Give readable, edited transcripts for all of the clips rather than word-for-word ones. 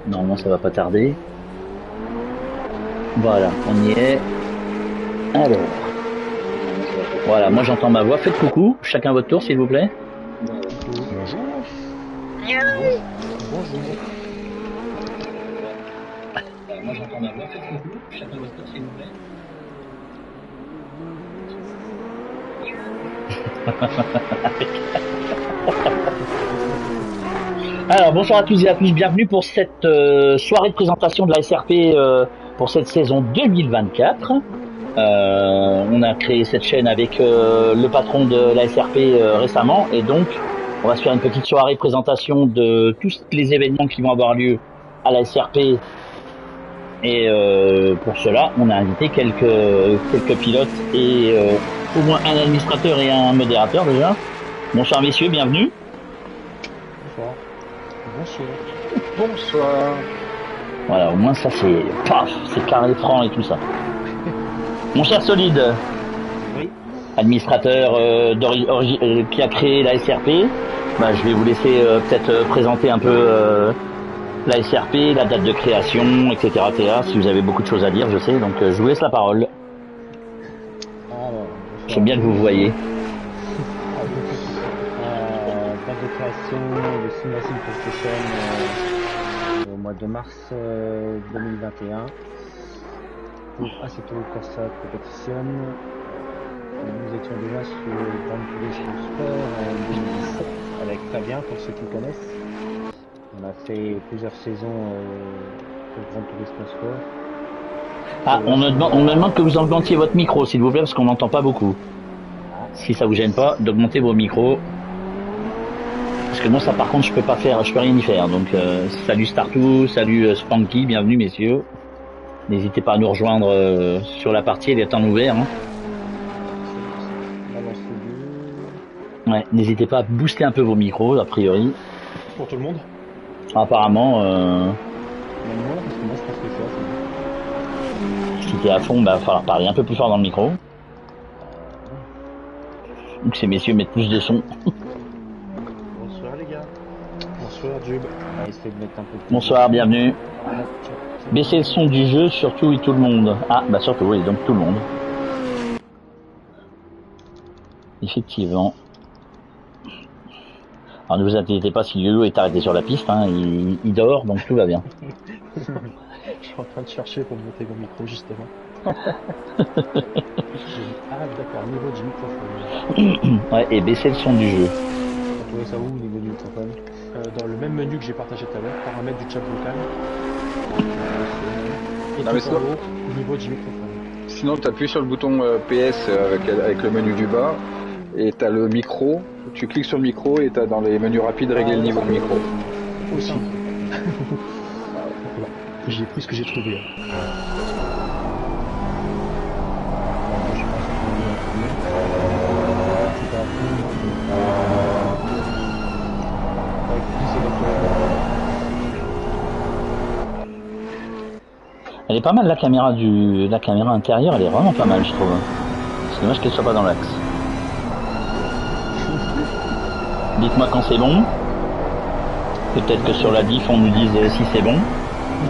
Normalement, ça va pas tarder. Voilà, on y est. Alors, voilà, moi j'entends ma voix. Faites coucou, chacun votre tour, s'il vous plaît. Bonjour. Bonjour. Moi j'entends ma voix. Faites coucou, chacun votre tour, s'il vous plaît. Alors bonsoir à tous et à tous, bienvenue pour cette soirée de présentation de la SRP pour cette saison 2024. On a créé cette chaîne avec le patron de la SRP récemment et donc on va se faire une petite soirée de présentation de tous les événements qui vont avoir lieu à la SRP et pour cela on a invité quelques pilotes et au moins un administrateur et un modérateur déjà. Bonsoir messieurs, bienvenue. Bonsoir. Bonsoir. Bonsoir. Voilà, au moins ça c'est paf, c'est carré franc et tout ça. Mon cher Solide, Oui. administrateur qui a créé la SRP, bah, je vais vous laisser peut-être présenter un peu la SRP, la date de création, etc., etc. Si vous avez beaucoup de choses à dire, je sais, donc je vous laisse la parole. Alors, J'aime bien que vous voyez. date de création de Simulation PlayStation au mois de mars 2021 pour Assetto Corsa Competition. Nous étions déjà sur Grand Turismo Sport en 2017 avec Fabien, pour ceux qui connaissent. On a fait plusieurs saisons pour Grand Turismo Sport. Ah, on me demande que vous augmentiez votre micro, s'il vous plaît, parce qu'on n'entend pas beaucoup. Si ça vous gêne pas, d'augmenter vos micros. Parce que moi, ça, par contre, je peux rien y faire. Donc, salut Startou, salut Spanky, bienvenue, messieurs. N'hésitez pas à nous rejoindre sur la partie, elle est en ouvert. Hein. Ouais, n'hésitez pas à booster un peu vos micros, a priori. Pour tout le monde. Apparemment, Même moi, parce que moi, je pense que c'est si t'es à fond, bah, il va falloir parler un peu plus fort dans le micro. Ou que ces messieurs mettent plus de son. Bonsoir les gars. Bonsoir Jube. On va essayer de mettre un peu plus. Bonsoir, bienvenue. Baissez le son du jeu, surtout et tout le monde. Ah, bah surtout, oui, donc tout le monde. Effectivement. Alors ne vous inquiétez pas si Yolo est arrêté sur la piste, hein, il dort, donc tout va bien. Je suis en train de chercher pour monter mon micro justement. Ah d'accord, au niveau du microphone. Ouais, et baisser le son du jeu. Vous trouvez ça où au niveau du microphone? Dans le même menu que j'ai partagé tout à l'heure, paramètres du chat vocal. Et Non, tout mais en haut, au niveau du microphone. Sinon, tu appuies sur le bouton PS avec le menu du bas et tu as le micro. Tu cliques sur le micro et tu as dans les menus rapides régler le niveau de micro. Aussi. J'ai pris ce que j'ai trouvé. Elle est pas mal la caméra intérieure, elle est vraiment pas mal je trouve. C'est dommage qu'elle soit pas dans l'axe. Dites-moi quand c'est bon. Peut-être que sur la diff on nous dise si c'est bon.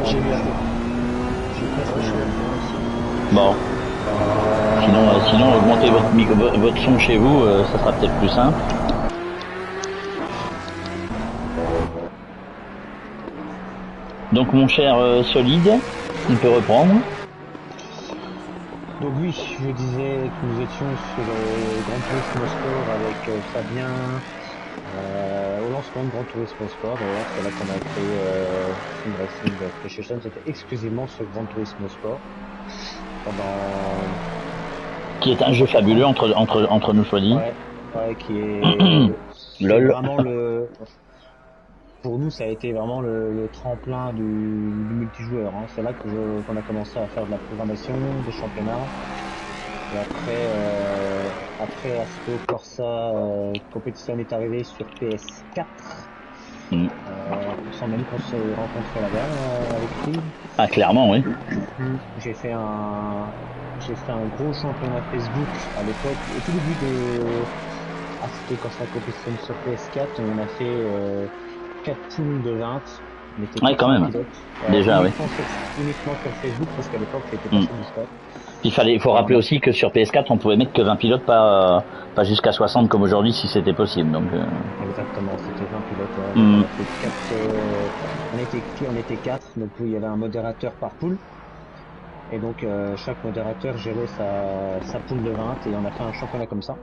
J'ai mis Bon. Sinon augmentez votre son chez vous, ça sera peut-être plus simple. Donc mon cher Solide, il peut reprendre. Donc oui, je disais que nous étions sur le Grand Turismo Sport avec Fabien au lancement de Grand Turismo Sport. D'ailleurs, c'est là qu'on a créé Sim Racing PlayStation. C'était exclusivement sur Grand Turismo Sport. Qui est un jeu fabuleux entre nous soit dit. Ouais, qui est LOL. vraiment pour nous, ça a été vraiment le tremplin du multijoueur. Hein. C'est là qu'on a commencé à faire de la programmation, des championnats. Et après Assetto Corsa Competition est arrivé sur PS4. Sans même qu'on se rencontre là-bas avec lui. Ah clairement oui. J'ai fait un gros championnat Facebook à l'époque, au tout début de Assetto Corsa Competition sur PS4. On a fait 4 teams de 20 On était Ouais, quand 400 même. pilotes. Déjà, oui. Uniquement sur Facebook, parce qu'à l'époque, c'était pas Mm. sur Discord. Il faut rappeler aussi que sur PS4, on pouvait mettre que 20 pilotes, pas jusqu'à 60 comme aujourd'hui, si c'était possible. Donc, Exactement, c'était 20 pilotes. Ouais. Mm. Donc, on était 4, donc il y avait un modérateur par poule. Et donc chaque modérateur gérait sa poule de 20 et on a fait un championnat comme ça.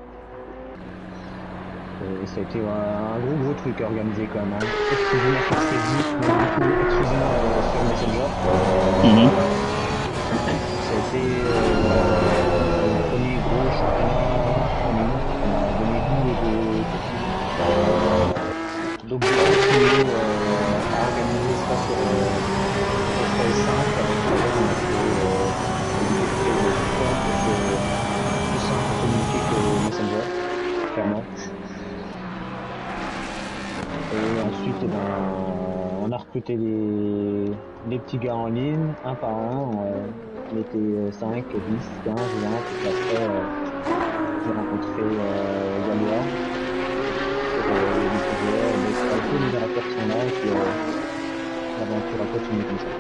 Et ça a été un gros truc à organiser quand même. Hein. Exclusivement sur Facebook, mais du coup exclusivement sur Messenger. Mhm. Ça a été le premier gros championnat en ligne. On a donné goût d'objectifs à organiser ça sur PS5 avec laquelle on a fait des Discord parce que c'est plus simple à communiquer que Messenger, clairement. Et ensuite, eh ben, on a recruté les petits gars en ligne, un par un. On était 5, 10, 15, 20, et puis après, j'ai rencontré Galois sur Messenger, mais c'est un peu les modérateurs qui sont là, et puis l'aventure a continué comme ça.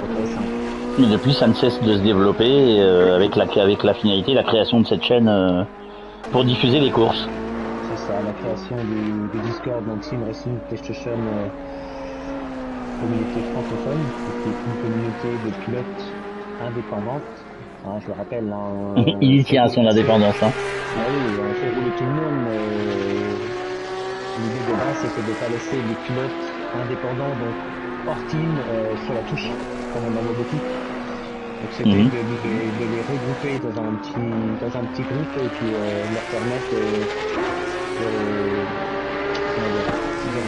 C'était simple. Mais depuis, ça ne cesse de se développer avec la finalité, la création de cette chaîne pour diffuser les courses. C'est ça, la création du Discord, donc Team Racing PlayStation communauté francophone, qui est une communauté de pilotes indépendantes. Hein, je le rappelle. Hein, Il y tient à son indépendance. Hein. Ah oui, on fait rouler tout le monde, mais l'idée de base, c'était de ne pas laisser les pilotes indépendants, donc hors team, sur la touche, comme on en a beaucoup. Donc c'était de les regrouper dans un petit groupe et puis leur permettre de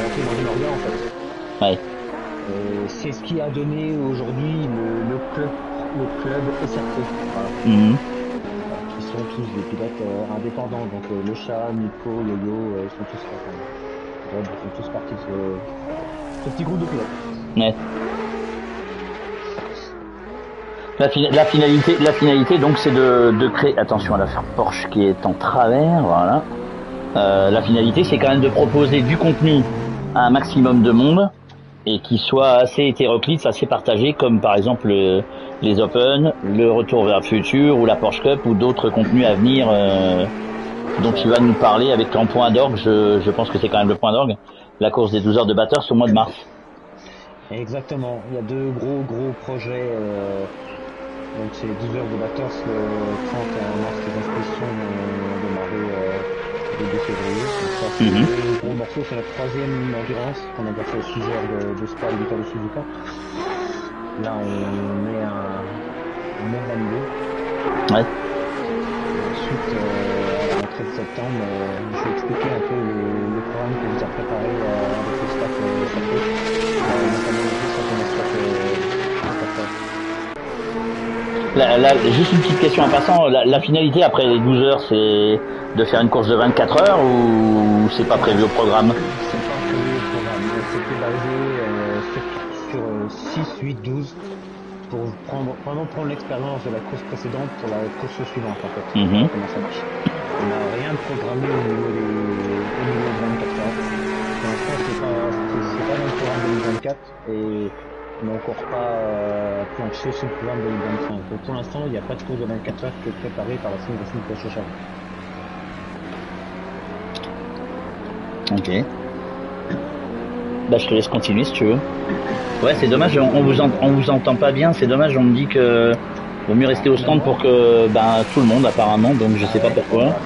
rentrer dans une orga en fait. Ouais. C'est ce qui a donné aujourd'hui le club SRT. Voilà. Qui sont tous des pilotes indépendants. Donc le chat, Nico, Yo-Yo, ils sont tous partis de ce petit groupe de pilotes. Ouais. La finalité donc c'est de créer. Attention à la Porsche qui est en travers, voilà. La finalité c'est quand même de proposer du contenu à un maximum de monde et qui soit assez hétéroclite, assez partagé, comme par exemple les Open, le retour vers le futur ou la Porsche Cup ou d'autres contenus à venir dont tu vas nous parler avec ton point d'orgue. Je pense que c'est quand même le point d'orgue, la course des 12 heures de batteur sur le mois de mars. Exactement, il y a deux gros projets. Donc c'est 12 heures de batters le 31 mars, les inscriptions ont démarré début février. Donc ça c'est deux gros morceaux, c'est la troisième endurance. On a déjà fait 6 heures de Spa et 8 heures de Suzuka. Là on met un niveau. Ouais. Ensuite à la rentrée de septembre, je vais expliquer un peu le programme que vous a préparé avec le staff SRT, notamment le staff juste une petite question en passant, la finalité après les 12 heures c'est de faire une course de 24 heures ou c'est pas prévu au programme? C'est pas prévu au programme, c'était basé sur 6, 8, 12 pour vraiment prendre l'expérience de la course précédente pour la course suivante en fait. Comment ça marche. On n'a rien de programmé au niveau de 24 heures. Pour l'instant c'est pas dans le programme 2024 et on n'a encore pas planché sur le programme 2025. Donc pour l'instant, il n'y a pas de course de 24 heures qui est préparée par la Team Racing PlayStation. Ok. Bah je te laisse continuer si tu veux. Ouais, c'est dommage, on vous entend pas bien, c'est dommage, on me dit que vaut mieux rester au stand pour que tout le monde apparemment, donc je sais pas pourquoi.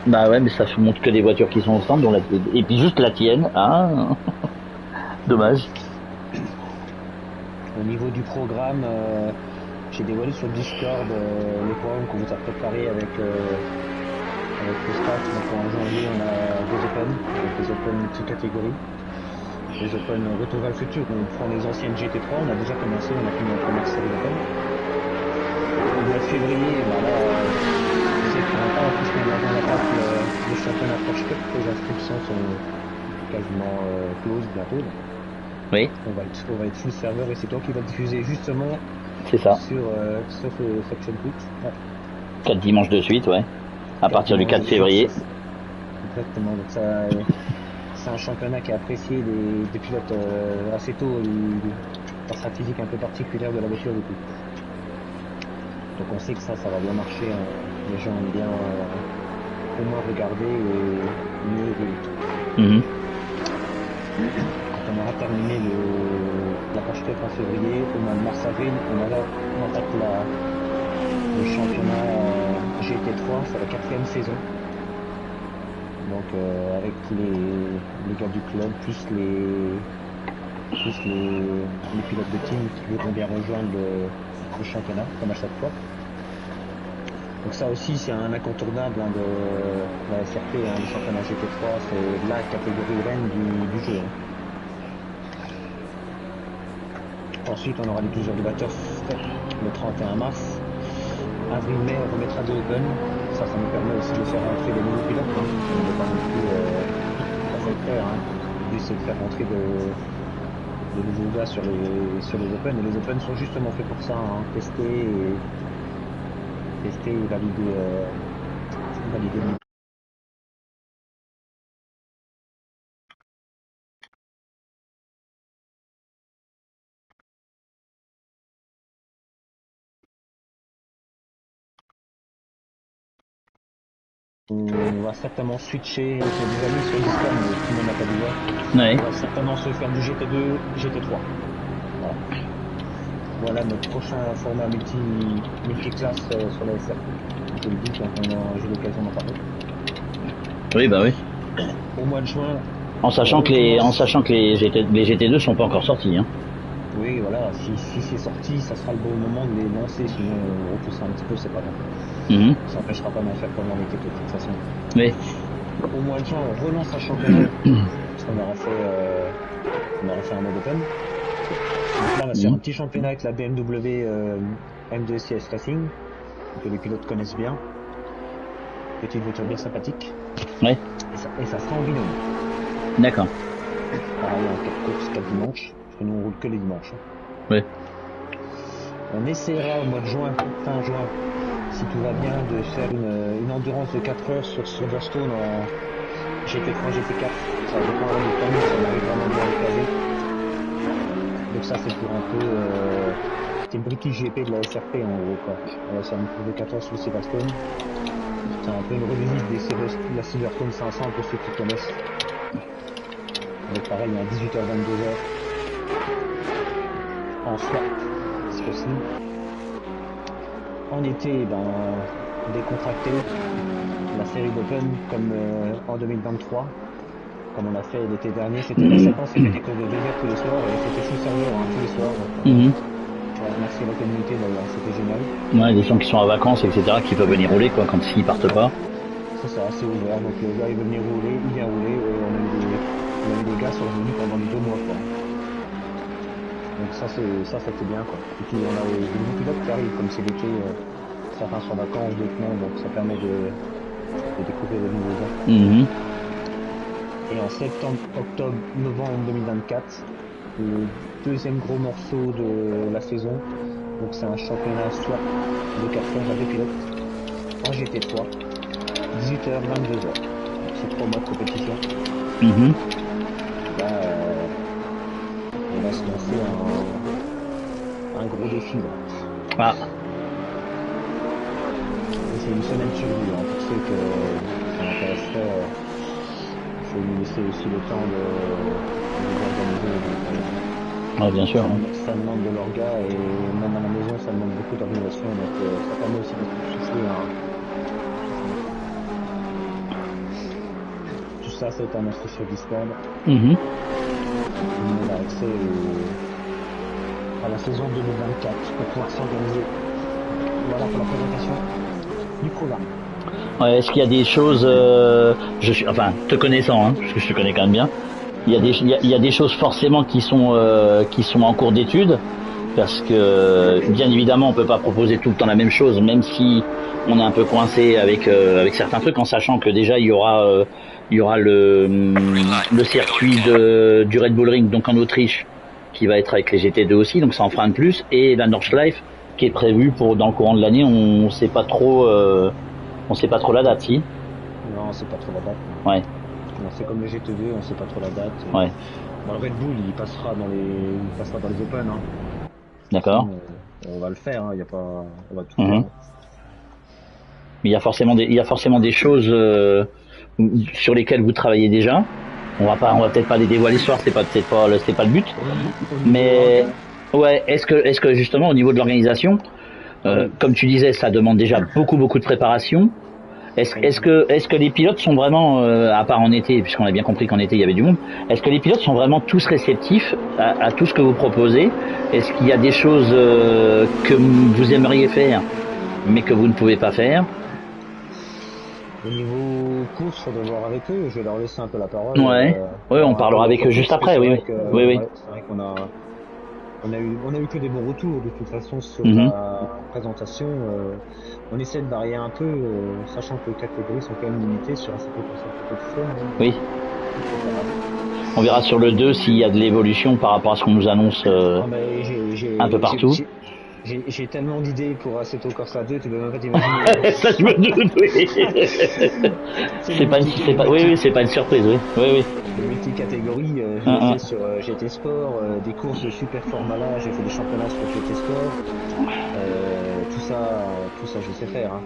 Bah ouais, mais ça montre que des voitures qui sont au stand, et puis juste la tienne, hein. Dommage. Au niveau du programme, j'ai dévoilé sur Discord les programmes qu'on vous a préparés avec le staff. Donc en janvier, on a des Open multi-catégories, des Open retour vers le futur, où on prend les anciennes GT3, on a déjà commencé, on a fini notre première série d'Open. Au mois de février, là, c'est pour pas en plus qu'on a dans la table le championnat Porsche Cup, les inscriptions sont quasiment closes bientôt. Oui. On va être full serveur et c'est toi qui vas diffuser justement. C'est ça. Sur Section Twitch. Ouais. 4 dimanches de suite, ouais. À partir du 4 février. Exactement. Donc ça, c'est un championnat qui est apprécié des pilotes assez tôt, la stratégie un peu particulière de la voiture du coup. Donc on sait que ça va bien marcher, hein. Les gens aiment bien au moins regarder et mieux rouler. Quand on aura terminé la page en février, au mois de mars-avril, on attaque le championnat GT3, c'est la 4e saison. Donc avec les gars du club, plus les pilotes de team qui voudront bien rejoindre le championnat, comme à chaque fois. Donc ça aussi c'est un incontournable de la SRP, le championnat GT3, c'est la catégorie reine du jeu. Ensuite on aura les plusieurs de batteurs le 31 mars. Avril-mai on remettra des Open, ça nous permet aussi de faire rentrer des nouveaux pilotes, on ne veut pas non plus faire. Le but c'est de faire rentrer de nouveaux gars sur les Open, et les Open sont justement faits pour ça, tester et valider on va certainement switcher avec des amis sur Discord, mais tout le monde n'a pas besoin. Ouais. On va certainement se faire du GT2, GT3. Voilà notre prochain format multi-classe sur la SRP. Je le dis quand j'ai l'occasion d'en parler. Oui, bah oui. Au mois de juin. En sachant que les GT2 sont pas encore sortis, hein. Oui, voilà, si c'est sorti, ça sera le bon moment de les lancer, sinon on repoussera un petit peu, c'est pas grave. Ça n'empêchera pas d'en faire pendant l'été de toute façon. Oui. Au mois de juin, on relance un championnat, parce qu'on aura fait un mode open. Donc là, on va faire un petit championnat avec la BMW M2CS Racing, que les pilotes connaissent bien. Petite voiture bien sympathique. Ouais. Et ça sera en binôme. D'accord. Pareil, en 4 courses, 4 dimanches. Parce que nous, on roule que les dimanches. Ouais. On essaiera au mois de juin, fin juin, si tout va bien, de faire une endurance de 4 heures sur Silverstone en GT3, GT4. Ça dépendra du temps, si on arrive vraiment bien à le caser. Donc ça, c'est pour un peu... c'est le British GP de la SRP en gros, quoi. On va faire une course de 4 heures sur le Silverstone. C'est un peu une revisite de la Silverstone 500 pour ceux qui connaissent. Donc pareil, il y a 18h, 22h. En swap, c'est possible. En été, décontracté, la série d'Open comme en 2023, comme on l'a fait l'été dernier, c'était la séquence, c'était des cours de 2 heures tous les soirs, et c'était full serveur tous les soirs. Merci à la communauté d'ailleurs, c'était génial. Ouais, des gens qui sont en vacances, etc., qui peuvent venir rouler quoi, quand ils partent pas. C'est ça, c'est ouvert, donc le gars il veut venir rouler, il vient rouler, et on a eu des gars sur le menu pendant les 2 mois quoi. Donc ça c'était bien quoi. Et puis on a des nouveaux pilotes qui arrivent, comme c'est l'été, certains sont en vacances, d'autres non, donc ça permet de découvrir de nouveaux gars. Et en septembre, octobre, novembre 2024, le deuxième gros morceau de la saison, donc c'est un championnat swap de 4 heures à 2 pilotes en GT3, 18h, 22h. C'est 3 mois de compétition. Là, on va se lancer un gros défi. Là. Ah. C'est une semaine sur 2, pour ceux que ça m'intéresserait, il faut nous laisser aussi le temps de organiser. Ah, bien sûr. Ça demande de l'orga et même à la maison ça demande beaucoup d'organisation, donc ça permet aussi de souffler. Tout ça c'est un inscrit sur Discord. On a accès à la saison 2024 pour pouvoir s'organiser. Voilà pour la présentation du programme. Ouais, est-ce qu'il y a des choses, te connaissant, hein, parce que je te connais quand même bien, il y a des choses forcément qui sont en cours d'étude, parce que bien évidemment on peut pas proposer tout le temps la même chose, même si on est un peu coincé avec certains trucs, en sachant que déjà il y aura le circuit du Red Bull Ring, donc en Autriche, qui va être avec les GT2 aussi, donc ça en fera un de plus, et la Nordschleife qui est prévue dans le courant de l'année. On sait pas trop la date, si. Non, c'est pas trop la date. Ouais. C'est comme le GT2, on sait pas trop la date. Ouais. Bon, le Red Bull, il passera dans les Open. Hein. D'accord. On va le faire, hein. Y a pas, on va tout Mhm. faire. Mais il y a forcément des choses sur lesquelles vous travaillez déjà. On va peut-être pas les dévoiler ce soir, c'est pas le but. Mais ouais, est-ce que justement au niveau de l'organisation, comme tu disais, ça demande déjà beaucoup de préparation. Est-ce que les pilotes sont vraiment, à part en été, puisqu'on a bien compris qu'en été il y avait du monde, est-ce que les pilotes sont vraiment tous réceptifs à tout ce que vous proposez? Est-ce qu'il y a des choses que vous aimeriez faire, mais que vous ne pouvez pas faire? Au niveau course, faudrait voir avec eux. Je vais leur laisser un peu la parole. Ouais, on parlera avec eux juste après, oui. C'est vrai qu'on a eu que des bons retours de toute façon sur la présentation. On essaie de varier un peu, sachant que les catégories sont quand même limitées sur un certain compétition. Oui. On verra sur le 2 s'il y a de l'évolution par rapport à ce qu'on nous annonce un peu partout. J'ai tellement d'idées pour Assetto Corsa 2, tu peux même pas t'imaginer. Ça je me doute, oui. C'est pas une surprise, oui. Des multi-catégories, j'ai fait sur GT Sport, des courses de super format là, j'ai fait des championnats sur GT Sport. Tout ça je sais faire. Hein.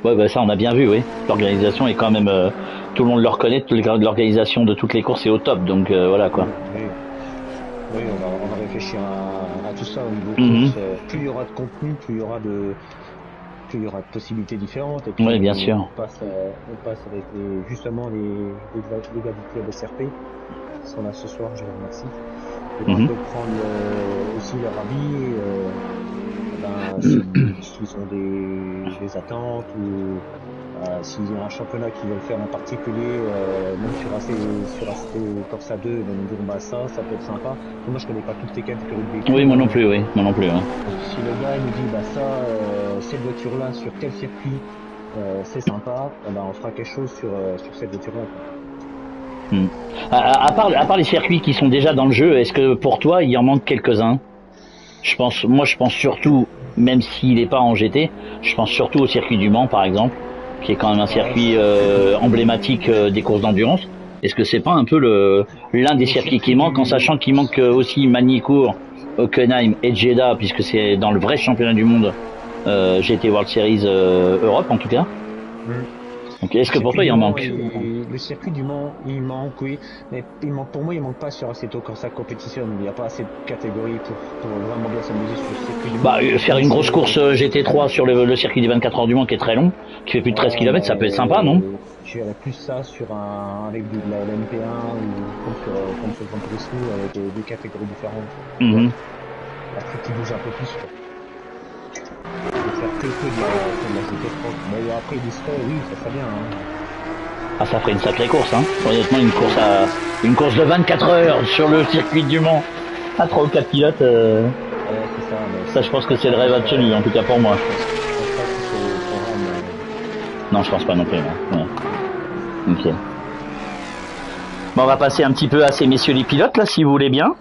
Ouais, bah ça on a bien vu, oui. L'organisation est quand même, tout le monde le reconnaît, l'organisation de toutes les courses est au top, donc voilà quoi. Oui, on va réfléchir à tout ça au niveau course. Plus il y aura de contenu, plus il y aura de possibilités différentes. Et puis oui, bien sûr. On passe avec justement les gars du club SRP qui sont là ce soir, je les remercie. Et on peut prendre aussi leur avis, s'ils ont des attentes ou s'ils ont un championnat qu'ils veulent faire en particulier, même sur Assetto Corsa 2, ils vont nous dire bah ça peut être sympa. Moi je connais pas toutes les catégories de véhicules. Oui, moi non plus. Ouais. Si le gars il nous dit bah ça, cette voiture là sur tel circuit, c'est sympa, on fera quelque chose sur cette voiture là. À part les circuits qui sont déjà dans le jeu, est-ce que pour toi il en manque quelques-uns? Je pense surtout, même s'il n'est pas en GT, je pense surtout au circuit du Mans par exemple, qui est quand même un circuit emblématique des courses d'endurance. Est-ce que c'est pas un peu l'un des circuits qui manque, en sachant qu'il manque aussi Magny-Cours, Hockenheim et Jeddah, puisque c'est dans le vrai championnat du monde GT World Series Europe en tout cas. Donc est-ce que pour toi il en manque? Le circuit du Mans, il manque, oui, mais pour moi il manque pas sur Assetto Corsa Competition. Il n'y a pas assez de catégories pour vraiment bien s'amuser sur le circuit du Mans. Faire une grosse course GT3 sur le circuit des 24 heures du Mans qui est très long, qui fait plus de 13 km, ça peut être sympa, non? Je verrais plus ça avec de la MP1 ou comme sur Gran Turismo avec deux catégories différentes. Un truc qui bouge un peu plus. Faire que de la GT3. Mais après il serait, oui, ça serait bien. Ah, ça ferait une sacrée course, hein. Honnêtement, une course de 24 heures sur le circuit du Mans à 3 ou 4 pilotes. C'est ça, je pense que c'est le rêve absolu, en tout cas pour moi. Non, je pense pas non plus. Ouais. Ok. Bon, on va passer un petit peu à ces messieurs les pilotes là, si vous voulez bien.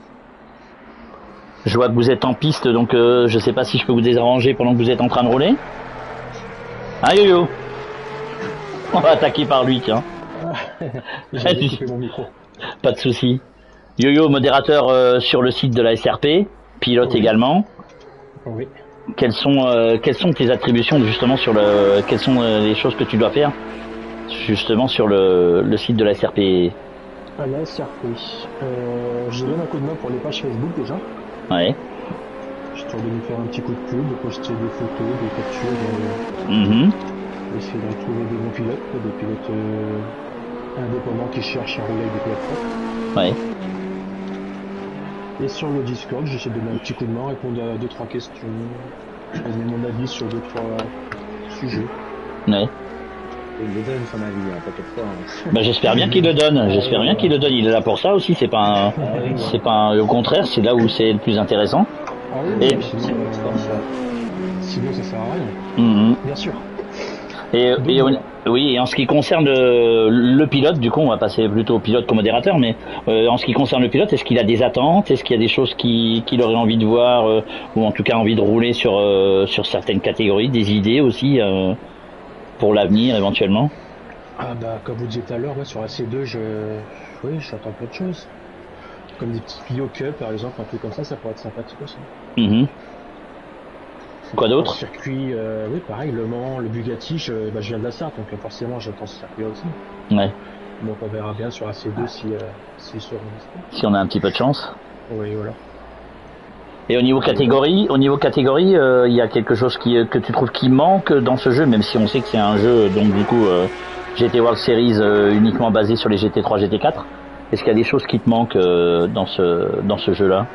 Je vois que vous êtes en piste, donc je sais pas si je peux vous désarranger pendant que vous êtes en train de rouler. Ah Yo-Yo, on va attaquer par lui, tiens. J'ai coupé mon micro. Pas de souci. Yo-Yo, modérateur sur le site de la SRP, pilote également. Oui. Quelles sont tes attributions justement quelles sont les choses que tu dois faire justement sur le site de la SRP? À la SRP, je donne un coup de main pour les pages Facebook déjà. Ouais. Histoire de nous faire un petit coup de pub, de poster des photos, des captures, essayer de trouver des bons pilotes, des pilotes indépendants qui cherchent à rouler avec des pilotes propres. Ouais. Et sur le Discord, j'essaie de donner un petit coup de main, répondre à 2-3 questions, donner mon avis sur 2-3 sujets. Ouais. Il me donne son avis, hein, t'inquiète pas. Bah, j'espère bien qu'il le donne. Il est là pour ça aussi. C'est pas au contraire, c'est là où c'est le plus intéressant. Ah oui, sinon ça sert à rien. Bien sûr. Et en ce qui concerne le pilote, du coup, on va passer plutôt au pilote qu'au modérateur, mais en ce qui concerne le pilote, est-ce qu'il a des attentes? Est-ce qu'il y a des choses qu'il aurait envie de voir, ou en tout cas envie de rouler sur certaines catégories, des idées aussi pour l'avenir éventuellement? Ah bah comme vous disiez tout à l'heure, ouais, sur la C2, oui, j'attends plein de choses. Comme des petits Pio Cup par exemple, un truc comme ça pourrait être sympathique aussi. Quoi d'autre? Circuit, oui pareil, Le Mans, le Bugatti, je viens de la Sarthe, donc forcément j'attends ce circuit aussi. Ouais. Donc on verra bien sur la C2 si si on a un petit peu de chance. Oui, voilà. Et au niveau catégorie, il y a quelque chose que tu trouves qui manque dans ce jeu, même si on sait que c'est un jeu, donc du coup, GT World Series uniquement basé sur les GT3, GT4. Est-ce qu'il y a des choses qui te manquent dans ce jeu-là?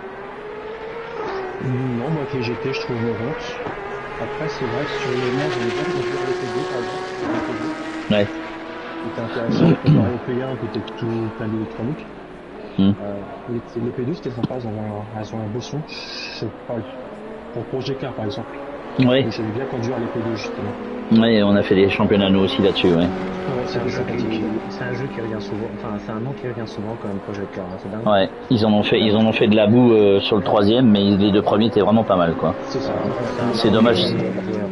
Non, moi avec les GT, je trouve honte. Après, c'est vrai que sur les Mans, j'avais bien conduire le P2 par exemple. Ouais. C'était intéressant, le P2 européen qui était tout plein d'électronique. Les P2 c'était sympa, elles ont un beau son. Je sais pas, pour Projet Car par exemple. Oui. J'aimais bien conduire les P2 justement. Oui, on a fait des championnats nous aussi là-dessus, ouais. C'est un jeu qui revient souvent, enfin c'est un nom qui revient souvent quand même, Projet Car, c'est dingue. Ouais, ils en ont fait de la boue sur le 3e, mais les 2 premiers étaient vraiment pas mal, quoi. C'est ça. C'est dommage.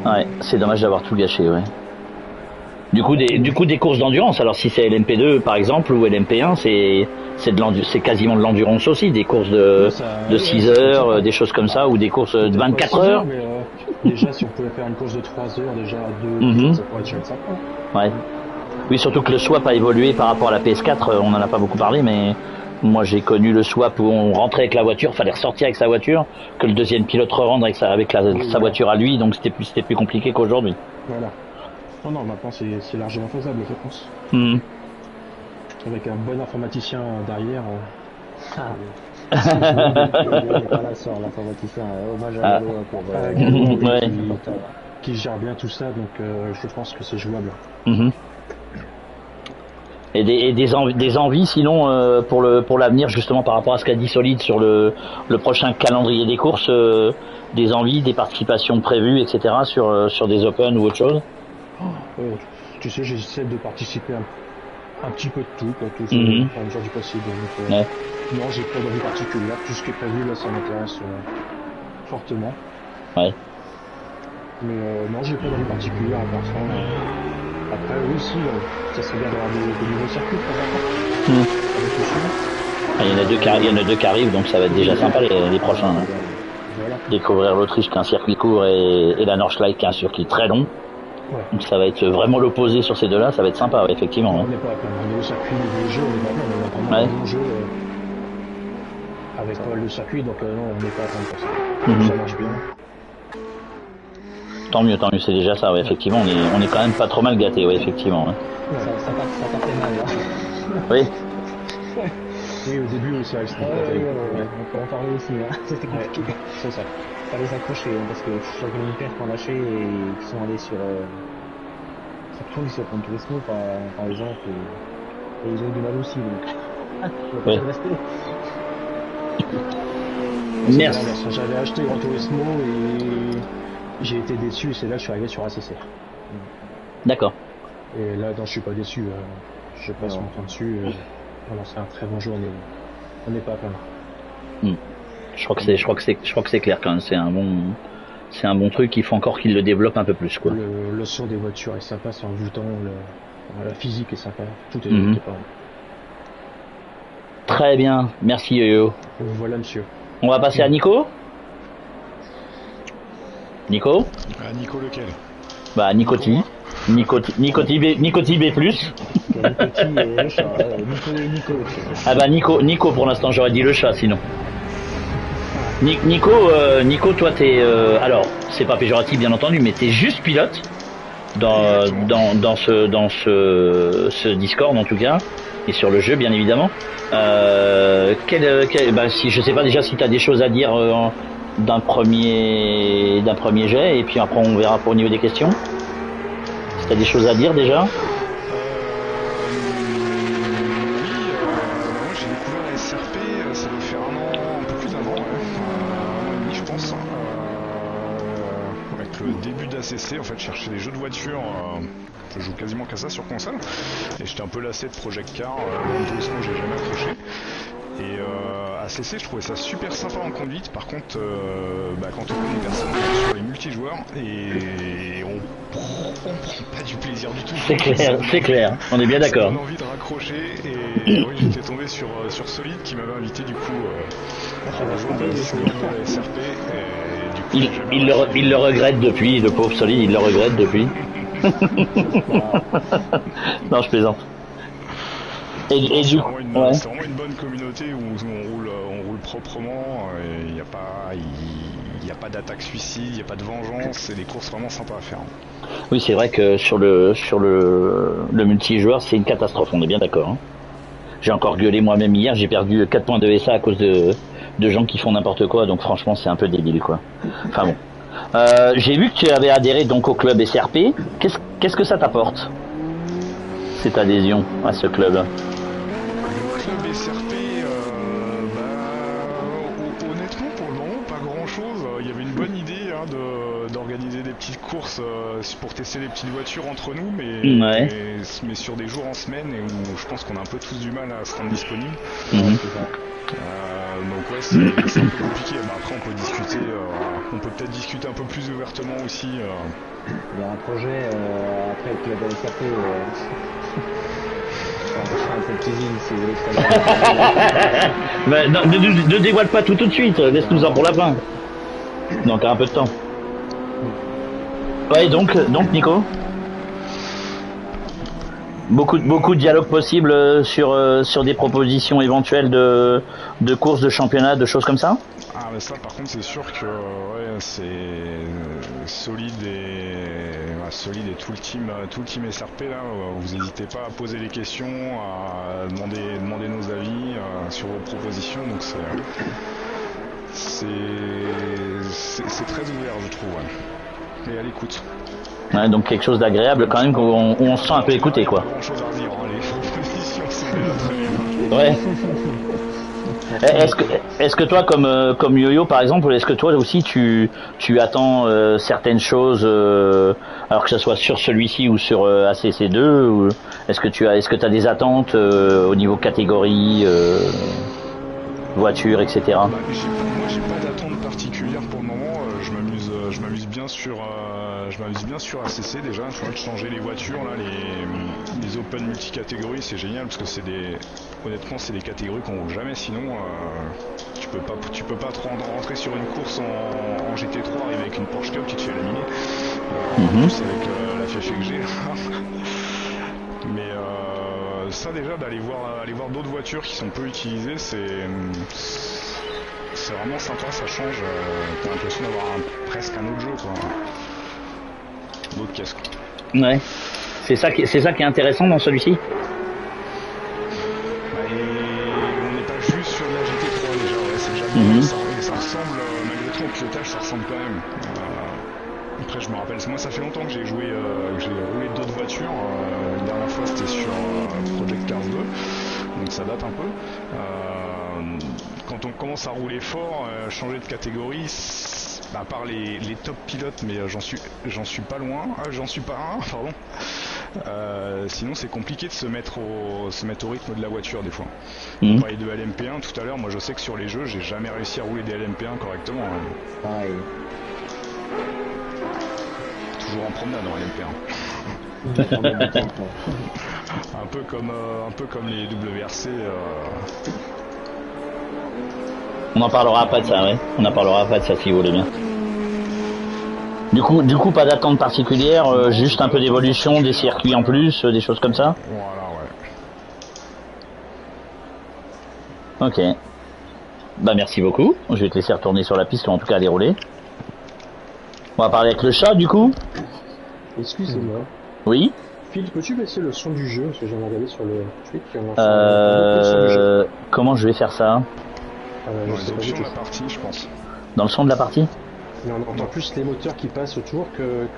Ouais, c'est dommage d'avoir tout gâché, ouais. Du coup, des courses d'endurance. Alors, si c'est LMP2 par exemple ou LMP1, c'est quasiment de l'endurance aussi, des courses de 6 heures, des choses comme ça, ou des courses de 24 heures. Mais, déjà, si on pouvait faire une course de 3 heures, déjà ça pourrait déjà être sympa. Ouais. Oui, surtout que le swap a évolué par rapport à la PS4. On en a pas beaucoup parlé, mais moi j'ai connu le swap où on rentrait avec la voiture, fallait ressortir avec sa voiture, que le deuxième pilote re-rentre avec sa voiture à lui, donc c'était plus compliqué qu'aujourd'hui. Voilà. Non, maintenant c'est largement faisable, je pense. Avec un bon informaticien derrière. Il n'est pas là sur l'informaticien, hommage à Gallo qui gère bien tout ça, donc je pense que c'est jouable. Et des envies sinon pour l'avenir, justement par rapport à ce qu'a dit Solide sur le prochain calendrier des courses, des envies, des participations prévues, etc. sur des Open ou autre chose. Tu sais, j'essaie de participer un petit peu de tout, quoi, tout au mesure du possible. Donc, non, j'ai pas d'envie particulière. Tout ce qui est prévu là, ça m'intéresse fortement. Ouais. Mais non, j'ai pas d'envie particulière à part ça. Après, oui, si, ça serait bien d'avoir des nouveaux circuits, pour il y en a deux qui arrivent, donc ça va être déjà sympa les prochains. Voilà. Découvrir l'Autriche qui est un circuit court et la Nordschleife qui est un circuit très long. Ouais. Donc ça va être vraiment l'opposé sur ces deux-là, ça va être sympa, ouais, effectivement. On n'est pas à niveau circuit, niveau jeu, on a un bon jeu avec pas mal de circuits, donc non, on n'est pas à plaindre pour ça. Ça marche bien. Tant mieux, c'est déjà ça, ouais, effectivement, on est quand même pas trop mal gâtés, ouais, effectivement. Ouais. Ça partait mal, là. Oui. Oui, au début, c'est vrai que c'était on peut en parler aussi, hein. C'était compliqué. C'est ça. Fallait s'accrocher, parce que je suis une paire qui ont lâché et qui sont allés sur Gran Turismo par exemple, et ils ont eu du mal aussi, donc je vais pas rester. Merci. J'avais acheté Gran Turismo et j'ai été déçu, et c'est là que je suis arrivé sur ACC. D'accord. Et là, non, je suis pas déçu, je passe mon temps dessus, voilà, c'est un très bon jeu, on n'est pas à plaindre. Je crois que c'est clair quand même, c'est un bon truc, il faut encore qu'il le développe un peu plus, quoi. Le son des voitures est sympa, c'est envoûtant, la physique est sympa, tout est pas mal. Très bien, merci Yo-Yo. Voilà monsieur. On va passer à Nico. Nico Nico lequel? Bah Nicoti. Nicoti B+. Ah bah Nico pour l'instant, j'aurais dit le chat sinon. Nico, toi t'es alors c'est pas péjoratif bien entendu, mais t'es juste pilote dans ce Discord en tout cas, et sur le jeu bien évidemment. Si je sais pas déjà si t'as des choses à dire d'un premier jet, et puis après on verra pour au niveau des questions. Si t'as des choses à dire déjà. Moi j'ai découvert la SRP, ça doit faire un peu plus d'un an, je pense. Avec le début d'ACC, en fait, je cherchais des jeux de voiture. Je joue quasiment qu'à ça sur console. Et j'étais un peu lassé de Project Car, Gran Turismo, j'ai jamais accroché. Et ACC, je trouvais ça super sympa en conduite. Par contre, quand on connaît personne sur les multijoueurs, et on prend pas du plaisir du tout. C'est clair, on est bien d'accord. J'ai envie de raccrocher, et oui, j'étais tombé sur Solid qui m'avait invité du coup à rejoindre le serveur de la SRP. Et, du coup, il le regrette depuis, le pauvre Solid, il le regrette depuis. Non, je plaisante. Et du coup, c'est vraiment une bonne communauté où on roule proprement, il n'y a pas d'attaque suicide, il n'y a pas de vengeance, c'est des courses vraiment sympas à faire. Oui, c'est vrai que sur le multijoueur, c'est une catastrophe, on est bien d'accord. Hein. J'ai encore gueulé moi-même hier, j'ai perdu 4 points de SA à cause de gens qui font n'importe quoi, donc franchement, c'est un peu débile, quoi. Enfin bon. J'ai vu que tu avais adhéré donc au club SRP. Qu'est-ce que ça t'apporte, cette adhésion à ce club? Le club SRP, honnêtement, pour le moment, pas grand-chose. Il y avait une bonne idée d'organiser des petites courses pour tester les petites voitures entre nous, mais sur des jours en semaine et où je pense qu'on a un peu tous du mal à se rendre disponible. Donc ouais, c'est un peu compliqué. Après, on peut peut-être discuter un peu plus ouvertement aussi. Il y a un projet après le club SRP. Un peu de teasing, si vous voulez. Non, ne dévoile pas tout de suite, laisse-nous en pour la fin. Donc un peu de temps. Ouais, donc Nico, beaucoup de dialogues possibles sur des propositions éventuelles de courses, de championnats, de choses comme ça. Ah mais ça par contre c'est sûr que c'est Solide et tout le team SRP là, vous n'hésitez pas à poser des questions, à demander nos avis sur vos propositions, donc c'est très ouvert je trouve, et à l'écoute. Ouais, donc quelque chose d'agréable quand même, où on se sent un peu écouté, quoi. Pas grand chose à dire, les propositions sont déjà très bien. Ouais. Est-ce que toi, comme Yo-Yo par exemple, est-ce que toi aussi tu attends certaines choses, alors que ce soit sur celui-ci ou sur ACC2, ou est-ce que tu as des attentes au niveau catégorie, voiture, etc. Moi j'ai pas d'attente particulière pour le moment. Je m'amuse bien sur ACC déjà. Je suis en train de changer les voitures là, les open multicatégories, c'est génial parce que honnêtement c'est des catégories qu'on roule jamais sinon. Tu peux pas trop rentrer sur une course en GT3, arriver avec une Porsche Cup, tu te fais laminer. En plus avec la fiancée que j'ai. Mais ça déjà aller voir d'autres voitures qui sont peu utilisées, c'est vraiment sympa, ça change. T'as l'impression d'avoir presque un autre jeu, quoi. D'autres casques. Ouais. C'est ça qui est intéressant dans celui-ci. Et on n'est pas juste sur de la GT3 déjà, c'est déjà bien. Ça ressemble, malgré tout, au pilotage, ça ressemble quand même. Après, je me rappelle, moi ça fait longtemps que j'ai roulé d'autres voitures. La dernière fois c'était sur Project Cars 2, donc ça date un peu. Quand on commence à rouler fort, changer de catégorie, à part les top pilotes, mais j'en suis pas loin, j'en suis pas un, pardon. Sinon c'est compliqué de se mettre au rythme de la voiture des fois. On parlait de LMP1 tout à l'heure, moi je sais que sur les jeux j'ai jamais réussi à rouler des LMP1 correctement. Toujours en promenade en LMP1. un peu comme les WRC. On en parlera pas de ça, ouais. On en parlera pas de ça si vous voulez bien. Du coup, pas d'attente particulière, juste un peu d'évolution, des circuits en plus, des choses comme ça. Voilà, ouais. Ok. Bah merci beaucoup. Je vais te laisser retourner sur la piste ou en tout cas aller rouler. On va parler avec le chat du coup. Excusez-moi. Oui. Phil, peux-tu baisser le son du jeu parce que j'ai regardé sur le tweet qui comment je vais faire ça? Dans les options de la partie, je pense. Dans le son de la partie? Mais on entend plus les moteurs qui passent autour que...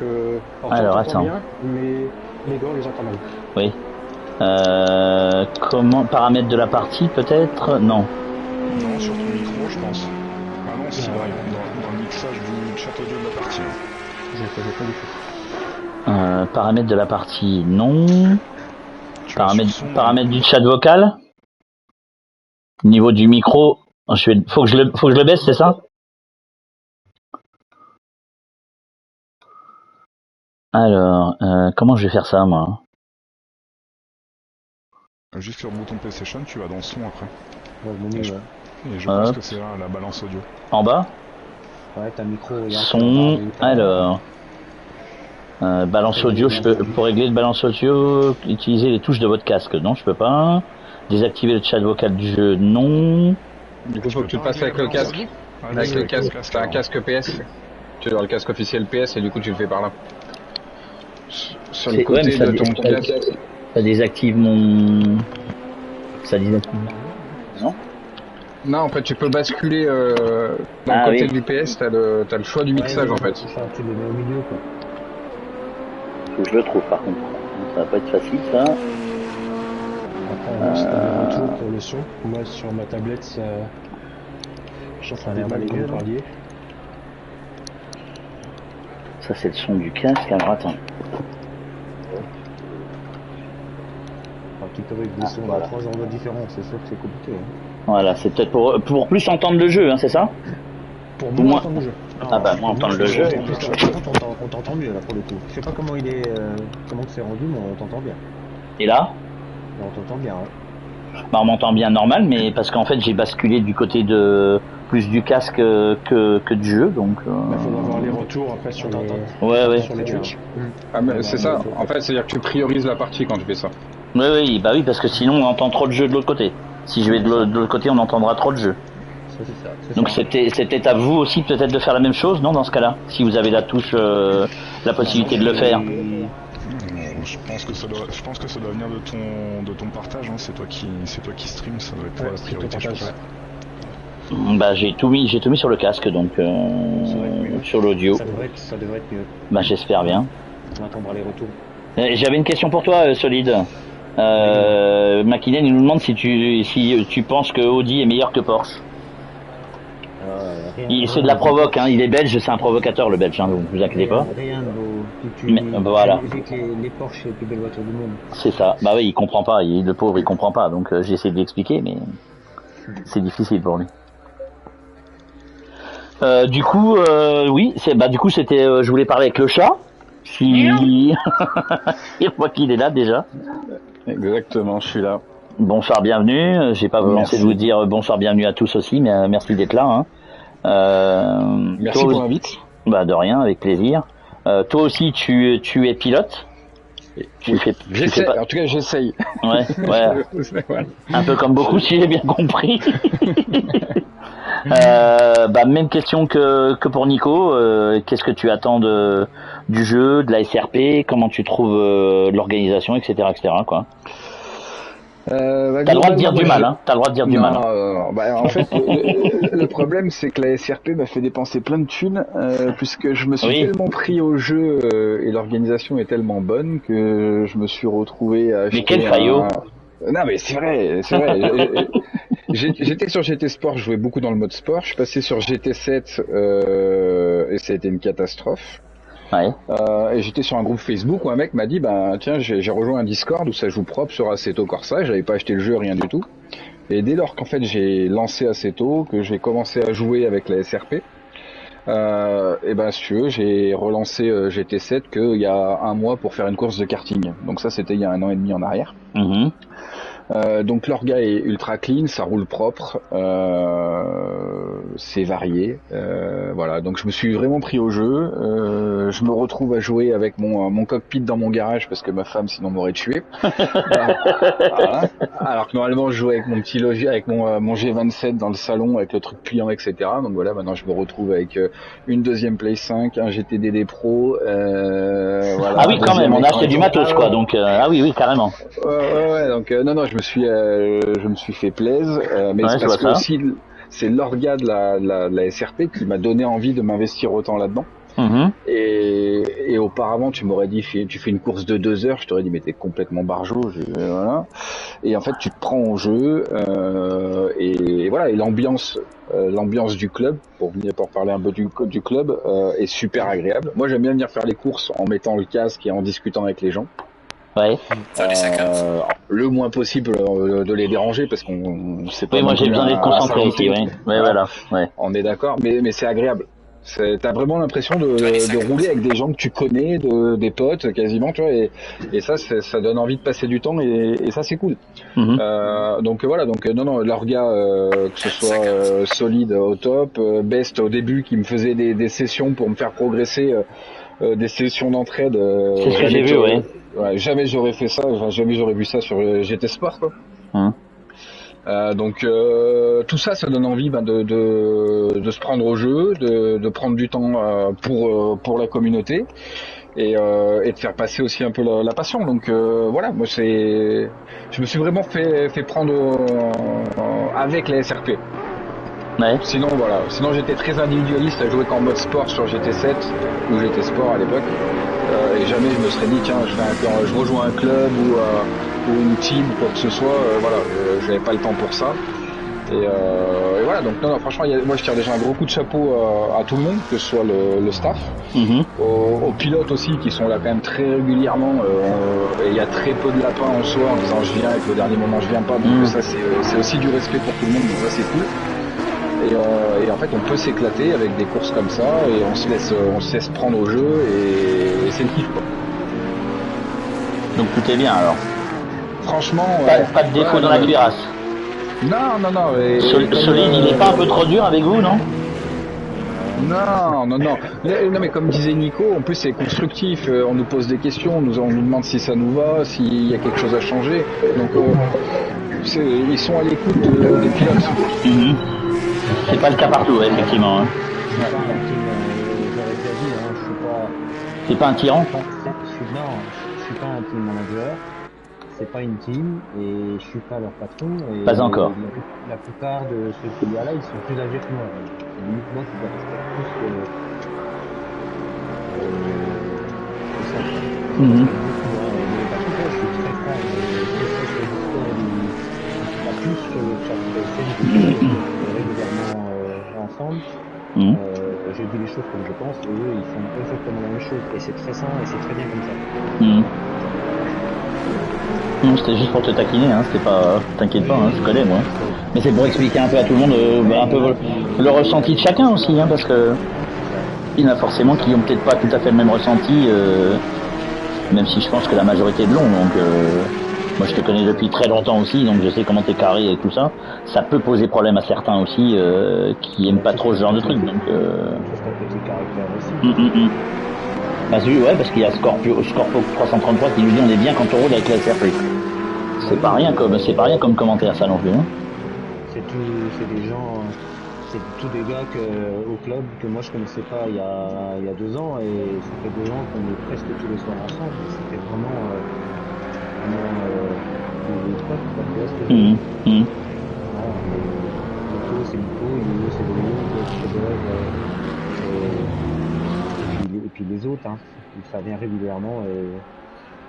Alors attends. Bien, mais les gars, on les entend mal. Oui. Comment paramètres de la partie peut-être? Non. Non, sur ton micro, je pense. Ah non, si, dans le mixage du chat audio de la partie. Je ne connais pas du tout. Paramètres de la partie, non. Paramètres du chat vocal. Niveau du micro, Faut que je le baisse, c'est ça? Alors, comment je vais faire ça, moi? Juste sur le bouton PlayStation, tu vas dans le son après. Ouais, le menu, ouais. Et je pense que c'est là la balance audio. En bas? Ouais, t'as micro et son, alors... balance audio, je peux, pour régler le balance audio, utiliser les touches de votre casque. Non, je peux pas. Désactiver le chat vocal du jeu, non. Du coup, faut que tu te passes avec le casque. Avec le casque, t'as un casque PS. Tu dois le casque officiel PS et du coup tu le fais par là. Sur le côté de ton casque. Ça désactive mon... Ça désactive non? Non, en fait, tu peux basculer dans le côté du PS, t'as le choix du mixage en fait. Tu le mets au milieu, quoi. Faut que je le trouve par contre. Ça va pas être facile ça. Après, on a des retours pour le son. Moi, sur ma tablette, ça a l'air mal comme vous parliez. Ça, c'est le son du casque. Alors attends. Tu peux avec des sons à 3 endroits différents, c'est sûr que c'est compliqué. Hein. Voilà, c'est peut-être pour plus entendre le jeu, hein, c'est ça? Pour moins entendre le jeu. Ah bah, moins entendre le jeu. On t'entend mieux là pour le coup. Je sais pas comment il est, comment c'est rendu, mais on t'entend bien. Et là? On t'entend bien, ouais. Bah, on m'entend bien normal, mais parce qu'en fait, j'ai basculé du côté de plus du casque que du jeu, donc. Il faudra voir les retours après sur les. Ouais. Sur les Twitch. Ah, mais c'est ça. En fait, c'est-à-dire que tu priorises la partie quand tu fais ça. Oui, bah oui, parce que sinon on entend trop de jeu de l'autre côté. Si je vais de l'autre côté, on entendra trop de jeu. Donc c'était à vous aussi peut-être de faire la même chose, non, dans ce cas-là, si vous avez la touche, la possibilité de le faire. Je pense que ça doit venir de ton partage. Hein. C'est toi qui stream, ça doit être la priorité. Je pense. Bah j'ai tout mis sur le casque, donc sur l'audio. Ça devrait être mieux. Bah j'espère bien. On attendra les retours. J'avais une question pour toi, Solide. Makinen, il nous demande si tu penses que Audi est meilleur que Porsche. C'est de la provoque, hein. Il est belge, c'est un provocateur le belge, hein, donc vous inquiétez pas. Rien de mais voilà. Les Porsche, c'est les plus belles voitures du monde. C'est ça. Bah oui, il comprend pas. Le pauvre, il comprend pas. Donc j'ai essayé de lui expliquer, mais c'est difficile pour lui. Du coup, oui, c'était. Je voulais parler avec le chat. Il voit qu'il est là déjà. Exactement, je suis là. Bonsoir, bienvenue. J'ai pas lancé de vous dire bonsoir, bienvenue à tous aussi, mais merci d'être là. Hein. Merci pour l'invite. Bah de rien, avec plaisir. Toi aussi, tu es pilote. En tout cas, j'essaye. Ouais. Un peu comme beaucoup, si j'ai bien compris. Même question que pour Nico. Qu'est-ce que tu attends du jeu, de la SRP? Comment tu trouves l'organisation, etc., quoi. T'as le droit de dire du mal, hein. T'as le droit de dire du mal. En fait, le problème, c'est que la SRP m'a fait dépenser plein de thunes, puisque je me suis tellement pris au jeu et l'organisation est tellement bonne que je me suis retrouvé à acheter. Mais quel faillot! Non, mais c'est vrai. J'étais sur GT Sport, je jouais beaucoup dans le mode sport. Je suis passé sur GT7 et ça a été une catastrophe. Ouais. Et j'étais sur un groupe Facebook où un mec m'a dit tiens, j'ai rejoint un Discord où ça joue propre sur Assetto Corsa. J'avais pas acheté le jeu, rien du tout. Et dès lors qu'en fait j'ai lancé Assetto, que j'ai commencé à jouer avec la SRP, si tu veux, j'ai relancé GT7 il y a un mois pour faire une course de karting. Donc ça, c'était il y a 1 an et demi en arrière. Mm-hmm. Donc l'orga est ultra clean, ça roule propre, c'est varié, voilà. Donc je me suis vraiment pris au jeu. Je me retrouve à jouer avec mon cockpit dans mon garage parce que ma femme sinon m'aurait tué. Voilà. Alors que normalement je jouais avec mon petit logis, avec mon G27 dans le salon avec le truc pliant, etc. Donc voilà, maintenant je me retrouve avec une deuxième Play 5, un GTDD Pro. Voilà, ah oui, quand même, on a acheté du matos quoi. Donc ah oui, carrément. Ouais. Donc non, je me suis fait plaisir, mais c'est parce que aussi c'est l'orga de la SRP qui m'a donné envie de m'investir autant là-dedans. Mm-hmm. Et auparavant, tu m'aurais dit, tu fais une course de 2 heures, je t'aurais dit, mais t'es complètement barjot, voilà. Et en fait, tu te prends au jeu, et voilà, et l'ambiance du club, pour parler un peu du club, est super agréable. Moi, j'aime bien venir faire les courses en mettant le casque et en discutant avec les gens. Ouais. Le moins possible de les déranger parce qu'on sait pas. Oui, moi j'ai besoin d'être concentré ici, ouais. Ouais, voilà. Ouais. On est d'accord, mais c'est agréable. T'as vraiment l'impression de rouler avec des gens que tu connais, des potes quasiment, tu vois, et ça, ça donne envie de passer du temps et ça c'est cool. Donc voilà, donc non, l'orga, que ce soit solide au top, best au début qui me faisait des sessions pour me faire progresser, des sessions d'entraide. C'est ce que j'ai vu, ouais. Jamais j'aurais fait ça, enfin, jamais j'aurais vu ça sur GT Sport, quoi. Donc tout ça, ça donne envie de se prendre au jeu, de prendre du temps pour la communauté et de faire passer aussi un peu la passion. Donc voilà, moi je me suis vraiment fait prendre avec la SRP. Ouais. Sinon voilà, sinon j'étais très individualiste à jouer qu'en mode sport sur GT7 ou GT Sport à l'époque. Et jamais je me serais dit tiens je rejoins un club ou une team quoi que ce soit. Voilà, j'avais pas le temps pour ça. Et voilà, donc non franchement moi je tire déjà un gros coup de chapeau à tout le monde, que ce soit le staff, aux pilotes aussi qui sont là quand même très régulièrement, et il y a très peu de lapins en soi en disant je viens et que au dernier moment je viens pas, donc ça c'est aussi du respect pour tout le monde, donc ça c'est cool. Et en fait on peut s'éclater avec des courses comme ça et on se laisse prendre au jeu et c'est le kiff quoi. Donc tout est bien alors. Franchement pas de défaut dans la cuirasse. Non. Solide, il est pas un peu trop dur avec vous, non? Non, mais comme disait Nico, en plus c'est constructif, on nous pose des questions, on nous demande si ça nous va, s'il y a quelque chose à changer, donc ils sont à l'écoute des pilotes. C'est pas le cas partout, ouais, effectivement. Hein. C'est pas un tyran? Non, je suis pas un team manager. C'est pas une team et je suis pas leur patron. Et pas encore. La plupart de ceux qu'il y a là, ils sont plus âgés que moi. C'est limite moi qui dois respecter plus que ça. Mais par contre, je suis très fan de plus sur le chat PSN régulièrement ensemble. J'ai dit les choses comme je pense et eux ils font exactement la même chose et c'est très sain et c'est très bien comme ça. Non, c'était juste pour te taquiner, hein, c'était pas. T'inquiète pas, hein, je connais moi. Mais c'est pour expliquer un peu à tout le monde un peu le ressenti de chacun aussi, hein, parce que il y en a forcément qui ont peut-être pas tout à fait le même ressenti, même si je pense que la majorité est de long, donc moi je te connais depuis très longtemps aussi, donc je sais comment t'es carré et tout ça. Ça peut poser problème à certains aussi qui aiment pas trop ce genre de truc, donc. Parce qu'il y a Scorpio 333 qui nous dit on est bien quand on roule avec la SRP. C'est pas rien comme commentaire ça non plus. Hein. C'est des gens, c'est tous des gars au club que moi je connaissais pas il y a 2 ans et ça fait 2 ans qu'on est presque tous les soirs ensemble. C'était vraiment des potes, quoi. Tu vois ce que je veux dire? Nico c'est Nico, Lilo c'est Lilo, et puis les autres, hein, ça vient régulièrement et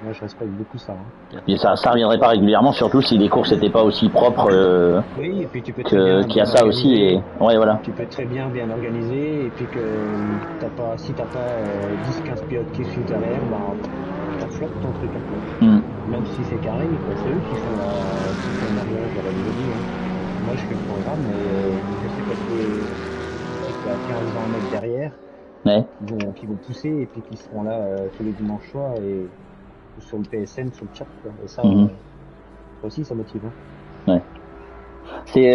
moi je respecte beaucoup ça. Hein. Et ça reviendrait pas régulièrement, surtout si les courses n'étaient pas aussi propres oui, et puis tu peux qu'il y a ça aussi. Et... ouais, voilà. Tu peux être très bien organisé et puis que si t'as pas 10-15 pilotes qui suivent derrière, t'as flotte ton truc un peu. Même si c'est carré, quoi, c'est eux qui font l'arrière, j'aurais dû le dire. Hein. Moi je fais le programme, mais je sais qu'il y a 15 ans mec derrière. Ouais. Qui vont pousser et puis qui seront là tous les dimanches soirs et sur le PSN, sur le chat quoi. Et ça, aussi ça motive. Hein. Ouais. C'est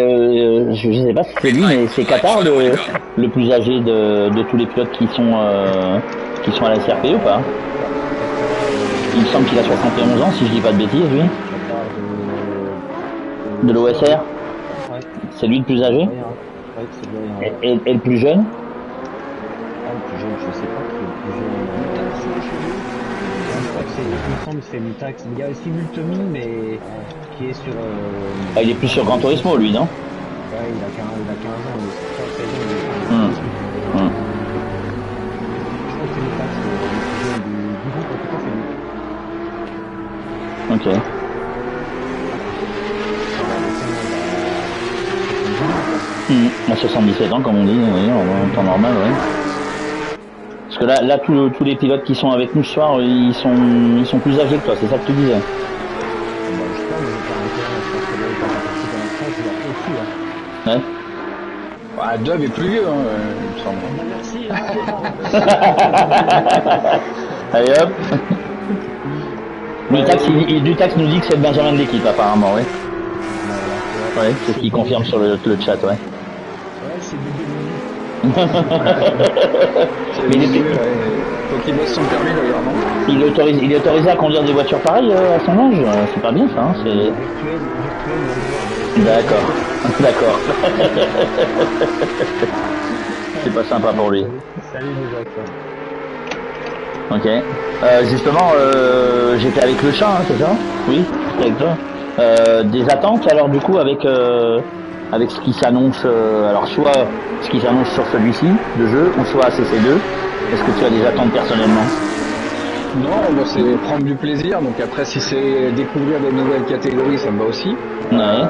je sais pas si c'est lui, mais c'est Qatar le plus âgé de tous les pilotes qui sont à la SRP ou pas? Il me semble qu'il a 71 ans si je dis pas de bêtises, lui. De l'OSR. Ouais. C'est lui le plus âgé. Ouais, c'est lui. Et le plus jeune? Le plus jeune, je sais pas qui est le plus jeune. Je crois que il me semble que c'est Mutax. Il y a aussi Multemi, mais qui est sur. Il est plus sur Gran Turismo, lui, non? Ouais, il a 15 ans, il est très très jeune. Je crois que c'est Mutax, le plus jeune du groupe, en tout cas, c'est lui. Ok. À 77 ans, comme on dit, oui, en temps normal, ouais. Parce que là tous les pilotes qui sont avec nous ce soir, ils sont plus âgés que toi, c'est ça que tu disais. Ouais. Bah, Dub est plus vieux, hein, il me semble. Merci. Allez hop. Dutax nous dit que c'est le Benjamin de l'équipe apparemment, ouais. Ouais, c'est ce qu'il confirme sur le chat, ouais. Ouais, c'est du Mais Faut qu'il bosse son permis d'ailleurs, non? il est autorisé à conduire des voitures pareilles à son âge, c'est pas bien ça, hein, c'est... virtuel. D'accord, d'accord. C'est pas sympa pour lui. Salut les acteurs. Ok. Justement, j'étais avec le chat, hein, c'est ça? Oui, j'étais avec toi. Des attentes alors du coup avec ce qui s'annonce, alors soit ce qui s'annonce sur celui-ci de jeu ou soit CC2. Est-ce que tu as des attentes personnellement? Non, moi c'est prendre du plaisir, donc après si c'est découvrir des nouvelles catégories, ça me va aussi. Ouais.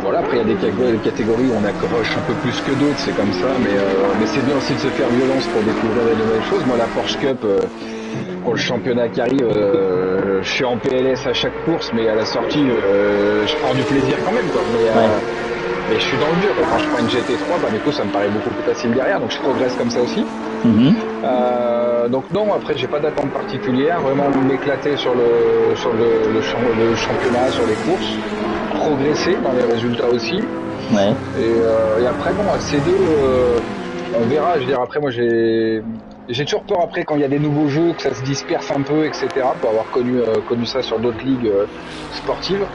Voilà, après il y a des catégories où on accroche un peu plus que d'autres, c'est comme ça, mais c'est bien aussi de se faire violence pour découvrir des nouvelles choses. Moi la Porsche Cup, pour le championnat qui arrive, je suis en PLS à chaque course, mais à la sortie, je prends du plaisir quand même, quoi. Mais je suis dans le dur, quoi. Quand je prends une GT3, bah du coup ça me paraît beaucoup plus facile derrière, donc je progresse comme ça aussi. Donc non, après j'ai pas d'attente particulière, vraiment m'éclater sur le championnat, sur les courses, progresser dans les résultats aussi. Ouais. Et après bon, à C2, on verra. Je veux dire, après moi j'ai toujours peur après quand il y a des nouveaux jeux que ça se disperse un peu, etc. Pour avoir connu ça sur d'autres ligues sportives.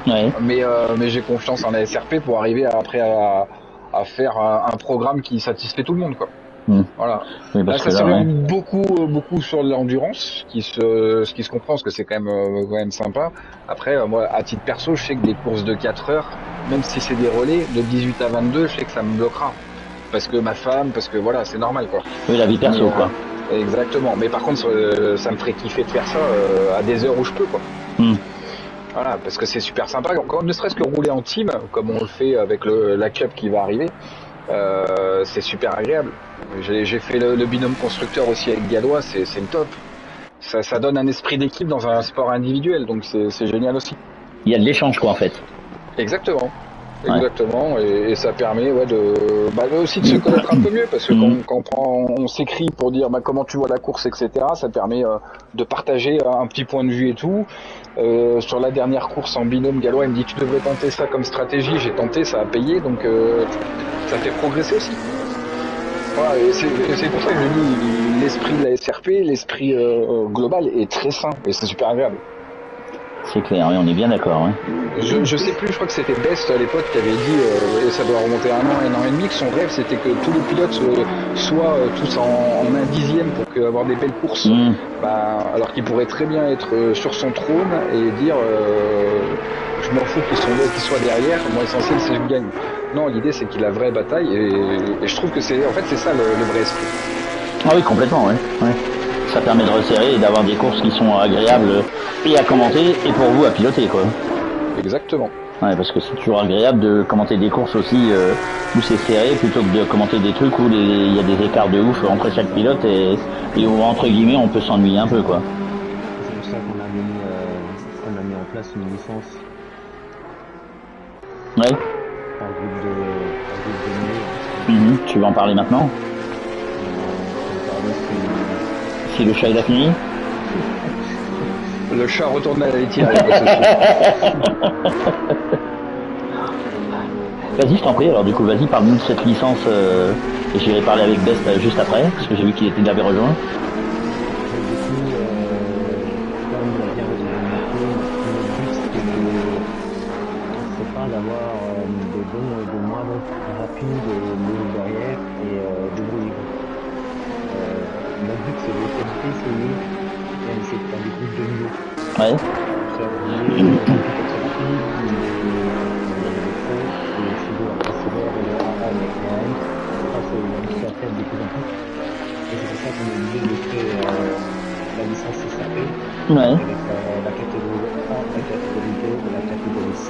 Ouais. Mais j'ai confiance en la SRP pour arriver après à faire un programme qui satisfait tout le monde, quoi. Voilà. Oui, là, ça s'oriente beaucoup sur l'endurance, ce qui se comprend, parce que c'est quand même sympa. Après, moi, à titre perso, je sais que des courses de 4 heures, même si c'est des relais, de 18 à 22, je sais que ça me bloquera. Parce que ma femme, parce que voilà, c'est normal, quoi. Oui, la vie perso, quoi. Exactement. Mais par contre, ça me ferait kiffer de faire ça à des heures où je peux, quoi. Voilà, parce que c'est super sympa. Ne serait-ce que rouler en team, comme on le fait avec la Cup qui va arriver, c'est super agréable. J'ai fait le binôme constructeur aussi avec Gallois, c'est le top. Ça donne un esprit d'équipe dans un sport individuel, donc c'est génial aussi. Il y a de l'échange, quoi, en fait. Exactement. Exactement, et ça permet aussi de se connaître un peu mieux, parce que quand on s'écrit pour dire comment tu vois la course, etc., ça permet de partager un petit point de vue et tout. Sur la dernière course en binôme, Gallois il me dit tu devrais tenter ça comme stratégie, j'ai tenté, ça a payé, donc ça fait progresser aussi. Voilà, et c'est pour ça que je dis l'esprit de la SRP, l'esprit global est très sain, et c'est super agréable. C'est clair, oui, on est bien d'accord. Hein. Je sais plus, je crois que c'était Best à l'époque qui avait dit, et ça doit remonter à un an et demi, que son rêve c'était que tous les pilotes soient tous en 1/10 pour avoir des belles courses. Alors qu'il pourrait très bien être sur son trône et dire je m'en fous qu'ils soient derrière, moi l'essentiel c'est que je gagne. Non, l'idée c'est qu'il a vraie bataille et je trouve que c'est ça le vrai esprit. Ah oui, complètement, ouais. Ça permet de resserrer et d'avoir des courses qui sont agréables et à commenter et pour vous à piloter, quoi. Exactement. Ouais, parce que c'est toujours agréable de commenter des courses aussi où c'est serré plutôt que de commenter des trucs où il y a des écarts de ouf entre chaque pilote et où entre guillemets on peut s'ennuyer un peu, quoi. C'est pour ça qu'on a mis en place une licence. Ouais. Un groupe de Tu veux en parler maintenant? Si le chat il a fini? Le chat retourne à la laitière. Vas-y, je t'en prie. Alors du coup, vas-y, parle-nous de cette licence et j'irai parler avec Best juste après, parce que j'ai vu qu'il l'avait rejoint. Du coup, comme il a bien résumé, le but c'est pas d'avoir des bons et des moins bons rapides derrière et de bruit. Notre but c'est d'essayer de faire des groupes de niveau. Ouais. De plus en plus. Et c'est pour ça qu'on est obligé de créer la licence SRP avec la catégorie A, la catégorie B et la catégorie C.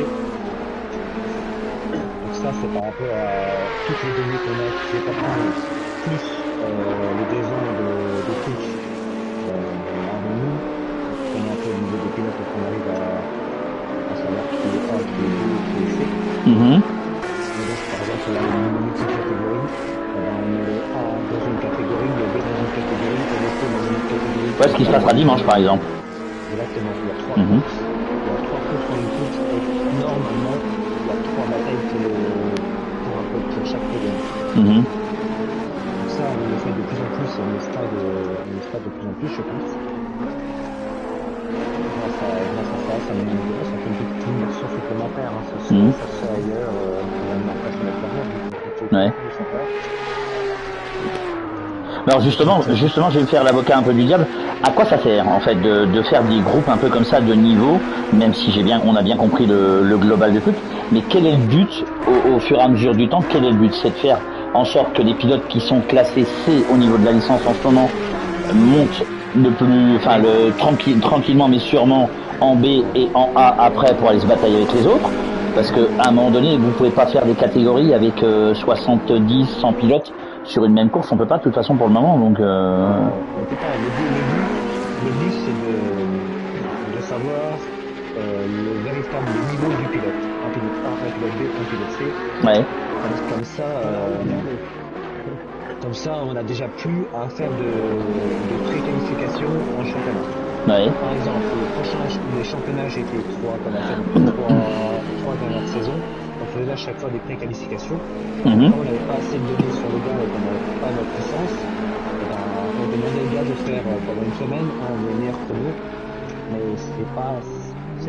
Donc ça c'est par rapport à toutes les données qu'on a, qui est pas plus les 2 ans de pilotes qu'on arrive à savoir qui est A, qui est B, qui est C. Mhm. Et donc, par exemple, là, on a une multi-catégorie. On met le A dans une catégorie, le B dans une catégorie, et le C dans une autre catégorie. Ouais, ce qui se passera dimanche, par exemple. Exactement, il y a 3 Mhm. courses. Il y a 3 courses en une course, et normalement, il y a 3 batailles pour un peu pour chaque podium. Mhm. Donc ça, on le fait de plus en plus, on le fera de plus en plus, je pense. Grâce à ça, ça fait une petite immersion supplémentaire. Hein. Ça se fait ailleurs, on va mettre en place notre carrière. Ouais. Alors justement, je vais me faire l'avocat un peu du diable. À quoi ça sert en fait de faire des groupes un peu comme ça de niveau, même si on a bien compris le global de truc. Mais quel est le but au fur et à mesure du temps? Quel est le but? C'est de faire en sorte que les pilotes qui sont classés C au niveau de la licence en ce moment montent tranquillement mais sûrement en B et en A après pour aller se batailler avec les autres. Parce que à un moment donné, vous pouvez pas faire des catégories avec 70, 100 pilotes sur une même course, on peut pas de toute façon pour le moment, donc. On peut pas. Le but, c'est de savoir le véritable niveau du pilote. Un pilote A, un pilote B, un pilote C. Ouais. Comme ça, on a déjà plus à faire de pré-qualification en championnat. Ouais. Par exemple, les championnats GT3 qu'on a fait depuis 3 dernières saisons, on faisait à chaque fois des pré-qualifications. Quand on n'avait pas assez de données sur le gars et qu'on n'avait pas notre licence, on demandait au gars de faire pendant une semaine un des meilleurs chronos, mais c'est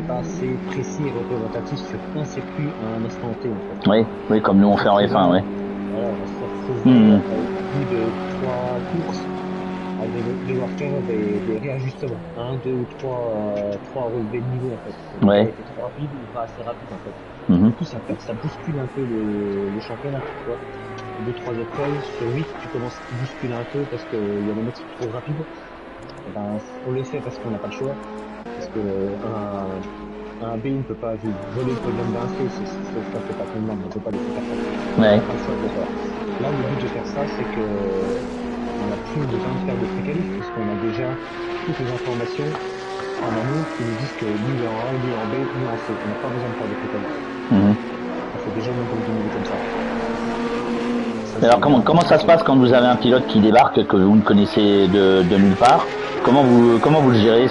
pas assez précis et représentatif sur un circuit à un instant T. En fait. Oui, comme nous on fait en F1, ouais. Voilà, on se retrouve au bout de 3 courses à devoir faire des réajustements. 1, 2 ou 3 relevés de niveau en fait. Donc, ouais. C'était trop rapide ou pas assez rapide en fait. Du coup, ça bouscule un peu le championnat. Tu vois. 2-3 épreuves sur 8, tu commences à bousculer un peu parce qu'il y a des mecs qui sont trop rapides. On le fait parce qu'on n'a pas le choix. Parce que un B ne peut pas voler le podium d'un C, ça fait pas tellement, on ne peut pas laisser faire ça. Ouais. Là, le but de faire ça, c'est que on n'a plus besoin de faire de pré-qualif, puisqu'on a déjà toutes les informations en amont qui nous disent que lui est en A, lui est en B, lui est en C. On n'a pas besoin de faire de pré-qualif. On fait déjà une groupe de niveau comme ça. Alors comment ça se passe quand vous avez un pilote qui débarque que vous ne connaissez de nulle part? Comment vous le gérez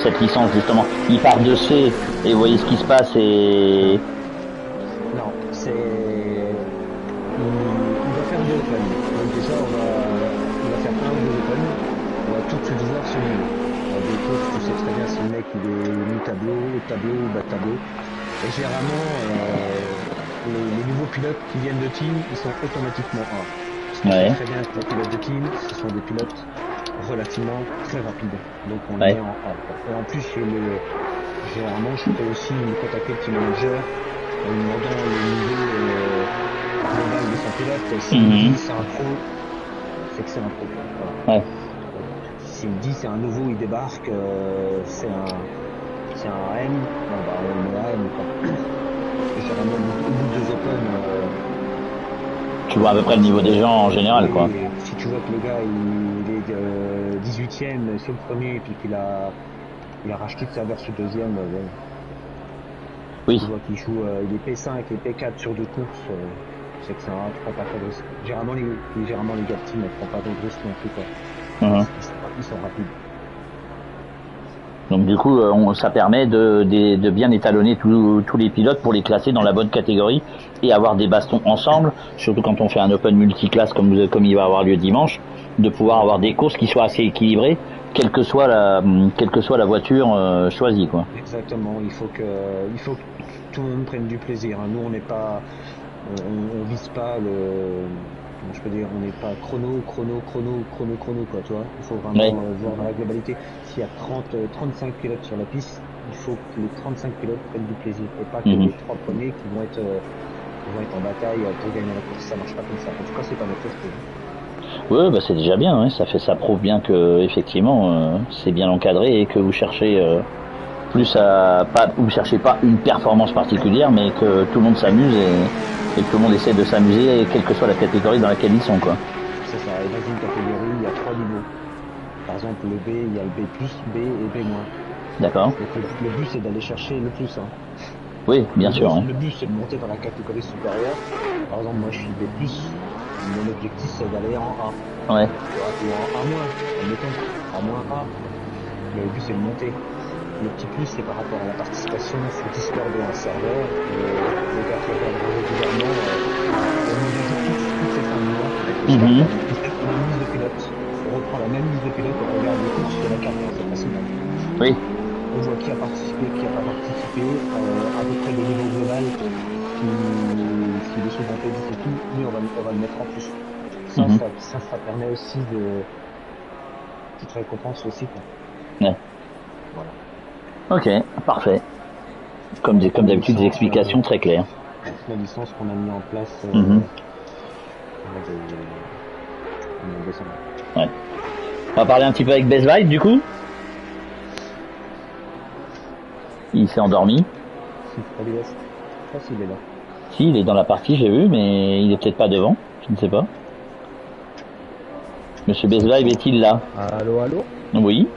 cette licence justement? Il part de C et vous voyez ce qui se passe et... Non, il va faire deux open. Donc déjà il va faire un ou deux open. On va tout de suite voir son niveau. Des courses, tu sais très bien si le mec il est mi-tableau, haut tableau ou bas tableau. Et généralement les nouveaux pilotes qui viennent de team, ils sont automatiquement A. Parce que très bien que les pilotes de team, ce sont des pilotes relativement très rapides. Donc on les met en A. Et en plus, généralement, je peux aussi contacter le team manager en lui demandant le niveau global de son pilote. S'il me dit c'est un pro, c'est que c'est un pro. Voilà. Ouais. S'il me dit c'est un nouveau, il débarque, c'est un M, on met un M quoi. Généralement au bout de 2 open, tu vois à peu près le niveau des gens en général quoi. Si tu vois que le gars il est 18ème sur le premier et puis qu'il a racheté de serveur sur le deuxième, oui. Tu vois qu'il joue, il est P5 et P4 sur 2 courses, c'est que ça ne prend pas de risque. Généralement les gars de team ne prennent pas de risque non plus quoi. Ils sont rapides. Donc du coup, ça permet de bien étalonner tous les pilotes pour les classer dans la bonne catégorie et avoir des bastons ensemble, surtout quand on fait un open multiclasse comme il va avoir lieu dimanche, de pouvoir avoir des courses qui soient assez équilibrées, quelle que soit la voiture choisie quoi. Exactement, il faut que tout le monde prenne du plaisir. Nous on n'est pas, on vise pas je peux dire, on n'est pas chrono quoi, tu vois. Il faut vraiment voir dans la globalité. S'il y a 35 pilotes sur la piste, il faut que les 35 pilotes prennent du plaisir et pas que les 3 premiers qui vont être en bataille pour gagner la course. Ça marche pas comme ça. En tout cas, c'est pas notre chose. Ouais, c'est déjà bien, hein. Ça prouve bien que effectivement c'est bien encadré et que vous cherchez vous cherchez pas une performance particulière, mais que tout le monde s'amuse et que tout le monde essaie de s'amuser, quelle que soit la catégorie dans laquelle ils sont, quoi. C'est ça, et dans une catégorie, il y a 3 niveaux. Par exemple, le B, il y a le B+, B et B-. D'accord. Le but c'est d'aller chercher le plus. Hein. Oui, bien sûr. Hein. Le but c'est de monter dans la catégorie supérieure. Par exemple, moi je suis B+, mon objectif c'est d'aller en A. Ouais. Ou en A-, admettons, A-, mais le but c'est de monter. Le petit plus c'est par rapport à la participation sur Discord et un serveur. Le gars qui regarde régulièrement, on nous dit toutes ces fins de mois avec les la même liste de pilotes. On reprend la même liste de pilotes et on regarde les courses de la carte, c'est facile. Oui. On voit qui a participé, qui n'a pas participé, à peu près le niveau global, si les choses ont été dites et tout, mais on va le mettre en plus. Ça permet aussi de petite récompense aussi, quoi. Ouais. Voilà. Ok, parfait. Comme d'habitude, des explications très claires. La licence qu'on a mis en place, ouais. On va parler un petit peu avec Best Vibe, du coup. Il s'est endormi. Je sais pas s'il est là. Si, il est dans la partie, j'ai vu, mais il est peut-être pas devant. Je ne sais pas. Monsieur Best Vibe est-il là? Allô, allô? Oui.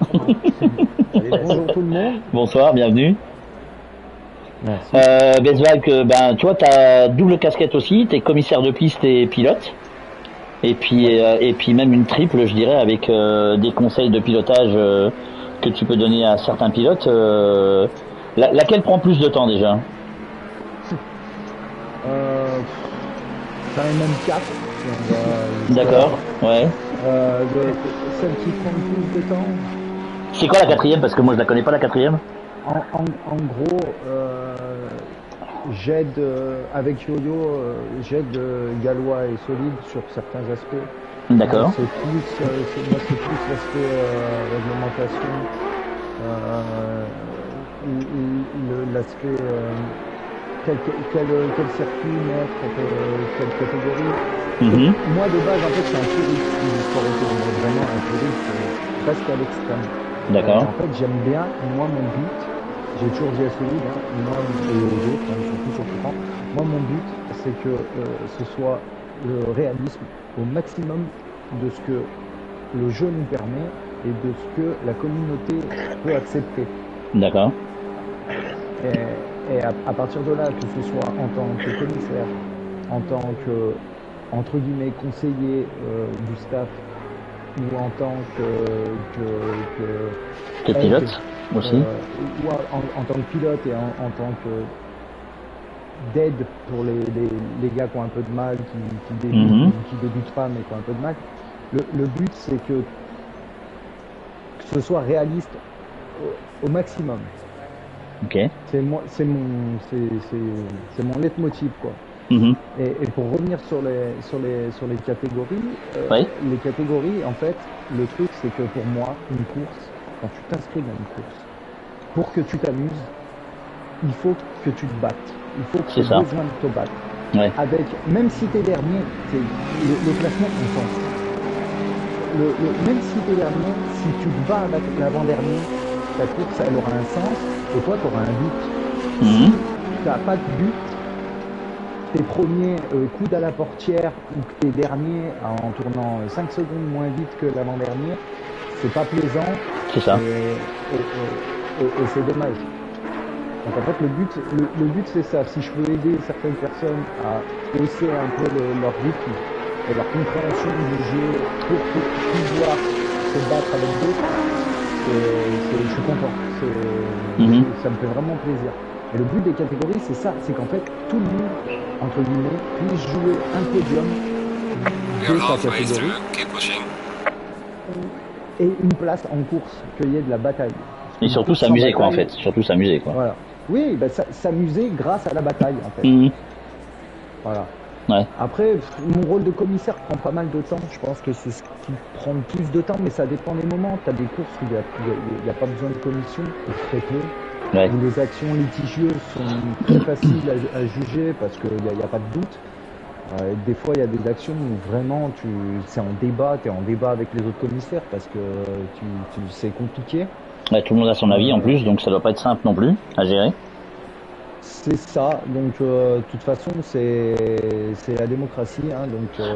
Bonjour tout le monde. Bonsoir, bienvenue. Merci. Best Vibe, ben, tu vois, t'as double casquette aussi. T'es commissaire de piste et pilote. Et puis même une triple, je dirais, avec des conseils de pilotage que tu peux donner à certains pilotes. Laquelle prend plus de temps déjà? J'en ai même 4. D'accord, ouais. Celle qui prend le plus de temps. C'est quoi la quatrième? Parce que moi je la connais pas, la quatrième. En gros, j'aide avec Yo-Yo, j'aide Gallois et Solide sur certains aspects. D'accord. C'est plus l'aspect réglementation, l'aspect quel circuit mettre, quelle catégorie. Moi de base en fait je suis un puriste du sport auto, vraiment un puriste presque à l'extrême. D'accord. En fait j'aime bien, moi mon but, j'ai toujours dit à Solide, moi et aux autres, surtout sur le camp, moi mon but c'est que ce soit le réalisme au maximum de ce que le jeu nous permet et de ce que la communauté peut accepter. D'accord. Et à partir de là, que ce soit en tant que commissaire, en tant que, entre guillemets, conseiller du staff, ou en tant que pilote aussi, ou en tant que pilote et en tant que d'aide pour les gars qui ont un peu de mal, qui débutent pas mais qui ont un peu de mal. Le but c'est que ce soit réaliste au maximum. Ok. C'est mon leitmotiv quoi. Et pour revenir sur les catégories, oui. Les catégories en fait, le truc c'est que pour moi une course, quand tu t'inscris dans une course, pour que tu t'amuses, il faut que tu te battes. Il faut que tu aies besoin de te battre. Ouais. Avec, même si t'es dernier, le classement on s'en fout. Même si t'es dernier, si tu te bats avec l'avant-dernier, ta course elle aura un sens et toi tu auras un but. Si t'as pas de but, t'es premier coude à la portière ou que t'es dernier en tournant 5 secondes moins vite que l'avant-dernier, c'est pas plaisant. C'est ça. Et c'est dommage. Donc en fait le but c'est ça. Si je peux aider certaines personnes à hausser un peu leur rythme et leur compréhension du jeu pour pouvoir se battre avec d'autres, je suis content. Ça me fait vraiment plaisir. Et le but des catégories c'est ça, c'est qu'en fait tout le monde, entre guillemets, puisse jouer un podium de sa catégorie et une place en course, qu'il y ait de la bataille. Et surtout s'amuser quoi en fait, surtout s'amuser quoi. Voilà. Oui, bah, s'amuser grâce à la bataille en fait. Voilà. Ouais. Après, mon rôle de commissaire prend pas mal de temps. Je pense que c'est ce qui prend le plus de temps, mais ça dépend des moments. Tu as des courses où il n'y a pas besoin de commission, ou très peu. Ouais. Où les actions litigieuses sont très faciles à juger parce qu'il n'y a pas de doute. Des fois, il y a des actions où vraiment c'est en débat, tu es en débat avec les autres commissaires parce que c'est compliqué. Ouais, tout le monde a son avis en plus, donc ça doit pas être simple non plus à gérer. C'est ça, donc de toute façon c'est la démocratie.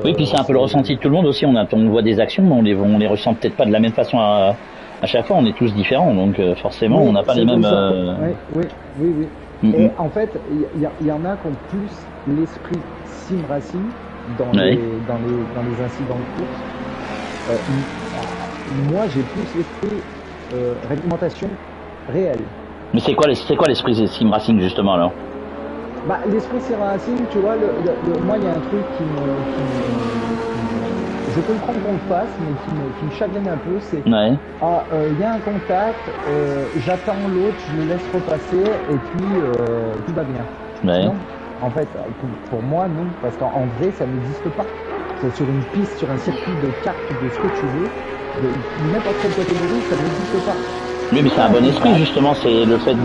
Oui, puis c'est un peu le ressenti de tout le monde aussi. On voit des actions, mais on les ressent peut-être pas de la même façon à à chaque fois, on est tous différents, donc forcément, Oui, on n'a pas c'est les mêmes. pour ça. Oui. Mhm. Et en fait, il y en a qui ont plus l'esprit sim racing dans Ouais. dans les incidents de course. Moi, j'ai plus l'esprit réglementation réelle. Mais c'est quoi l'esprit sim racing justement alors? Bah, l'esprit sim racing, tu vois, moi, il y a un truc je comprends qu'on le fasse, mais qui me chagrine un peu, c'est Ouais. il y a un contact, j'attends l'autre, je le laisse repasser, et puis tout va bien. Ouais. Non, en fait, pour moi, non, parce qu'en vrai, ça n'existe pas. C'est sur une piste, sur un circuit de cartes, de ce que tu veux, de n'importe quelle catégorie, ça n'existe pas. Oui, mais c'est un bon esprit justement, c'est le fait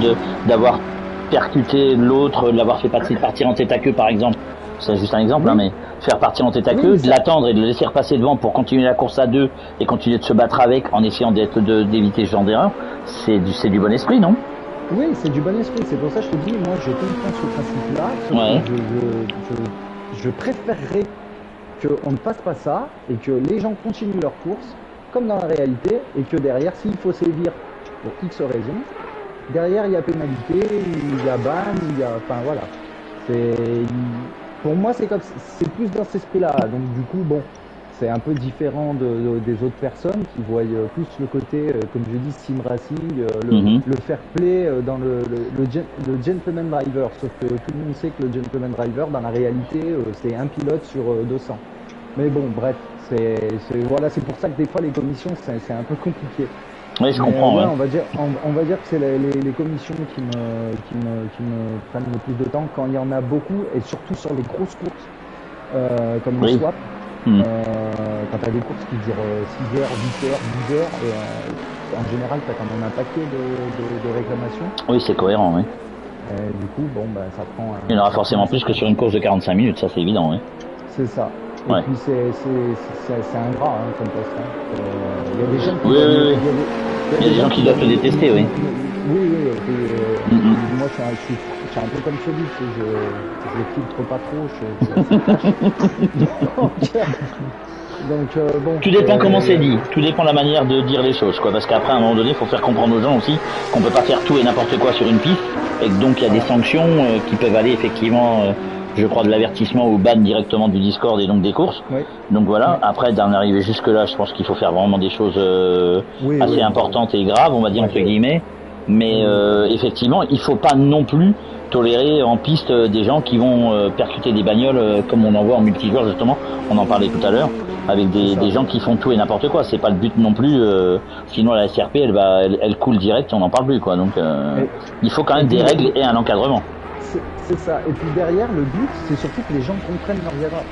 d'avoir percuté l'autre, de l'avoir fait partir en tête à queue par exemple. C'est juste un exemple, Oui. hein, mais faire partir en tête à Oui, queue, mais de ça- l'attendre et de le laisser repasser devant pour continuer la course à deux et continuer de se battre avec en essayant d'éviter ce genre d'erreur, c'est du bon esprit, non? Oui, c'est du bon esprit. C'est pour ça que je te dis, moi, je comprends ce principe-là. Sauf Ouais. que je préférerais qu'on ne fasse pas ça et que les gens continuent leur course comme dans la réalité et que derrière, s'il faut sévir pour X raisons, derrière, il y a pénalité, il y a ban, enfin voilà. Pour moi, c'est plus dans cet esprit-là. Donc du coup, bon, c'est un peu différent des autres personnes qui voient plus le côté, comme je dis, sim racing, Mhm. le fair play dans le gentleman driver. Sauf que tout le monde sait que le gentleman driver, dans la réalité, c'est un pilote sur 200. Mais bon, bref, c'est pour ça que des fois les commissions, c'est un peu compliqué. Oui, je Mais, comprends, ouais, ouais. on va dire que c'est les commissions qui me prennent le plus de temps quand il y en a beaucoup et surtout sur les grosses courses comme les Oui. swaps. Mhm. Quand tu as des courses qui durent 6 heures, 8 heures, 12 heures, en général, tu as quand même un paquet de réclamations. Oui, c'est cohérent, oui. Et du coup, bon, bah, ça prend un. Il y en aura ça prend forcément un plus que certain sur une course de 45 minutes, ça c'est évident, oui. C'est ça. Et Ouais. puis c'est ingrat hein, comme poste. Hein. Il y a des gens qui Oui, doivent oui, oui. Il y a des gens qui doivent te détester, oui. Oui, oui. Et puis, Mhm. moi, je suis un peu comme celui, tu sais, je filtre pas trop, je suis assez cash. Donc, bon. Tout dépend comment c'est dit, tout dépend de la manière de dire les choses, quoi. Parce qu'après, à un moment donné, il faut faire comprendre aux gens aussi qu'on peut pas faire tout et n'importe quoi sur une piste, et que donc il y a des sanctions qui peuvent aller effectivement, je crois, de l'avertissement au ban directement du Discord et donc des courses. Oui. Donc voilà. Oui. Après, d'en arriver jusque là, je pense qu'il faut faire vraiment des choses Oui, assez oui, importantes et graves, on va dire Ouais. entre guillemets. Mais effectivement, il faut pas non plus tolérer en piste des gens qui vont percuter des bagnoles comme on en voit en multijoueur justement. On en parlait tout à l'heure avec C'est ça. des gens qui font tout et n'importe quoi. C'est pas le but non plus. Sinon la SRP elle coule direct et on n'en parle plus quoi. Donc il faut quand même des règles et un encadrement. C'est ça. Et puis derrière, le but, c'est surtout que les gens comprennent leurs erreurs.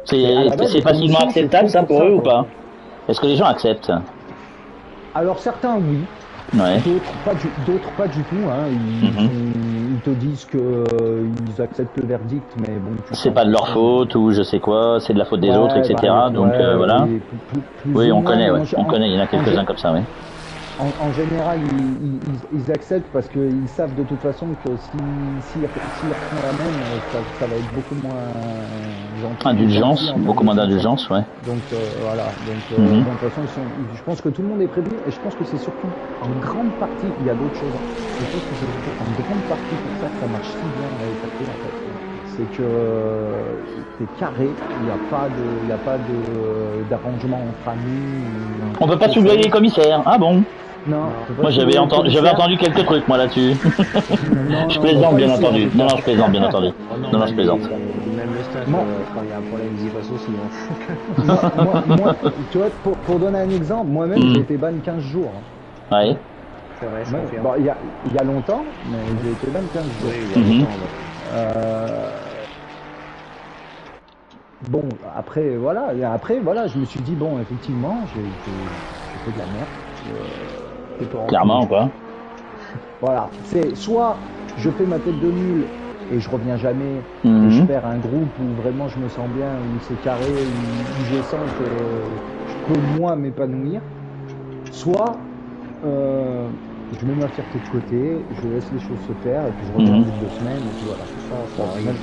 C'est à la base, les facilement commissions, acceptable c'est ça fait pour pour eux ça, ou quoi. pas? Est-ce que les gens acceptent? Alors certains oui, Ouais. d'autres pas du tout. Hein. Ils te disent que ils acceptent le verdict, mais bon. C'est pas de leur faute ou je sais quoi, c'est de la faute des autres, etc. Donc voilà. Plus Oui, ou on moins, connaît, mais ouais. On connaît, il y en a quelques-uns comme ça, oui. En général, ils acceptent parce qu'ils savent de toute façon que s'ils refont la même, ça va être beaucoup moins gentil. Indulgence, beaucoup moins d'indulgence, ouais. Donc voilà. Donc de toute façon, je pense que tout le monde est prévenu et je pense que c'est surtout en grande partie, il y a d'autres choses. Je pense que c'est surtout en grande partie pour ça que ça marche si bien dans les parties en fait. C'est que c'est carré, il n'y a pas d'arrangement entre amis. On peut pas soulever les commissaires, ah bon? Non. Moi j'avais entendu quelques trucs moi là-dessus. Je plaisante bien entendu. Non, je plaisante bien entendu. Non, je plaisante. Même le staff, quand il y a un problème, ils y passent aussi. Moi, tu vois, pour donner un exemple, moi-même j'ai été ban 15 jours. Ouais. C'est vrai, je confirme. Bon, il y a longtemps, mais j'ai été ban 15 jours. Oui, il y a longtemps. Bon, après voilà, je me suis dit bon, effectivement, j'ai fait de la merde. Clairement quoi. Voilà, c'est soit je fais ma tête de nul et je reviens jamais et je perds un groupe où vraiment je me sens bien, où c'est carré, où je sens que je peux moins m'épanouir, soit je mets ma fierté de côté, je laisse les choses se faire et puis je reviens au bout de 2 semaines et puis voilà. Ça arrive.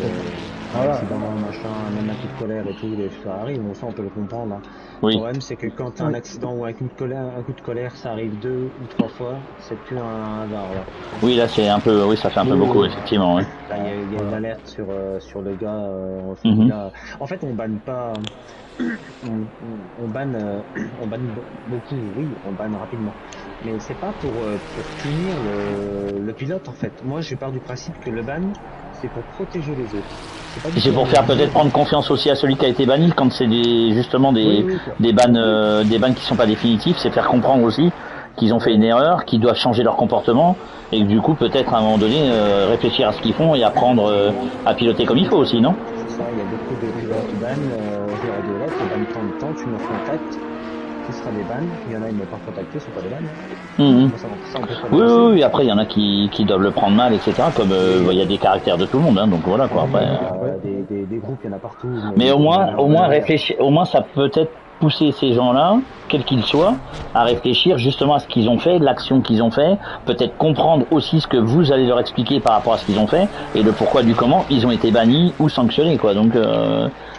Voilà. accident, machin, même un coup de colère et tout, ça arrive, bon, ça on peut le comprendre. Hein. Oui. Le problème c'est que quand t'as un accident ou un coup de colère, ça arrive 2 ou 3 fois, c'est plus un hasard là. Oui, là c'est un peu, oui, ça fait un peu beaucoup, effectivement. Oui. Là il y a une alerte sur le gars. En fait on banne pas, on banne beaucoup, oui, on banne rapidement. Mais c'est pas pour punir le pilote en fait. Moi je pars du principe que le ban c'est pour protéger les autres. Et c'est pour faire peut-être prendre confiance aussi à celui qui a été banni quand c'est justement des bans qui sont pas définitifs, c'est faire comprendre aussi qu'ils ont fait une erreur, qu'ils doivent changer leur comportement et que du coup peut-être à un moment donné réfléchir à ce qu'ils font et apprendre à piloter comme il faut aussi, non? C'est ça, il y a beaucoup de pilotes qui bannent, tu bannes tant de temps, tu me contactes, ce sera des bannes, il y en a ils ne m'ont pas contacté, ce sont pas des bannes. Oui, après il y en a qui doivent le prendre mal, etc. Comme il y a des caractères de tout le monde, hein, donc voilà quoi. Après, des groupes, il y en a partout. Mais au moins réfléchir, au moins ça peut être pousser ces gens-là, quels qu'ils soient, à réfléchir justement à ce qu'ils ont fait, l'action qu'ils ont fait, peut-être comprendre aussi ce que vous allez leur expliquer par rapport à ce qu'ils ont fait et le pourquoi du comment ils ont été bannis ou sanctionnés quoi. Donc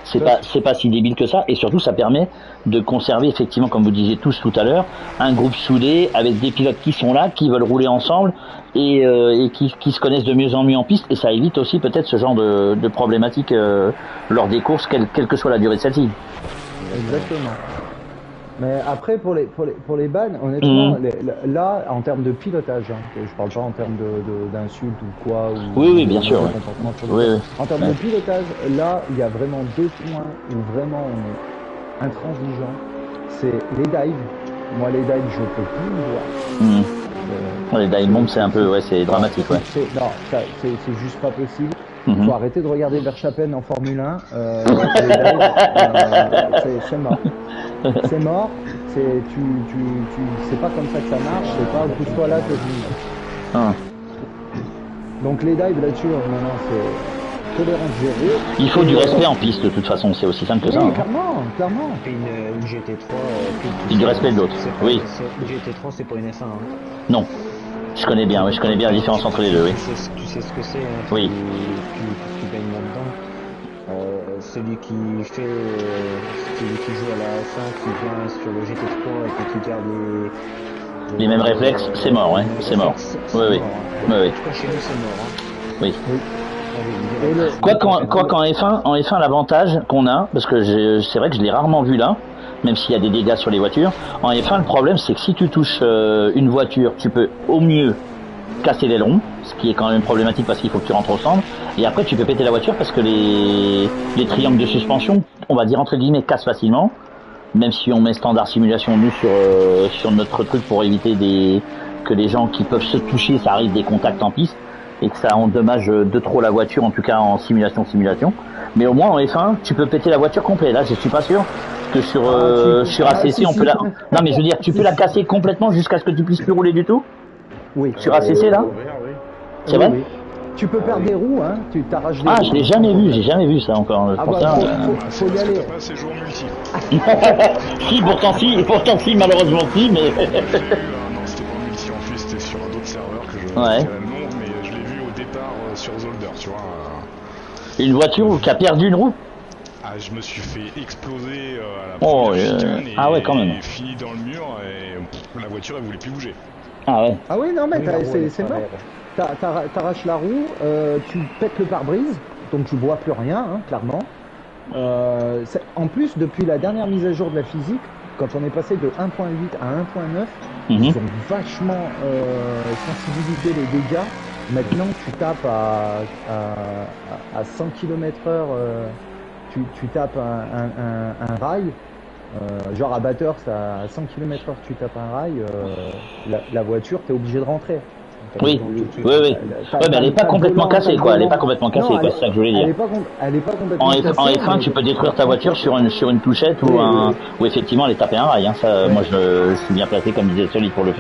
c'est pas si débile que ça et surtout ça permet de conserver effectivement comme vous disiez tous tout à l'heure un groupe soudé avec des pilotes qui sont là, qui veulent rouler ensemble et qui se connaissent de mieux en mieux en piste et ça évite aussi peut-être ce genre de problématiques lors des courses quelle que soit la durée de celle-ci. Exactement. Mais après, pour les bannes, honnêtement, là, en termes de pilotage, hein, je parle pas en termes d'insultes ou quoi. Oui, bien sûr. En termes de pilotage, là, il y a vraiment 2 points où vraiment on est intransigeant. C'est les dives. Moi, les dives, je peux plus les voir. Les dive bombs, c'est un peu, c'est dramatique, ouais. C'est juste pas possible. Faut arrêter de regarder Verstappen en Formule 1. C'est mort. C'est mort. C'est pas comme ça que ça marche. C'est pas pousse-toi là que Donc les dives là-dessus, maintenant c'est tolérance zéro. Il faut du respect en piste de toute façon, c'est aussi simple que ça. Clairement. Et une GT3. Et du respect de l'autre. Oui. Une GT3, c'est pas une F1. Hein. Non. Je connais bien la différence entre les deux, oui. Tu sais ce que c'est, hein, oui. Tu baignes là-dedans. Celui qui joue à la F1, qui vient sur le GT3 et qui garde les mêmes réflexes, c'est mort, ouais, c'est mort. Oui. En tout cas, chez nous, c'est mort. Hein. Oui. Quoi qu'en F1, l'avantage qu'on a, parce que c'est vrai que je l'ai rarement vu là, même s'il y a des dégâts sur les voitures. En F1, le problème, c'est que si tu touches une voiture, tu peux au mieux casser l'aileron, ce qui est quand même problématique parce qu'il faut que tu rentres au centre. Et après, tu peux péter la voiture parce que les triangles de suspension, on va dire entre guillemets, cassent facilement. Même si on met standard simulation, nous, sur notre truc pour éviter que les gens qui peuvent se toucher, ça arrive des contacts en piste et que ça endommage de trop la voiture, en tout cas en simulation. Mais au moins, en F1, tu peux péter la voiture complète. Là, je suis pas sûr. Que sur ACC on peut la non mais je veux dire tu peux la casser complètement jusqu'à ce que tu puisses plus rouler du tout. Oui. Sur ACC là. C'est vrai. Tu peux perdre des roues, hein. Tu t'arraches des roues. Je l'ai jamais vu, j'ai jamais vu ça encore. Pour ça. Faut y aller. Pas ces jours multi. pourtant si malheureusement si mais. Non c'était pas multi en plus, c'était sur d'autres serveurs que je. Ouais. Non mais je l'ai vu au départ sur Zolder, tu vois. Une voiture qui a perdu une roue. Je me suis fait exploser à la première chicane et quand même. fini dans le mur et la voiture elle voulait plus bouger. Ah ouais. Ah oui non mais c'est mort. T'arraches la roue, tu pètes le pare-brise, donc tu vois plus rien, hein, clairement. En plus depuis la dernière mise à jour de la physique, quand on est passé de 1.8 à 1.9, ils ont vachement sensibilisé les dégâts. Maintenant tu tapes à 100 km/h. Tu tapes un rail, genre à batteur, à 100 km/h tu tapes un rail, la voiture, t'es obligé de rentrer. Oui. Ouais, mais elle est pas complètement cassée, quoi. Elle est pas complètement cassée, quoi. C'est ça que je voulais dire. Elle est pas complètement cassée. En F1, tu peux détruire ta voiture sur une touchette ou effectivement aller taper un rail. Hein. Ça, moi, je suis bien placé, comme disait Solide, pour le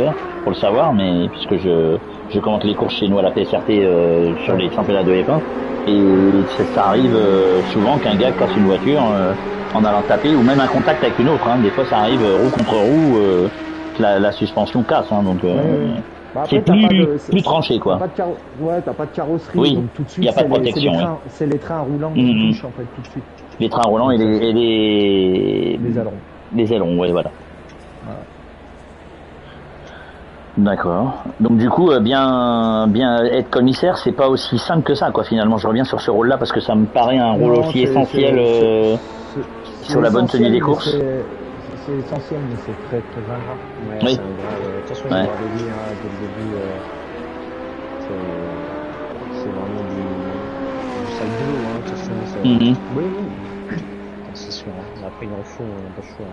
savoir, mais puisque je commente les courses chez nous à la PSRT sur les championnats de F1. Et ça arrive souvent qu'un gars casse une voiture en allant taper ou même un contact avec une autre. Hein. Des fois, ça arrive roue contre roue, la suspension casse. Hein, donc, Bah c'est après, plus tranché, quoi. t'as pas de carrosserie, Oui, donc tout de suite, y a pas de protection, c'est les trains roulants qui touchent, en fait, tout de suite. Les trains roulants et Les ailerons. Les ailerons, ouais, voilà. Voilà. D'accord. Donc du coup, bien être commissaire, c'est pas aussi simple que ça, quoi. Finalement, je reviens sur ce rôle-là parce que ça me paraît un rôle aussi essentiel sur la bonne tenue des courses. C'est essentiel, mais c'est très très ingrat. Ouais, Oui. c'est un grave. De toute façon, je Ouais. l'avais dit dès le début, c'est vraiment du sale boulot. De toute façon, Mhm. Oui. c'est sûr. Après, il en faut, pas le choix.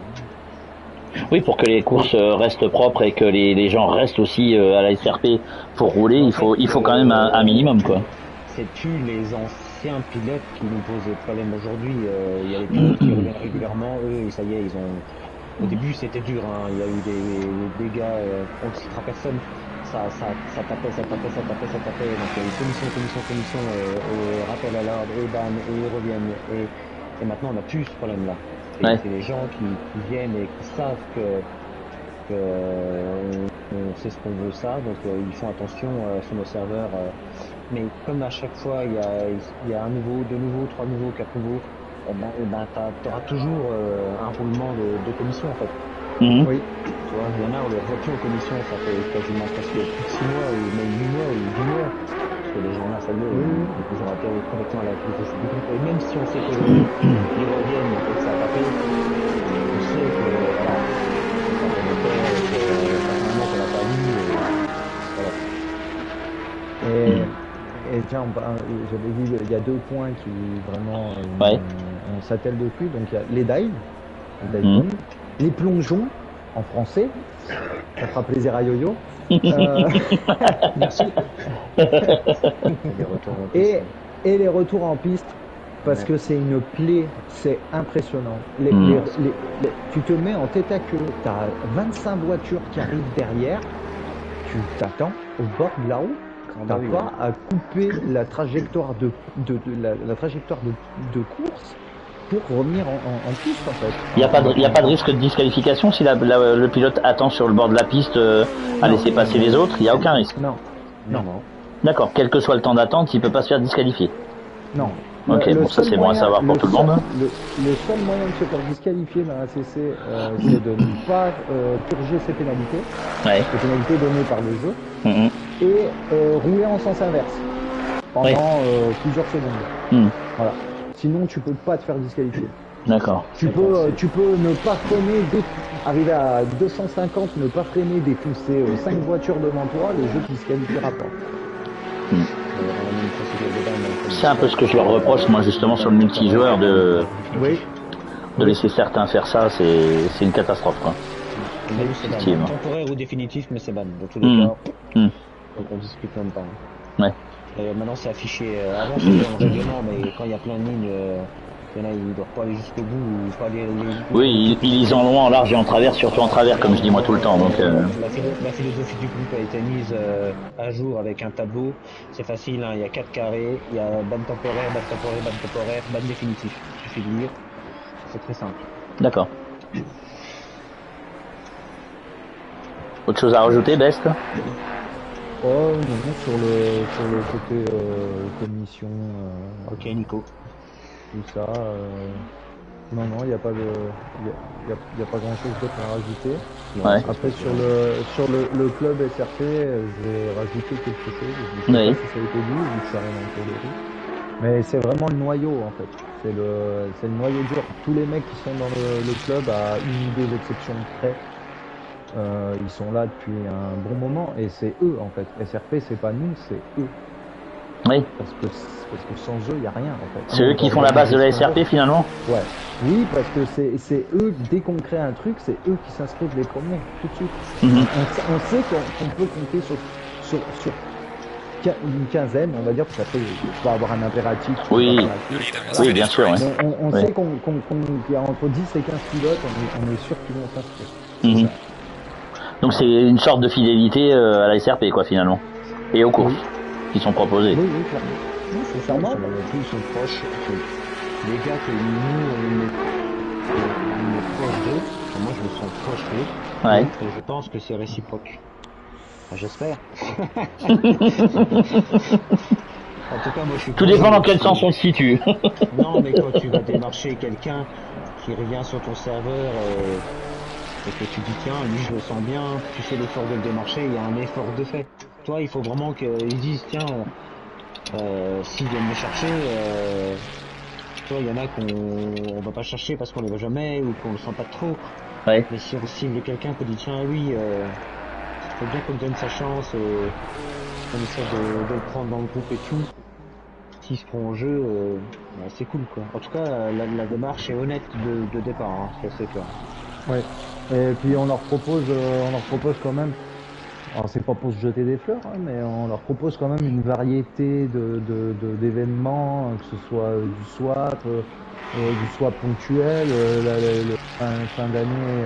Oui, pour que les courses restent propres et que les gens restent aussi à la SRP pour rouler, il faut quand même un minimum, quoi. C'est plus les anciens pilotes qui nous posent des problèmes aujourd'hui. Il y a les pilotes qui reviennent régulièrement. Eux, ça y est, au début, c'était dur. Il y a eu des gars, on ne citera personne. Ça tapait. Donc il y a eu commission, rappel à l'ordre, et ban, et ils reviennent. Et maintenant, on n'a plus ce problème-là. C'est les gens qui viennent et qui savent que on sait ce qu'on veut ça, donc ils font attention sur nos serveurs. Mais comme à chaque fois, il y a un nouveau, deux nouveaux, trois nouveaux, quatre nouveaux, t'auras toujours un roulement de commission en fait. Mhm. Oui. Tu vois, il y en a où les voitures en commission, ça fait quasiment presque plus de 6 mois, ou même 8 mois, ou 10 mois. Parce que les gens là, ça y est, ils ont atterri complètement à la crise. Et même si on sait qu'ils reviennent et que ça a tapé, on sait que voilà, ça fait longtemps, que ça fait un moment qu'on l'a pas vu, voilà. Et tiens, j'avais vu, il y a 2 points qui vraiment on s'attelle dessus. Donc il y a les dive les plongeons en français. Ça fera plaisir à Yo-Yo. Merci. Et les retours en piste, parce que c'est une plaie, c'est impressionnant. Tu te mets en tête à queue, tu as 25 voitures qui arrivent derrière, tu t'attends au bord de la route. T'as pas à couper la trajectoire la trajectoire de course pour revenir en piste en fait. Il n'y a pas de risque de disqualification si le pilote attend sur le bord de la piste à laisser passer les autres. Il n'y a aucun risque. Non. D'accord. Quel que soit le temps d'attente, il peut pas se faire disqualifier. Non. Ok, bon, ça c'est bon à savoir pour tout le monde. Le seul moyen de se faire disqualifier dans la CC, c'est de ne pas purger ses pénalités, les pénalités données par le jeu, et rouler en sens inverse pendant plusieurs secondes. Voilà. Sinon, tu peux pas te faire disqualifier. D'accord. Tu peux ne pas freiner, arriver à 250, ne pas freiner, défoncer 5 voitures devant toi, le jeu te disqualifiera pas. C'est un peu ce que je leur reproche, moi, justement, sur le multijoueur, de laisser certains faire ça, c'est une catastrophe, quoi. C'est temporaire ou définitif, mais c'est ban. Dans tous les cas, donc on discute même pas. Ouais. Maintenant, c'est affiché. Avant, c'était en règlement, mais quand il y a plein de lignes, il y en a, ils ne doivent pas aller jusqu'au bout ou pas aller. Oui, ils lisent en loin, en large et en travers, surtout en travers, comme je dis moi tout le temps. Donc, la philosophie du groupe a été mise à jour avec un tableau. C'est facile, il y a 4 carrés, il y a ban temporaire, ban définitif. Il suffit de lire. C'est très simple. D'accord. Autre chose à rajouter, Best? Oh non, sur le côté commission. Ok, Nico. Tout ça. Non, il n'y a pas grand chose d'autre à rajouter. Ouais. Après sur le club SRP, j'ai rajouté quelque chose. Je sais pas si ça a été dit, vu que ça arrive en cours de route. Mais c'est vraiment le noyau en fait. C'est le noyau dur. Tous les mecs qui sont dans le club, à une ou deux exceptions près, ils sont là depuis un bon moment et c'est eux en fait. SRP c'est pas nous, c'est eux. Oui. Parce que sans eux, il n'y a rien en fait. C'est eux qui font la base de la SRP finalement. Ouais. Oui, parce que c'est eux, dès qu'on crée un truc, c'est eux qui s'inscrivent les premiers, tout de suite. On sait qu'on peut compter sur une quinzaine, on va dire, parce qu'après, il faut avoir un impératif. Oui, oui, bien sûr. Ouais. On sait qu'il y a entre 10 et 15 pilotes, on est sûr qu'ils vont s'inscrire. Donc c'est une sorte de fidélité à la SRP, quoi, finalement. Et aux courses qui sont proposées. Oui, clairement. C'est sûrement. Ils sont proches. Les gars que nous, on est proches d'eux, moi je me sens proche d'eux. Ouais. Et je pense que c'est réciproque. J'espère. En tout cas, moi, je suis Tout dépend dans quel sens on se situe. Non, mais quand tu vas démarcher quelqu'un qui revient sur ton serveur et que tu dis tiens, lui je le sens bien, tu fais l'effort de le démarcher, il y a un effort de fait. Toi, il faut vraiment qu'ils disent tiens, s'ils viennent me chercher, tu vois, il y en a qu'on va pas chercher parce qu'on les voit jamais ou qu'on le sent pas trop. Ouais. Mais si on cible quelqu'un qui dit tiens, oui, faut bien qu'on me donne sa chance, qu'on essaie de le prendre dans le groupe et tout. S'ils se prend en jeu, c'est cool quoi. En tout cas, la démarche est honnête de départ, hein, ça c'est clair. Ouais. Et puis on leur propose quand même. Alors c'est pas pour se jeter des fleurs, hein, mais on leur propose quand même une variété d'événements, que ce soit du swap ponctuel, fin d'année,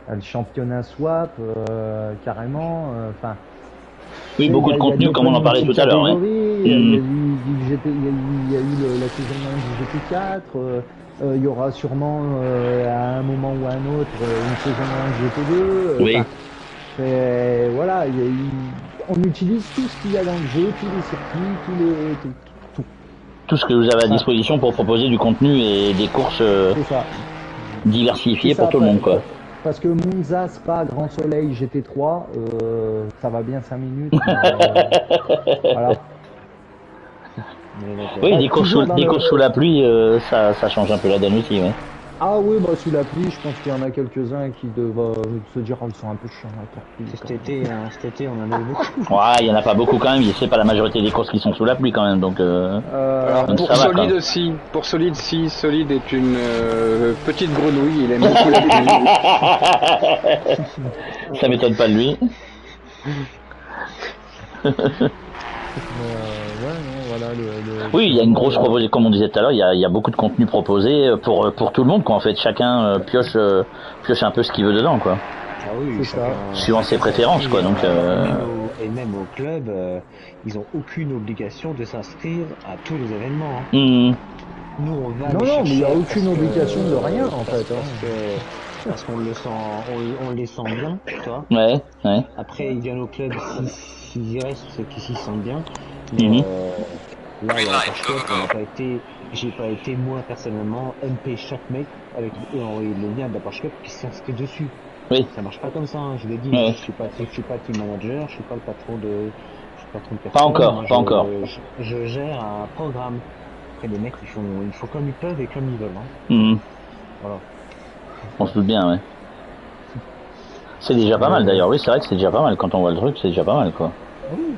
le championnat swap, carrément. Enfin. Oui, beaucoup de contenu, comme on en parlait tout à l'heure. Il y a eu la saison 1 du GT4. Il y aura sûrement à un moment ou à un autre une saison 1 GT2. Oui. Voilà, on utilise tout ce qu'il y a dans le jeu, tous les circuits, tout. Tout ce que vous avez à disposition pour proposer du contenu et des courses diversifiées pour tout le monde, quoi. Parce que Monza, Spa, Grand Soleil, GT3, ça va bien 5 minutes. Voilà. Oui, des courses sous la pluie, ça change un peu la donne aussi, ouais. Ah oui, bah sous la pluie, je pense qu'il y en a quelques-uns qui doivent se dire ils sont un peu chiants avec la pluie. Cet été, on en a eu beaucoup. Ouais, il y en a pas beaucoup quand même, c'est pas la majorité des courses qui sont sous la pluie quand même, donc alors donc pour Solide aussi, si Solide est une petite grenouille, il aime beaucoup la pluie. Ça m'étonne pas de lui. Voilà, oui, il y a une grosse proposition, comme on disait tout à l'heure, il y a beaucoup de contenu proposé pour tout le monde, quoi. En fait, chacun pioche un peu ce qu'il veut dedans, quoi. Ah oui, suivant ses préférences, quoi. Donc et même au club, ils ont aucune obligation de s'inscrire à tous les événements. Hein. Mmh. Nous, on va non, mais il n'y a aucune obligation de rien, en fait. Parce qu'on le sent, on les sent bien, toi. Ouais. Après, ils viennent au club s'ils y restent, c'est qu'ils s'y sentent bien. Mais là, il y a la Porsche Cup, j'ai pas été moi personnellement MP chaque mec avec le lien de la Porsche Cup qui s'inscrit dessus. Oui. Ça marche pas comme ça, hein, je l'ai dit. Ouais. Je suis pas team manager, je suis pas le patron de personne. Pas encore. Je gère un programme. Après, les mecs, ils font comme ils peuvent et comme ils veulent. Hein. Voilà. On se doute bien, ouais. C'est déjà pas mal d'ailleurs, oui, c'est vrai que c'est déjà pas mal. Quand on voit le truc, c'est déjà pas mal, quoi. Oui.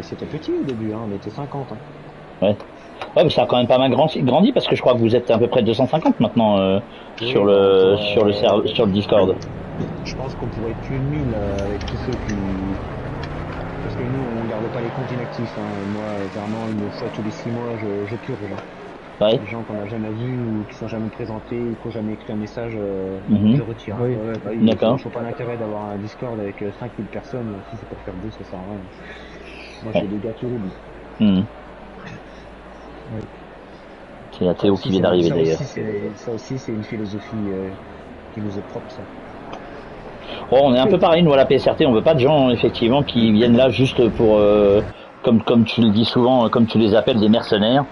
C'était petit au début, hein, on était 50. Hein. Ouais, mais ça a quand même pas mal grandi parce que je crois que vous êtes à peu près 250 maintenant sur le Discord. Je pense qu'on pourrait être plus de 1000 avec tous ceux qui... Parce que nous, on garde pas les comptes inactifs. Hein. Moi, vraiment, une fois tous les 6 mois, je purge. Hein. Ouais. Les gens qu'on n'a jamais vus ou qui sont jamais présentés ou qui n'ont jamais écrit un message, je retire. Oui. D'accord. Il ne faut pas l'intérêt d'avoir un Discord avec 5000 personnes. Si c'est pour faire 2, ça sert à rien. Moi, j'ai des gars qui roulent. Oui. C'est la Théo qui vient d'arriver d'ailleurs. Ça aussi, c'est une philosophie qui nous est propre, ça. Oh, on est un peu pareil, nous, à la PSRT. On veut pas de gens, effectivement, qui viennent là juste pour, comme tu le dis souvent, comme tu les appelles, des mercenaires.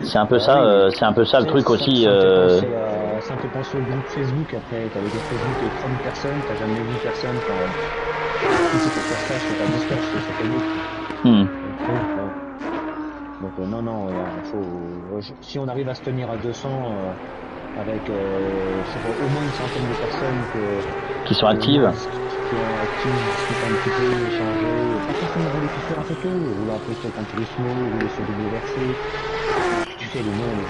C'est un peu ça, le truc aussi. Ça me fait penser au groupe Facebook. Après, t'as les groupes Facebook et 30 personnes, t'as jamais vu personne. Si c'est pour faire ça, je fais pas Discord, je fais sur Facebook. Donc non, si on arrive à se tenir à 200 avec au moins une centaine de personnes qui sont actives, discuter un petit peu, échanger, pas forcément rouler tout sur un photo, rouler un peu sur un Turismo, rouler sur WRC. Tu sais, le monde,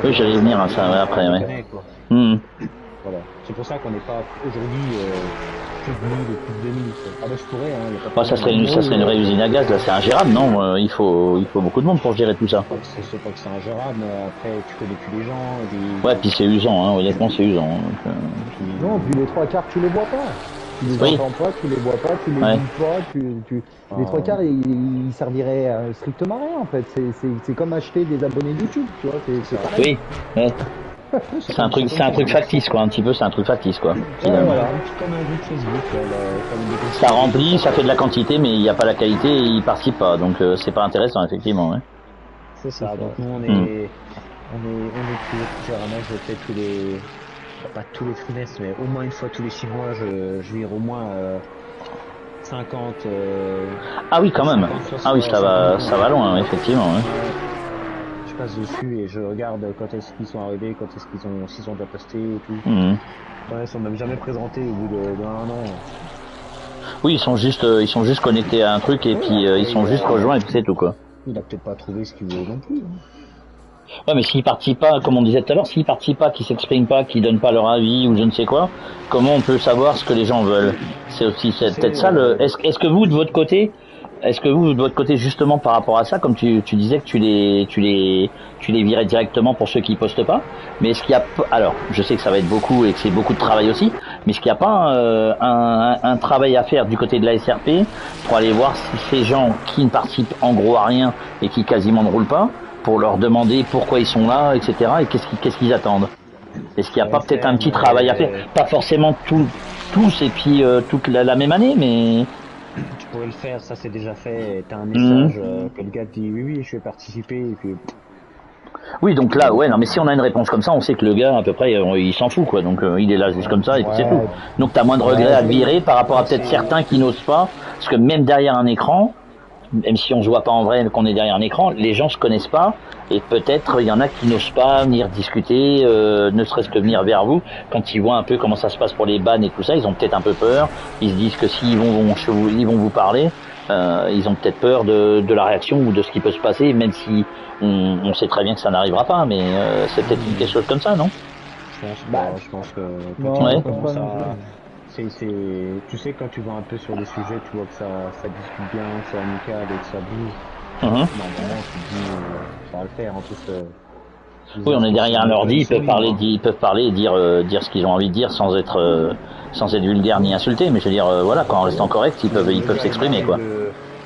oui, j'allais venir à ça après, ouais. Voilà. C'est pour ça qu'on n'est pas aujourd'hui plus de 1000 ou plus de 2000. Ah bah je pourrais, hein. Ça serait une vraie usine à gaz, là, c'est ingérable, non? Il faut beaucoup de monde pour gérer tout ça. C'est pas que c'est ingérable, mais après tu connais plus les gens. Ouais, puis c'est usant, hein, honnêtement c'est usant. Non, puis les 3/4 tu les vois pas. Tu les entends pas, tu les vois pas, tu les lis pas, les 3/4 ils serviraient strictement à rien en fait. C'est comme acheter des abonnés YouTube, tu vois, c'est pareil. Oui, ouais. C'est un truc factice, quoi, un petit peu, c'est un truc factice, quoi. Ouais, voilà. Comme un groupe Facebook, comme des groupes Ça remplit, ça fait de la quantité, mais il n'y a pas la qualité et ils participent pas, donc c'est pas intéressant, effectivement, ouais. C'est ça, donc nous on est plusieurs années, je fais pas tous les trimestres, mais au moins une fois tous les 6 mois, je vire au moins 50. Ah oui, quand même. 50, Ah oui, ça va loin, effectivement. Ouais. Je passe dessus et je regarde quand est-ce qu'ils sont arrivés, quand est-ce s'ils ont déjà posté et tout. Ouais, ils sont même jamais présentés au bout d'un an. Oui, ils sont juste connectés à un truc et puis ils sont juste rejoints et puis c'est tout, quoi. Il a peut-être pas trouvé ce qu'il voulait non plus. Ouais, mais s'ils participent pas, comme on disait tout à l'heure, s'ils participent pas, qu'ils s'expriment pas, qu'ils donnent pas leur avis ou je ne sais quoi, comment on peut savoir ce que les gens veulent? C'est aussi peut-être ça. Est-ce que vous de votre côté, justement par rapport à ça, comme tu disais que tu les virais directement pour ceux qui postent pas, mais est-ce qu'il y a, alors je sais que ça va être beaucoup et que c'est beaucoup de travail aussi, mais est-ce qu'il n'y a pas un travail à faire du côté de la SRP pour aller voir si ces gens qui ne participent en gros à rien et qui quasiment ne roulent pas, pour leur demander pourquoi ils sont là, etc. et qu'est-ce qu'ils attendent. Est-ce qu'il n'y a pas peut-être un petit travail à faire? Pas forcément tous et puis toute la même année, mais... Tu pourrais le faire, ça c'est déjà fait. T'as un message que le gars te dit oui, je vais participer et puis... Oui, donc là, ouais, non, mais si on a une réponse comme ça, on sait que le gars, à peu près, il s'en fout, quoi. Donc il est là juste comme ça et puis c'est tout. Donc t'as moins de regrets à le virer par rapport à peut-être certains qui n'osent pas, parce que même derrière un écran, même si on se voit pas en vrai qu'on est derrière un écran, les gens se connaissent pas et peut-être il y en a qui n'osent pas venir discuter, ne serait-ce que venir vers vous quand ils voient un peu comment ça se passe pour les bans et tout ça, ils ont peut-être un peu peur, ils se disent que s'ils vont vous parler, ils ont peut-être peur de la réaction ou de ce qui peut se passer, même si on sait très bien que ça n'arrivera pas, mais c'est peut-être quelque chose comme ça, non? Je pense que Ouais. tu sais, quand tu vas un peu sur les sujets, tu vois que ça discute bien, que c'est amical et que ça bouge. Normalement, tu te dis, ça va le faire. En plus, oui, on est derrière un ordi, ils peuvent parler et dire ce qu'ils ont envie de dire sans être vulgaire ni insulté, mais je veux dire, voilà, quand en restant correct, ils peuvent s'exprimer, quoi.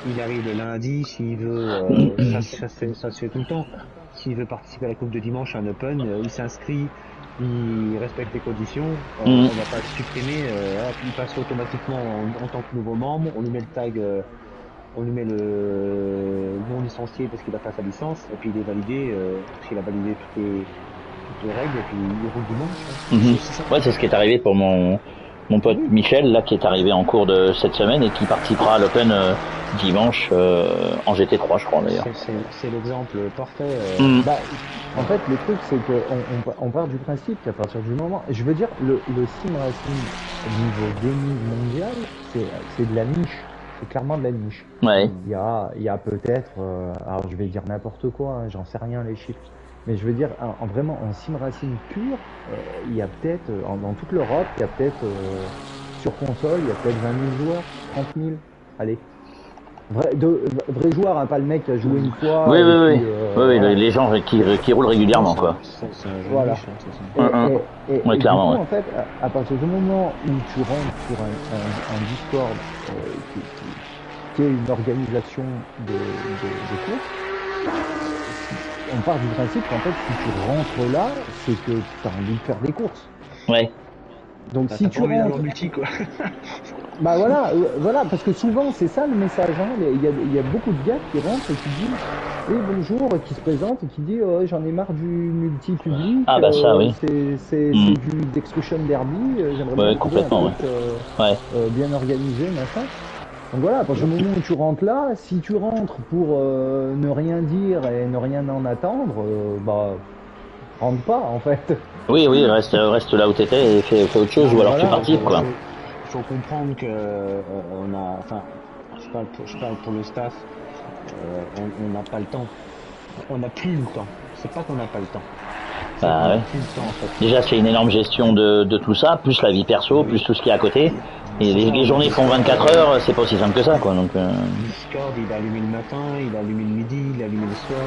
Il arrive le lundi, s'il veut, ça se fait tout le temps. S'il veut participer à la coupe de dimanche à un open, il s'inscrit. Il respecte les conditions, on va pas le supprimer, il passe automatiquement en tant que nouveau membre, on lui met le tag, on lui met le non licencié parce qu'il a pas sa licence, et puis il est validé, parce qu'il a validé toutes les règles, et puis il roule dimanche. Ouais, c'est ce qui est arrivé pour mon pote Michel, là, qui est arrivé en cours de cette semaine et qui participera à l'Open dimanche en GT3, je crois, d'ailleurs. C'est l'exemple parfait. En fait, le truc, c'est qu'on part du principe qu'à partir du moment... Je veux dire, le sim racing au niveau gaming mondial, c'est de la niche. C'est clairement de la niche. Ouais. Il y a peut-être... alors, je vais dire n'importe quoi, hein, j'en sais rien, les chiffres. Mais je veux dire, vraiment, en sim racing pur, il y a peut-être, dans toute l'Europe, il y a peut-être, sur console, il y a peut-être 20 000 joueurs, 30 000, allez. Vrais joueurs, hein, pas le mec qui a joué une fois. Oui, voilà. les gens qui roulent régulièrement, quoi. C'est un jeu voilà. niche, Et ouais, clairement, du coup, en fait, à partir du moment où tu rentres sur un Discord qui est une organisation de course, on part du principe qu'en fait, si tu rentres là, c'est que tu as envie de faire des courses. Ouais. Donc si tu rentres... multi, quoi. Bah voilà, parce que souvent c'est ça le message. Hein. Il y a beaucoup de gars qui rentrent et qui disent oui bonjour, qui se présentent et qui disent j'en ai marre du multi-public. Ah bah ça oui. C'est du d'Exclusion Derby. J'aimerais bien complètement. Un truc, bien organisé, machin. Donc voilà, à partir du moment où tu rentres là, si tu rentres pour ne rien dire et ne rien en attendre, rentre pas en fait. Oui, reste là où t'étais et fais autre chose, ou alors tu participes, quoi. Il faut comprendre que je parle pour le staff, on n'a pas le temps. On n'a plus le temps. C'est pas qu'on n'a pas le temps. Bah ouais. Déjà c'est une énorme gestion de tout ça, plus la vie perso, plus tout ce qui est à côté. Et les journées font 24 heures, c'est pas aussi simple que ça, quoi. Donc Discord, il est allumé le matin, il est allumé le midi, il est allumé le soir.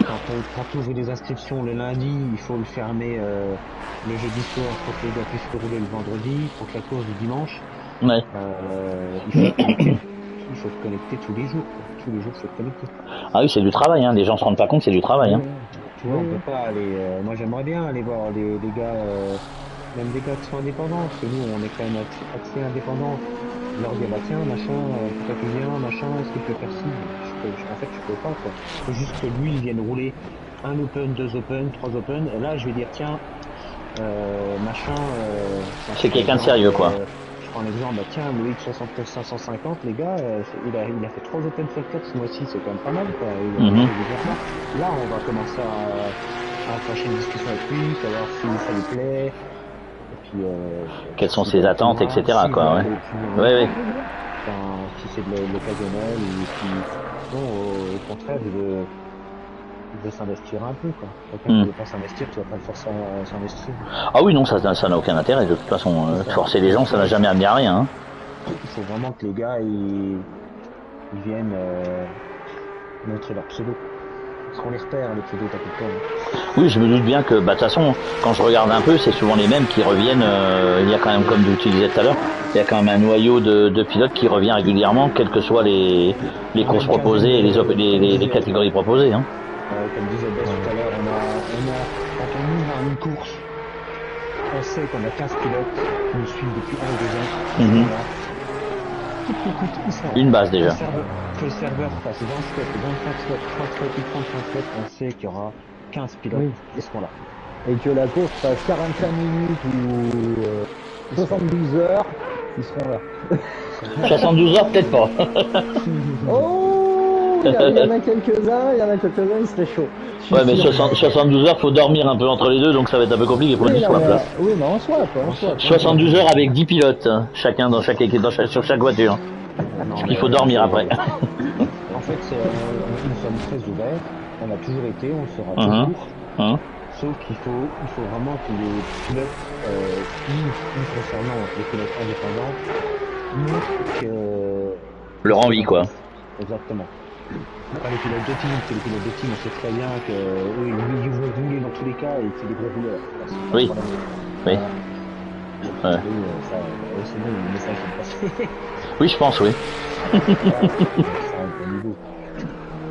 Quand tu ouvres des inscriptions le lundi, il faut le fermer le jeudi soir pour que les gars puissent rouler le vendredi, pour que la course du dimanche. Ouais. Il faut se connecter tous les jours. Tous les jours, faut se connecter. Ah oui, c'est du travail, hein. Les gens se rendent pas compte, c'est du travail, hein. tu vois, on peut pas aller. Moi, j'aimerais bien aller voir les gars, même des gars qui sont indépendants, parce que nous, on est quand même assez indépendants. Leur dire, bah tiens, machin, pourquoi tu viens, machin, est-ce que tu peux faire ci? En fait, je peux pas, quoi. Faut juste que lui, il vienne rouler un open, 2 open, 3 open, et là, je vais dire, tiens, machin. C'est quelqu'un de sérieux, quoi. Je prends un exemple, bah tiens, Loïc 69 550, les gars, il a fait 3 open sur 4 ce mois-ci, c'est quand même pas mal, quoi. Là, on va commencer à fâcher une discussion avec lui, savoir si ça lui plaît, et puis, quelles sont ses attentes, etc., quoi, ouais. Ouais. Enfin, si c'est de l'occasionnel, ou si, non, au contraire, il veut s'investir un peu, quoi. Quelqu'un qui veut pas s'investir, tu vas pas le forcer à s'investir. Ah oui, non, ça n'a aucun intérêt, de toute façon. Forcer les gens, ça n'a jamais amené à rien, hein. Il faut vraiment que les gars, ils viennent montrer leur pseudo. Parce qu'on les repère, les pseudos, t'as tout le temps. Oui, je me doute bien que, bah, de toute façon, quand je regarde un peu, c'est souvent les mêmes qui reviennent. Il y a quand même, comme tu disais tout à l'heure, il y a quand même un noyau de pilotes qui revient régulièrement, quelles que soient les courses proposées et les catégories proposées, hein. Comme disait Bess tout à l'heure, quand on ouvre une course, on sait qu'on a 15 pilotes qui nous suivent depuis 1 ou 2 ans. Coûte que coûte, ils sont là. Une base déjà. Que le serveur fasse 20 slots, 25 slots, 30 slots ou 35 slots, on sait qu'il y aura 15 pilotes qui seront là. Et que la course fasse 45 minutes ou 72 heures, ils seront là. 72 heures, peut-être pas. Oh, il y en a quelques-uns, il serait chaud. Ouais, mais 72 heures, faut dormir un peu entre les deux, donc ça va être un peu compliqué pour le swap, là. Oui, mais on swap. 72 heures avec 10 pilotes, chacun dans chaque équipe, sur chaque voiture. Parce qu'il faut dormir après. En fait, nous sommes très ouverts, on a toujours été, on sera toujours. Sauf qu'il faut vraiment que les pilotes, nous concernant les pilotes indépendants, montrent que... leur envie, quoi. Exactement. Pas les pilotes de team, c'est les pilotes de team, on sait très bien que eux, ils vont rouler dans tous les cas et c'est des gros rouleurs. Oui. Oui. Ouais. C'est bon, le message est passé. Oui, je pense, oui.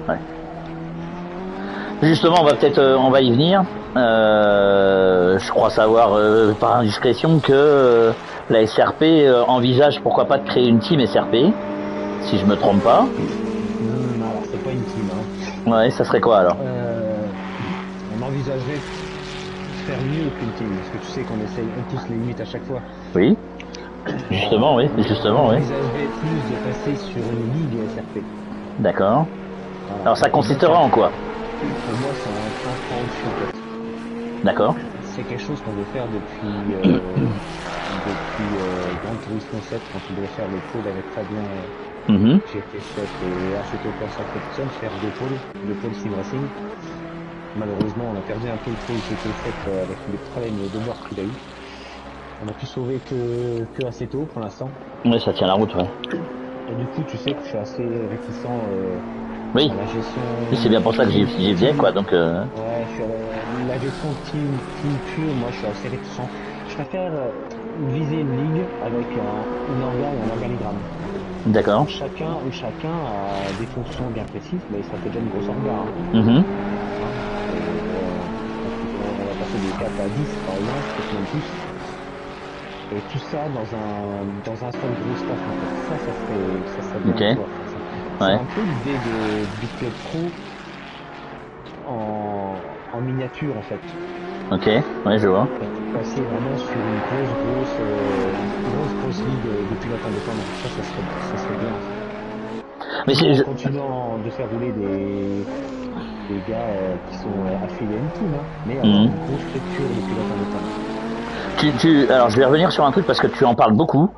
Ouais. Justement, on va y venir. Je crois savoir par indiscrétion que la SRP envisage pourquoi pas de créer une team SRP, si je me trompe pas. Alors c'est pas une team, hein. Ouais, ça serait quoi alors? On envisagerait de faire mieux qu'une team, parce que tu sais qu'on essaye, on pousse les limites à chaque fois. Oui. Justement, oui. On envisagerait plus de passer sur une ligue SRP. D'accord. Alors ça consistera en quoi? Pour moi, c'est un cran au-dessus, en fait. D'accord. C'est quelque chose qu'on veut faire depuis Grand Turismo 7, quand on devait faire le pôle avec Fabien, GT7 et Aceto Corsa Competition, faire deux pôles Sim Racing. Malheureusement, on a perdu un peu le pôle GT7 avec les problèmes de mort qu'il a eu. On a pu sauver que Aceto pour l'instant. Oui, ça tient la route, ouais. Et du coup, tu sais que je suis assez réticent oui. à la gestion. Oui, c'est bien pour ça que j'y viens, quoi. Donc. Ouais, je suis la gestion team pure, moi, je suis assez réticent. Je préfère viser une ligue avec une organe et un organigramme. D'accord. Chacun a des fonctions bien précises, mais ça fait déjà une grosse organe. On va passer de 4 à 10, par exemple, peut-être même plus. Et tout ça dans un seul gros staff, en fait. Ça serait bien. Okay. C'est un peu l'idée du club pro en miniature, en fait. Ok, ouais, je vois. Passer vraiment sur une grosse ligue de pilotes indépendants. Ça serait bien. Mais en continuant de faire rouler des gars qui sont affiliés à une team, hein, mais avoir une grosse structure de pilotes indépendants. Alors, je vais revenir sur un truc parce que tu en parles beaucoup.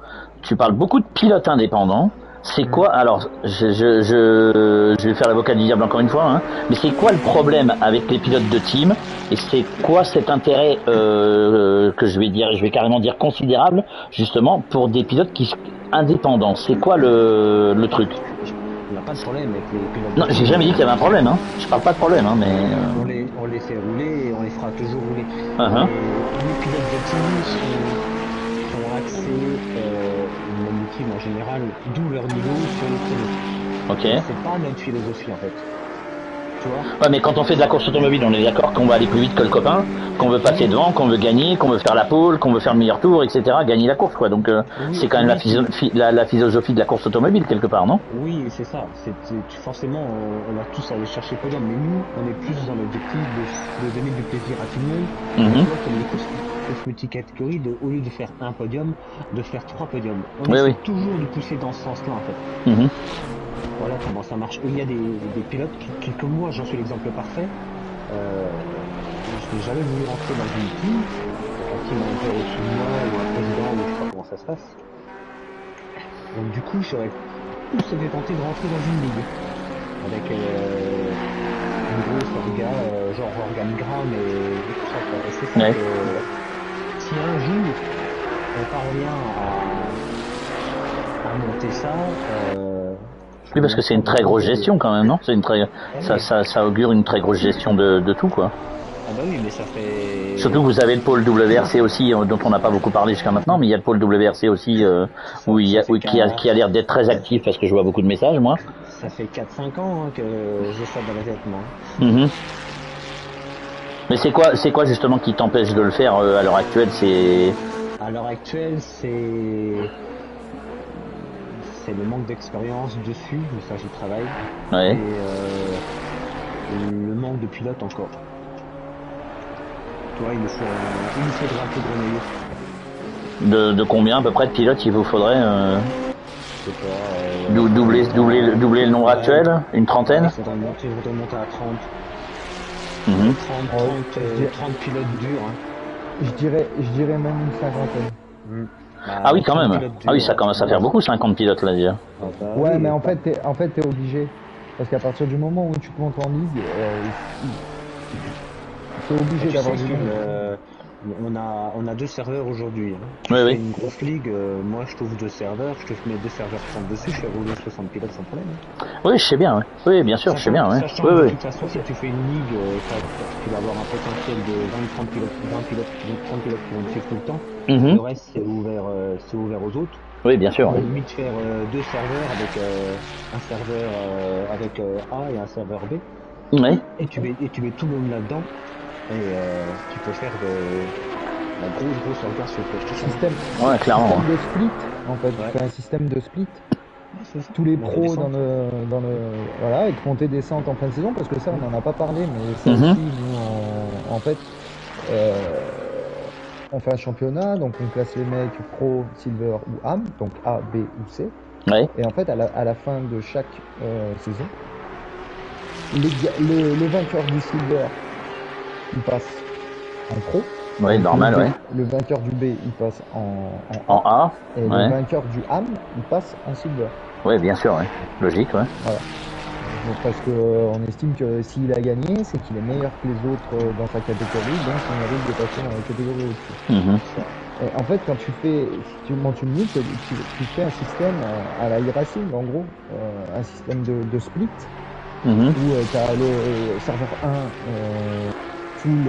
Tu parles beaucoup de pilotes indépendants. C'est quoi? Alors, je vais faire l'avocat du diable encore une fois, hein, mais c'est quoi le problème avec les pilotes de team? Et c'est quoi cet intérêt que je vais carrément dire considérable, justement, pour des pilotes indépendants? C'est quoi le truc? Il n'y a pas de problème avec les pilotes. Non, j'ai jamais dit qu'il y avait un problème, hein. Je parle pas de problème, hein, mais. On les fait rouler et on les fera toujours rouler. Les pilotes de team sont axés en général, d'où leur niveau sur les créneaux. Ok. C'est pas notre philosophie en fait. tu vois. Ouais, mais quand on fait de la course automobile, on est d'accord qu'on va aller plus vite que le copain, qu'on veut passer devant, qu'on veut gagner, qu'on veut faire la pole, qu'on veut faire le meilleur tour, etc., gagner la course, quoi. Donc, c'est quand même la philosophie de la course automobile, quelque part, non? Oui, c'est ça. Forcément, on va tous aller chercher le podium, mais nous, on est plus dans l'objectif de donner du plaisir à tout le monde. Mhm. Comme les courses multicatégories, au lieu de faire un podium, de faire 3 podiums. On Oui, essaie oui. toujours de pousser dans ce sens-là, en fait. Mhm. Voilà comment ça marche. Il y a des pilotes comme moi, j'en suis l'exemple parfait. Je n'ai jamais voulu rentrer dans une team, un team manager au-dessus de moi, ou un président, ou je sais pas comment ça se passe. Donc du coup, j'aurais plus été tenté de rentrer dans une ligue. Avec une grosse orga, genre organigramme et tout ça. Et c'est ça Ouais. que si un jour on parvient à monter ça, Oui, parce que c'est une très grosse gestion, quand même, non? C'est une très, ça augure une très grosse gestion de tout, quoi. Ah bah oui, mais ça fait... Surtout que vous avez le pôle WRC aussi, dont on n'a pas beaucoup parlé jusqu'à maintenant, mais il y a le pôle WRC aussi, qui a l'air d'être très actif, parce que je vois beaucoup de messages, moi. Ça fait 4-5 ans que j'ai ça dans la tête, moi. Mhm. Mais c'est quoi justement qui t'empêche de le faire à l'heure actuelle? À l'heure actuelle, c'est le manque d'expérience dessus, mais ça j'y travaille. Ouais. Et le manque de pilotes encore. Toi, il nous faudra un peu grenouiller. De combien à peu près de pilotes il vous faudrait Je sais pas, doubler le nombre actuel? Une trentaine? Il faudrait monter à 30. Mhm. 30 pilotes durs. Hein. Je dirais même une cinquantaine. Ah oui, quand même. Ah oui, ça commence à faire beaucoup, 50 pilotes là déjà. Ah bah, Ouais, oui, mais en fait, t'es obligé. Parce qu'à partir du moment où tu montes en ligue, t'es obligé tu d'avoir sais du que, monde. on a 2 serveurs aujourd'hui. Hein. Oui, C'est oui. une grosse ligue. Moi, je trouve 2 serveurs. Je te mets 2 serveurs 30 dessus. Je fais rouler 60 pilotes sans problème. Oui, je sais bien, ouais. Oui, bien sûr, je sais bien, ouais. Sachant Oui, que de oui. toute façon, si tu fais une ligue, tu vas avoir un potentiel de 20-30 pilotes, 30 pilotes qui vont te suivre tout le temps. Mhm. Le reste, c'est ouvert aux autres. Oui, bien sûr. On va Oui. limite faire 2 serveurs avec un serveur avec A et un serveur B. Ouais. Et tu mets tout le monde là-dedans. Et tu peux faire la grosse sauvegarde sur PlayStation. Ouais, clairement. Système de split, en fait. Ouais. Tu fais un système de split. C'est ça. Tous les Montée pros descente. dans le voilà, avec montée descente en fin de saison, parce que ça on n'en a pas parlé, mais ça Mhm. aussi nous en fait on fait un championnat, donc on classe les mecs pro, silver ou AM, donc A, B ou C, Ouais. et en fait à la fin de chaque saison, le vainqueur du silver il passe en pro. Oui, normal, ouais. Le vainqueur du B il passe en En A. et Ouais. le vainqueur du AM il passe en silver. Oui, bien sûr, ouais. Logique, ouais. Voilà. Donc, parce que on estime que s'il a gagné, c'est qu'il est meilleur que les autres dans sa catégorie, donc il mérite de passer dans la catégorie au-dessus. Mhm. Et en fait, quand si tu montes une ligue, tu fais un système à la e-racing, en gros, un système de split, Mhm. où tu as le serveur 1 full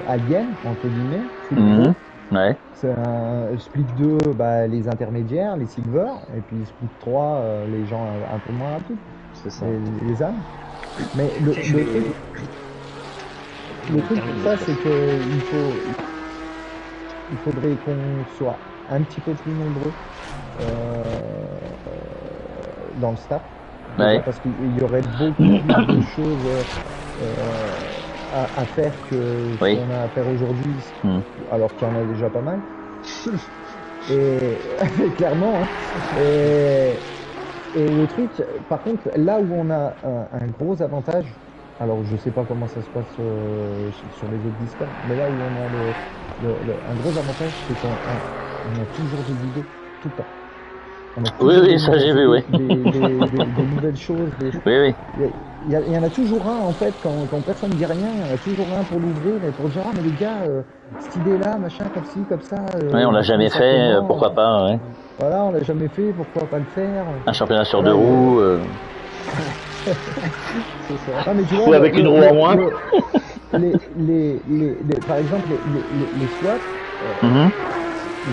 alien, entre guillemets, full pro. Mhm. Ouais. C'est un split 2, bah, les intermédiaires, les silver, et puis split 3, les gens un peu moins rapides, C'est ça. les âmes. Mais le truc pour ça, c'est que il faudrait qu'on soit un petit peu plus nombreux dans le staff. Ouais. Déjà parce qu'il y aurait beaucoup plus de choses à faire que ce Oui. qu'on a à faire aujourd'hui, Mm. alors qu'il y en a déjà pas mal. Et clairement, hein. Et le truc, par contre, là où on a un gros avantage, alors je sais pas comment ça se passe sur les autres Discord, mais là où on a un gros avantage, c'est qu'on a toujours des idées tout le temps. On a toujours Oui, des ça j'ai vu, oui. des nouvelles choses. Oui, oui. Il y en a toujours un, en fait, quand personne ne dit rien, il y en a toujours un pour l'ouvrir et pour dire, ah, mais les gars, cette idée-là, machin, comme ci, comme ça. Oui, on l'a jamais fait, pourquoi pas, ouais. Voilà, on l'a jamais fait, pourquoi pas le faire. Un championnat sur Voilà, 2 roues. C'est ça. Ah, mais tu vois, Ou avec une roue en moins. Par exemple, les swaps, Mhm.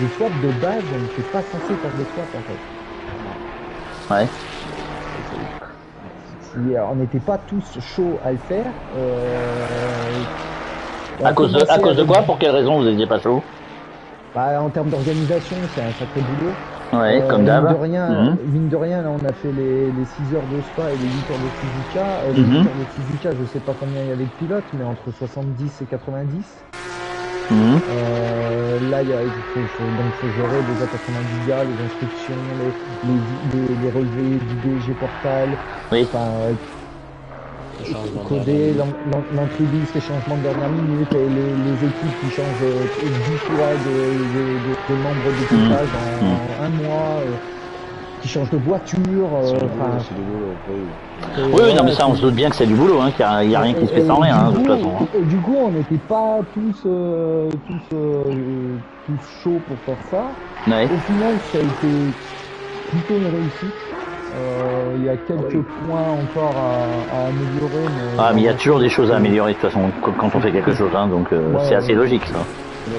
les swaps de base, on ne fait pas censé faire des swaps, en fait. Ouais. on n'était pas tous chauds à le faire. À cause de quoi? Pour quelle raison vous n'étiez pas chaud? En termes d'organisation, c'est un sacré boulot. Ouais, comme d'hab. Mine de rien, là, on a fait les 6 heures de Spa et les 8 heures de Suzuka. Les 8 heures de Suzuka, je sais pas combien il y avait de pilotes, mais entre 70 et 90. Là, il faut gérer les A90 gars, les instructions, les relevés du DG Portal. Oui. Coder, l'entrée-liste, les changements de dernière minute, les équipes qui changent 10 fois de membres d'équipage en un mois, qui changent de voiture. Oui, non, mais ça, on se doute bien que c'est du boulot, hein, qu'il n'y a rien qui se fait sans rien, de toute façon. Du coup, on n'était pas tous chauds pour faire ça. Ouais. Au final, ça a été plutôt une réussite. Il y a quelques points encore à améliorer. Mais il y a toujours des choses à améliorer de toute façon quand on fait quelque chose, hein, donc c'est assez logique ça. Le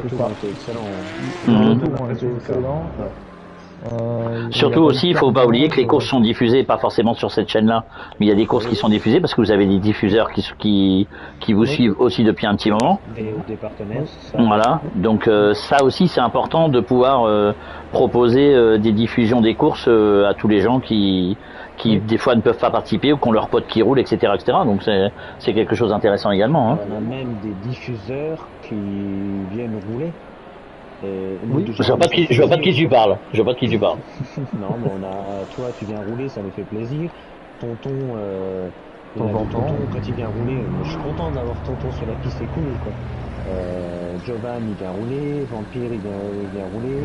retour a été excellent. Le retour a été excellent. Surtout aussi, il faut pas oublier que les courses sont diffusées, pas forcément sur cette chaîne-là, mais il y a des courses qui sont diffusées parce que vous avez des diffuseurs qui vous suivent aussi depuis un petit moment. Des partenaires. Voilà, donc ça aussi c'est important de pouvoir proposer des diffusions des courses à tous les gens qui des fois ne peuvent pas participer ou qui ont leurs potes qui roulent, etc., etc. Donc c'est quelque chose d'intéressant également. Hein. On a même des diffuseurs qui viennent rouler. Oui. Je vois pas de qui tu parles. Non, mais toi, tu viens rouler, ça nous fait plaisir. Tonton, quand il vient rouler, je suis content d'avoir Tonton sur la piste, c'est cool, quoi. Jovan, il vient rouler, Vampire, il vient rouler.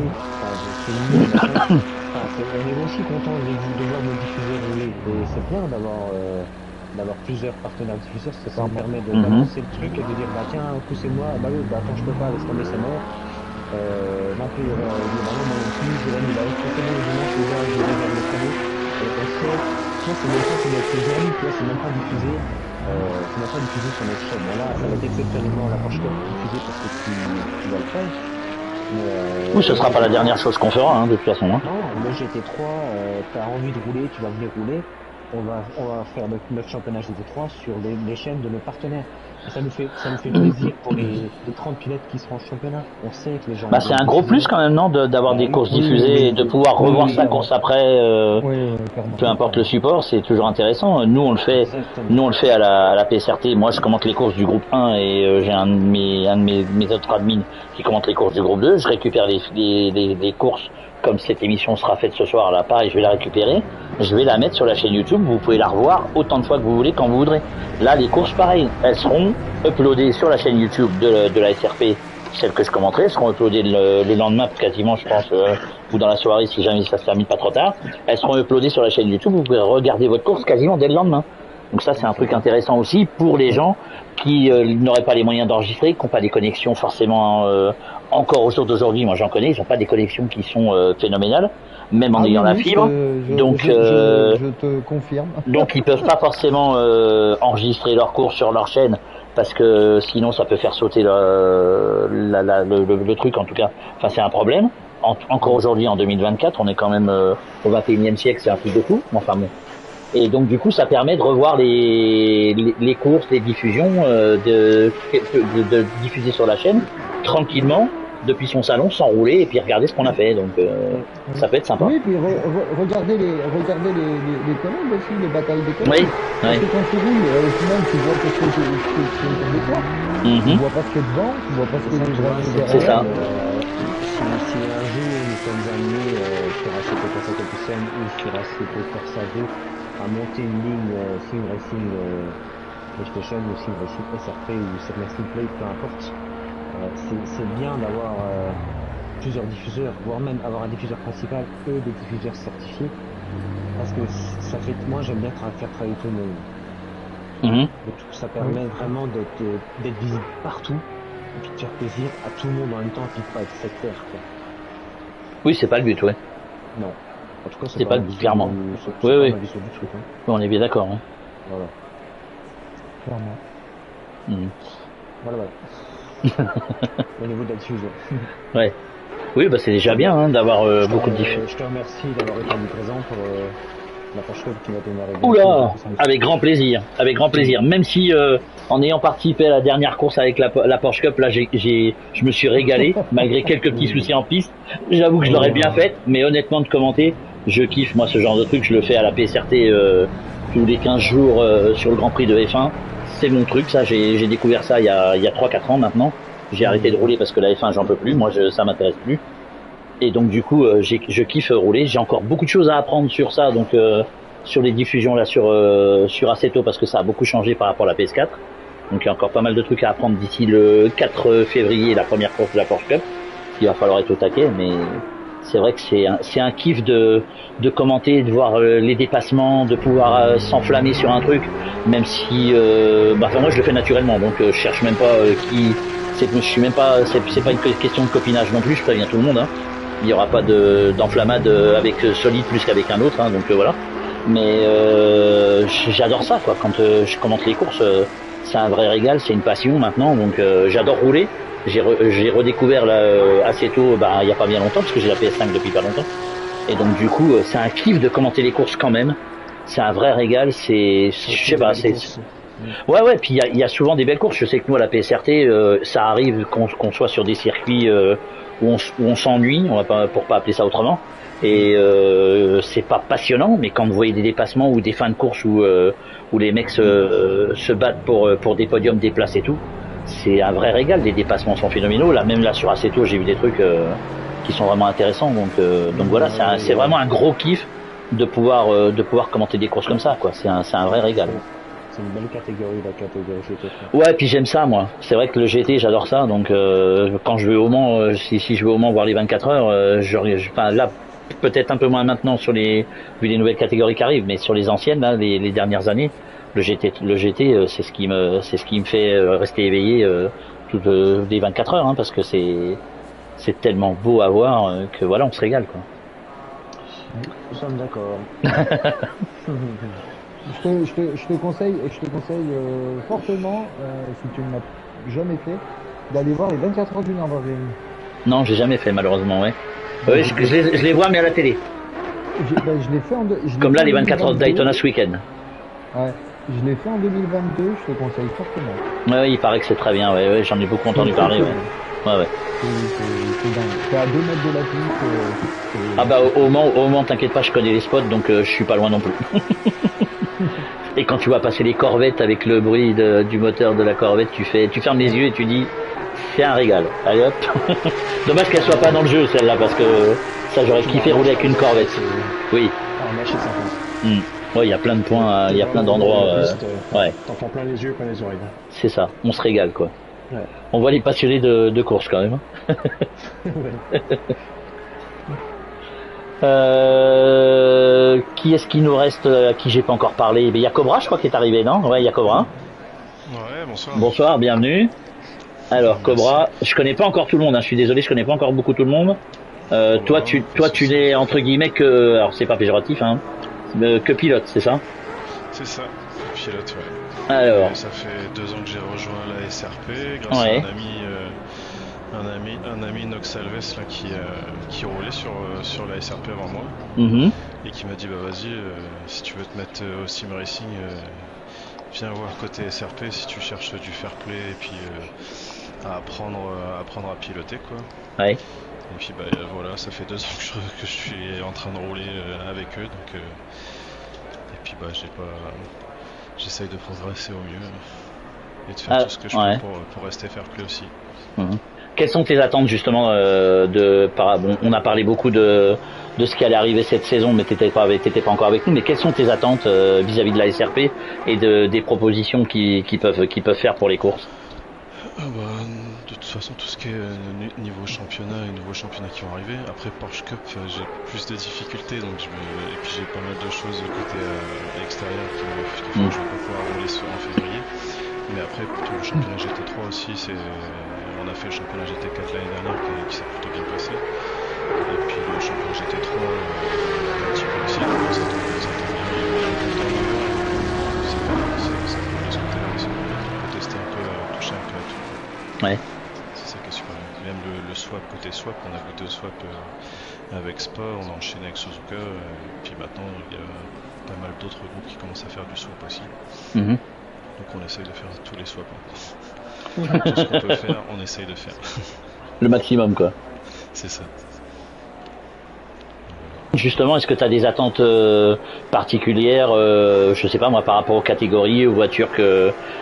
On est aussi content de voir nos diffuseurs rouler. Et c'est bien d'avoir plusieurs partenaires diffuseurs, ça me permet d'avancer le truc et de dire, bah tiens, poussez-moi, attends, je peux pas, laisse tomber, c'est mort. Vampire, moi non plus, Jovan, il a extrêmement le dimanche, je vais vers le créneau. C'est même pas sur notre journée, c'est même pas diffusé. C'est même pas diffusé sur notre chaîne. Là, ça va être exceptionnellement la prochaine diffusée parce que tu vas le faire. Oui, ce sera pas la dernière chose qu'on fera, hein, de toute façon. Hein. Non, le GT3, t'as envie de rouler, tu vas venir rouler. On va faire notre championnat GT3 sur les chaînes de nos partenaires. Et ça nous fait plaisir pour les 30 pilotes qui seront en championnat. On sait que les gens... c'est un gros plus quand même, non, d'avoir des courses diffusées et de pouvoir revoir sa course après, peu importe le support, c'est toujours intéressant. Nous on le fait à la PSRT. Moi je commente les courses du groupe 1 et j'ai un de mes autres admins qui commente les courses du groupe 2. Je récupère les courses. Comme cette émission sera faite ce soir, là, pareil, je vais la récupérer, je vais la mettre sur la chaîne YouTube, vous pouvez la revoir autant de fois que vous voulez, quand vous voudrez. Là, les courses, pareil, elles seront uploadées sur la chaîne YouTube de la SRP, celles que je commenterai, elles seront uploadées le lendemain, quasiment, je pense, ou dans la soirée, si jamais ça se termine pas trop tard. Elles seront uploadées sur la chaîne YouTube, vous pouvez regarder votre course quasiment dès le lendemain. Donc ça, c'est un truc intéressant aussi pour les gens qui n'auraient pas les moyens d'enregistrer, qui n'ont pas des connexions forcément encore au jour d'aujourd'hui. Moi, j'en connais, ils n'ont pas des connexions qui sont phénoménales, même en ayant la fibre. Je te confirme. Donc, ils peuvent pas forcément enregistrer leurs courses sur leur chaîne parce que sinon, ça peut faire sauter le truc. En tout cas, enfin, c'est un problème. Encore aujourd'hui, en 2024, on est quand même au 21e siècle, c'est un truc de fou. Enfin bon. Et donc du coup, ça permet de revoir les courses, les diffusions, de diffuser sur la chaîne tranquillement depuis son salon, sans rouler et puis regarder ce qu'on a fait. Donc ça peut être sympa. Oui, puis regardez les commandes aussi, les batailles des commandes. Oui. Parce que quand tu roules, au final, tu vois que c'est de toi. Tu vois pas ce qu'il y a devant, tu vois pas ce qu'il y a derrière. C'est ça. Si un jour nous sommes amenés sur ACP Corsa Competition ou sur ACP Corsa 2 à monter une ligne Sim Racing PlayStation ou Sim Racing SRP ou Sim Racing Play, peu importe, c'est bien d'avoir plusieurs diffuseurs, voire même avoir un diffuseur principal et des diffuseurs certifiés, parce que ça fait, moi j'aime bien faire travailler tout le monde. Ça permet vraiment d'être visible partout et puis de faire plaisir à tout le monde en même temps, puis pas être sectaire, quoi. Oui, c'est pas le but, ouais. Non. En tout cas, c'est pas le but, clairement. Oui. On est bien d'accord. Hein. Voilà. Clairement. Voilà. Au niveau de la diffusion. Ouais. Oui, bah c'est déjà bien hein, d'avoir beaucoup de diffusion. Je te remercie d'avoir répondu présent la Porsche Cup qui va démarrer. Oula, avec grand plaisir, avec grand plaisir. Même si en ayant participé à la dernière course avec la Porsche Cup, là, je me suis régalé malgré quelques petits soucis en piste. J'avoue que je l'aurais bien faite, mais honnêtement de commenter, je kiffe moi ce genre de truc. Je le fais à la PSRT tous les 15 jours sur le Grand Prix de F1. C'est mon truc, ça. J'ai découvert ça il y a 3-4 ans maintenant. J'ai arrêté de rouler parce que la F1 j'en peux plus. Moi, ça m'intéresse plus. Et donc du coup, je kiffe rouler. J'ai encore beaucoup de choses à apprendre sur ça, donc sur les diffusions là sur Assetto parce que ça a beaucoup changé par rapport à la PS4. Donc il y a encore pas mal de trucs à apprendre d'ici le 4 février, la première course de la Porsche Cup. Il va falloir être au taquet, mais c'est vrai que c'est un kiff de commenter, de voir les dépassements, de pouvoir s'enflammer sur un truc, même si enfin moi je le fais naturellement, donc je cherche même pas je suis même pas c'est pas une question de copinage non plus, je préviens tout le monde, hein. Il y aura pas d'enflammade avec Solide plus qu'avec un autre, hein, donc voilà. Mais j'adore ça quoi. Quand je commente les courses, c'est un vrai régal, c'est une passion maintenant. Donc j'adore rouler. J'ai redécouvert Assetto il y a pas bien longtemps parce que j'ai la PS5 depuis pas longtemps. Et donc du coup c'est un kiff de commenter les courses quand même. C'est un vrai régal. Je sais pas. Ouais. Puis il y a souvent des belles courses. Je sais que nous à la PSRT, ça arrive qu'on soit sur des circuits où on s'ennuie, pour pas appeler ça autrement. Et c'est pas passionnant, mais quand vous voyez des dépassements ou des fins de course où les mecs se battent pour des podiums, des places et tout, c'est un vrai régal. Les dépassements sont phénoménaux. Là, même là sur Assetto, j'ai vu des trucs qui sont vraiment intéressants. Donc voilà, c'est vraiment un gros kiff de pouvoir commenter des courses comme ça, quoi. C'est un vrai régal. C'est une belle catégorie, la catégorie GT. Ouais, puis j'aime ça, moi. C'est vrai que le GT, j'adore ça. Donc, quand je vais au Mans, si je vais au Mans voir les 24 heures, là, peut-être un peu moins maintenant vu les nouvelles catégories qui arrivent, mais sur les anciennes, là, les dernières années, le GT, c'est ce qui me fait rester éveillé toutes les 24 heures, hein, parce que c'est tellement beau à voir que voilà, on se régale, quoi. Nous sommes d'accord. Je te conseille fortement, si tu ne l'as jamais fait, d'aller voir les 24 heures du Nürburgring. Non, j'ai jamais fait malheureusement, ouais. Oui, je les vois mais à la télé. Je l'ai fait comme là les 24 heures de Daytona ce week-end. Ouais, je l'ai fait en 2022, je te conseille fortement. Ouais, il paraît que c'est très bien, ouais, j'en ai beaucoup entendu parler, ouais. Ouais. C'est dingue. T'es à 2 mètres de la piste. Ah au Mans, t'inquiète pas, je connais les spots, donc je suis pas loin non plus. Et quand tu vois passer les corvettes avec le bruit du moteur de la corvette, tu fermes les yeux et tu dis, c'est un régal. Allez hop. Dommage qu'elle soit pas dans le jeu celle-là, parce que ça j'aurais kiffé rouler avec une corvette. Oui. Ouais, il y a plein de points, il y a plein d'endroits. Ouais. T'en prends plein les yeux, plein les oreilles. C'est ça, on se régale quoi. Ouais. On voit les passionnés de course quand même. Qui est-ce qui nous reste, à qui j'ai pas encore parlé? Il y a Cobra, je crois, qui est arrivé, non? Ouais, il y a Cobra. Ouais, bonsoir. Bonsoir, bienvenue. Alors, Cobra, je connais pas encore tout le monde, hein, je suis désolé, je connais pas encore beaucoup tout le monde. Toi, tu n'es entre guillemets que, alors c'est pas péjoratif, hein, que pilote, c'est ça? C'est ça, pilote, ouais. Alors. Ça fait 2 ans que j'ai rejoint la SRP grâce à un ami Nox Alves là, qui roulait sur la SRP avant moi et qui m'a dit bah vas-y si tu veux te mettre au sim racing viens voir côté SRP si tu cherches du fair play et puis à apprendre à piloter quoi. Ouais. Et puis bah voilà, ça fait 2 ans que je suis en train de rouler avec eux donc et puis bah j'essaye de progresser au mieux et de faire tout ce que je peux pour rester fair play aussi. Quelles sont tes attentes justement on a parlé beaucoup de ce qui allait arriver cette saison, mais t'étais pas encore avec nous. Mais quelles sont tes attentes vis-à-vis de la SRP et des propositions qui peuvent faire pour les courses? De toute façon, tout ce qui est niveau championnat et nouveaux championnats qui vont arriver. Après Porsche Cup, j'ai plus de difficultés, et puis j'ai pas mal de choses côté extérieur qui font que je vais pas pouvoir rouler en février. Mais après, plutôt le championnat GT3 aussi, on a fait le championnat GT4 l'année dernière qui s'est plutôt bien passé. Et puis le championnat GT3, on a un petit peu aussi, donc ça tombe bien, ça peut aller ce côté-là aussi, on peut tester un peu, toucher un peu à tout. Ouais. C'est ça qui est super bien. Même le swap, côté swap, on a goûté au swap avec Spa, on a enchaîné avec Suzuka, et puis maintenant il y a pas mal d'autres groupes qui commencent à faire du swap aussi. Donc on essaye de faire tous les swaps. Tout ce qu'on peut faire, on essaye de faire. Le maximum, quoi. C'est ça. Justement, est-ce que tu as des attentes particulières, je sais pas moi, par rapport aux catégories, aux voitures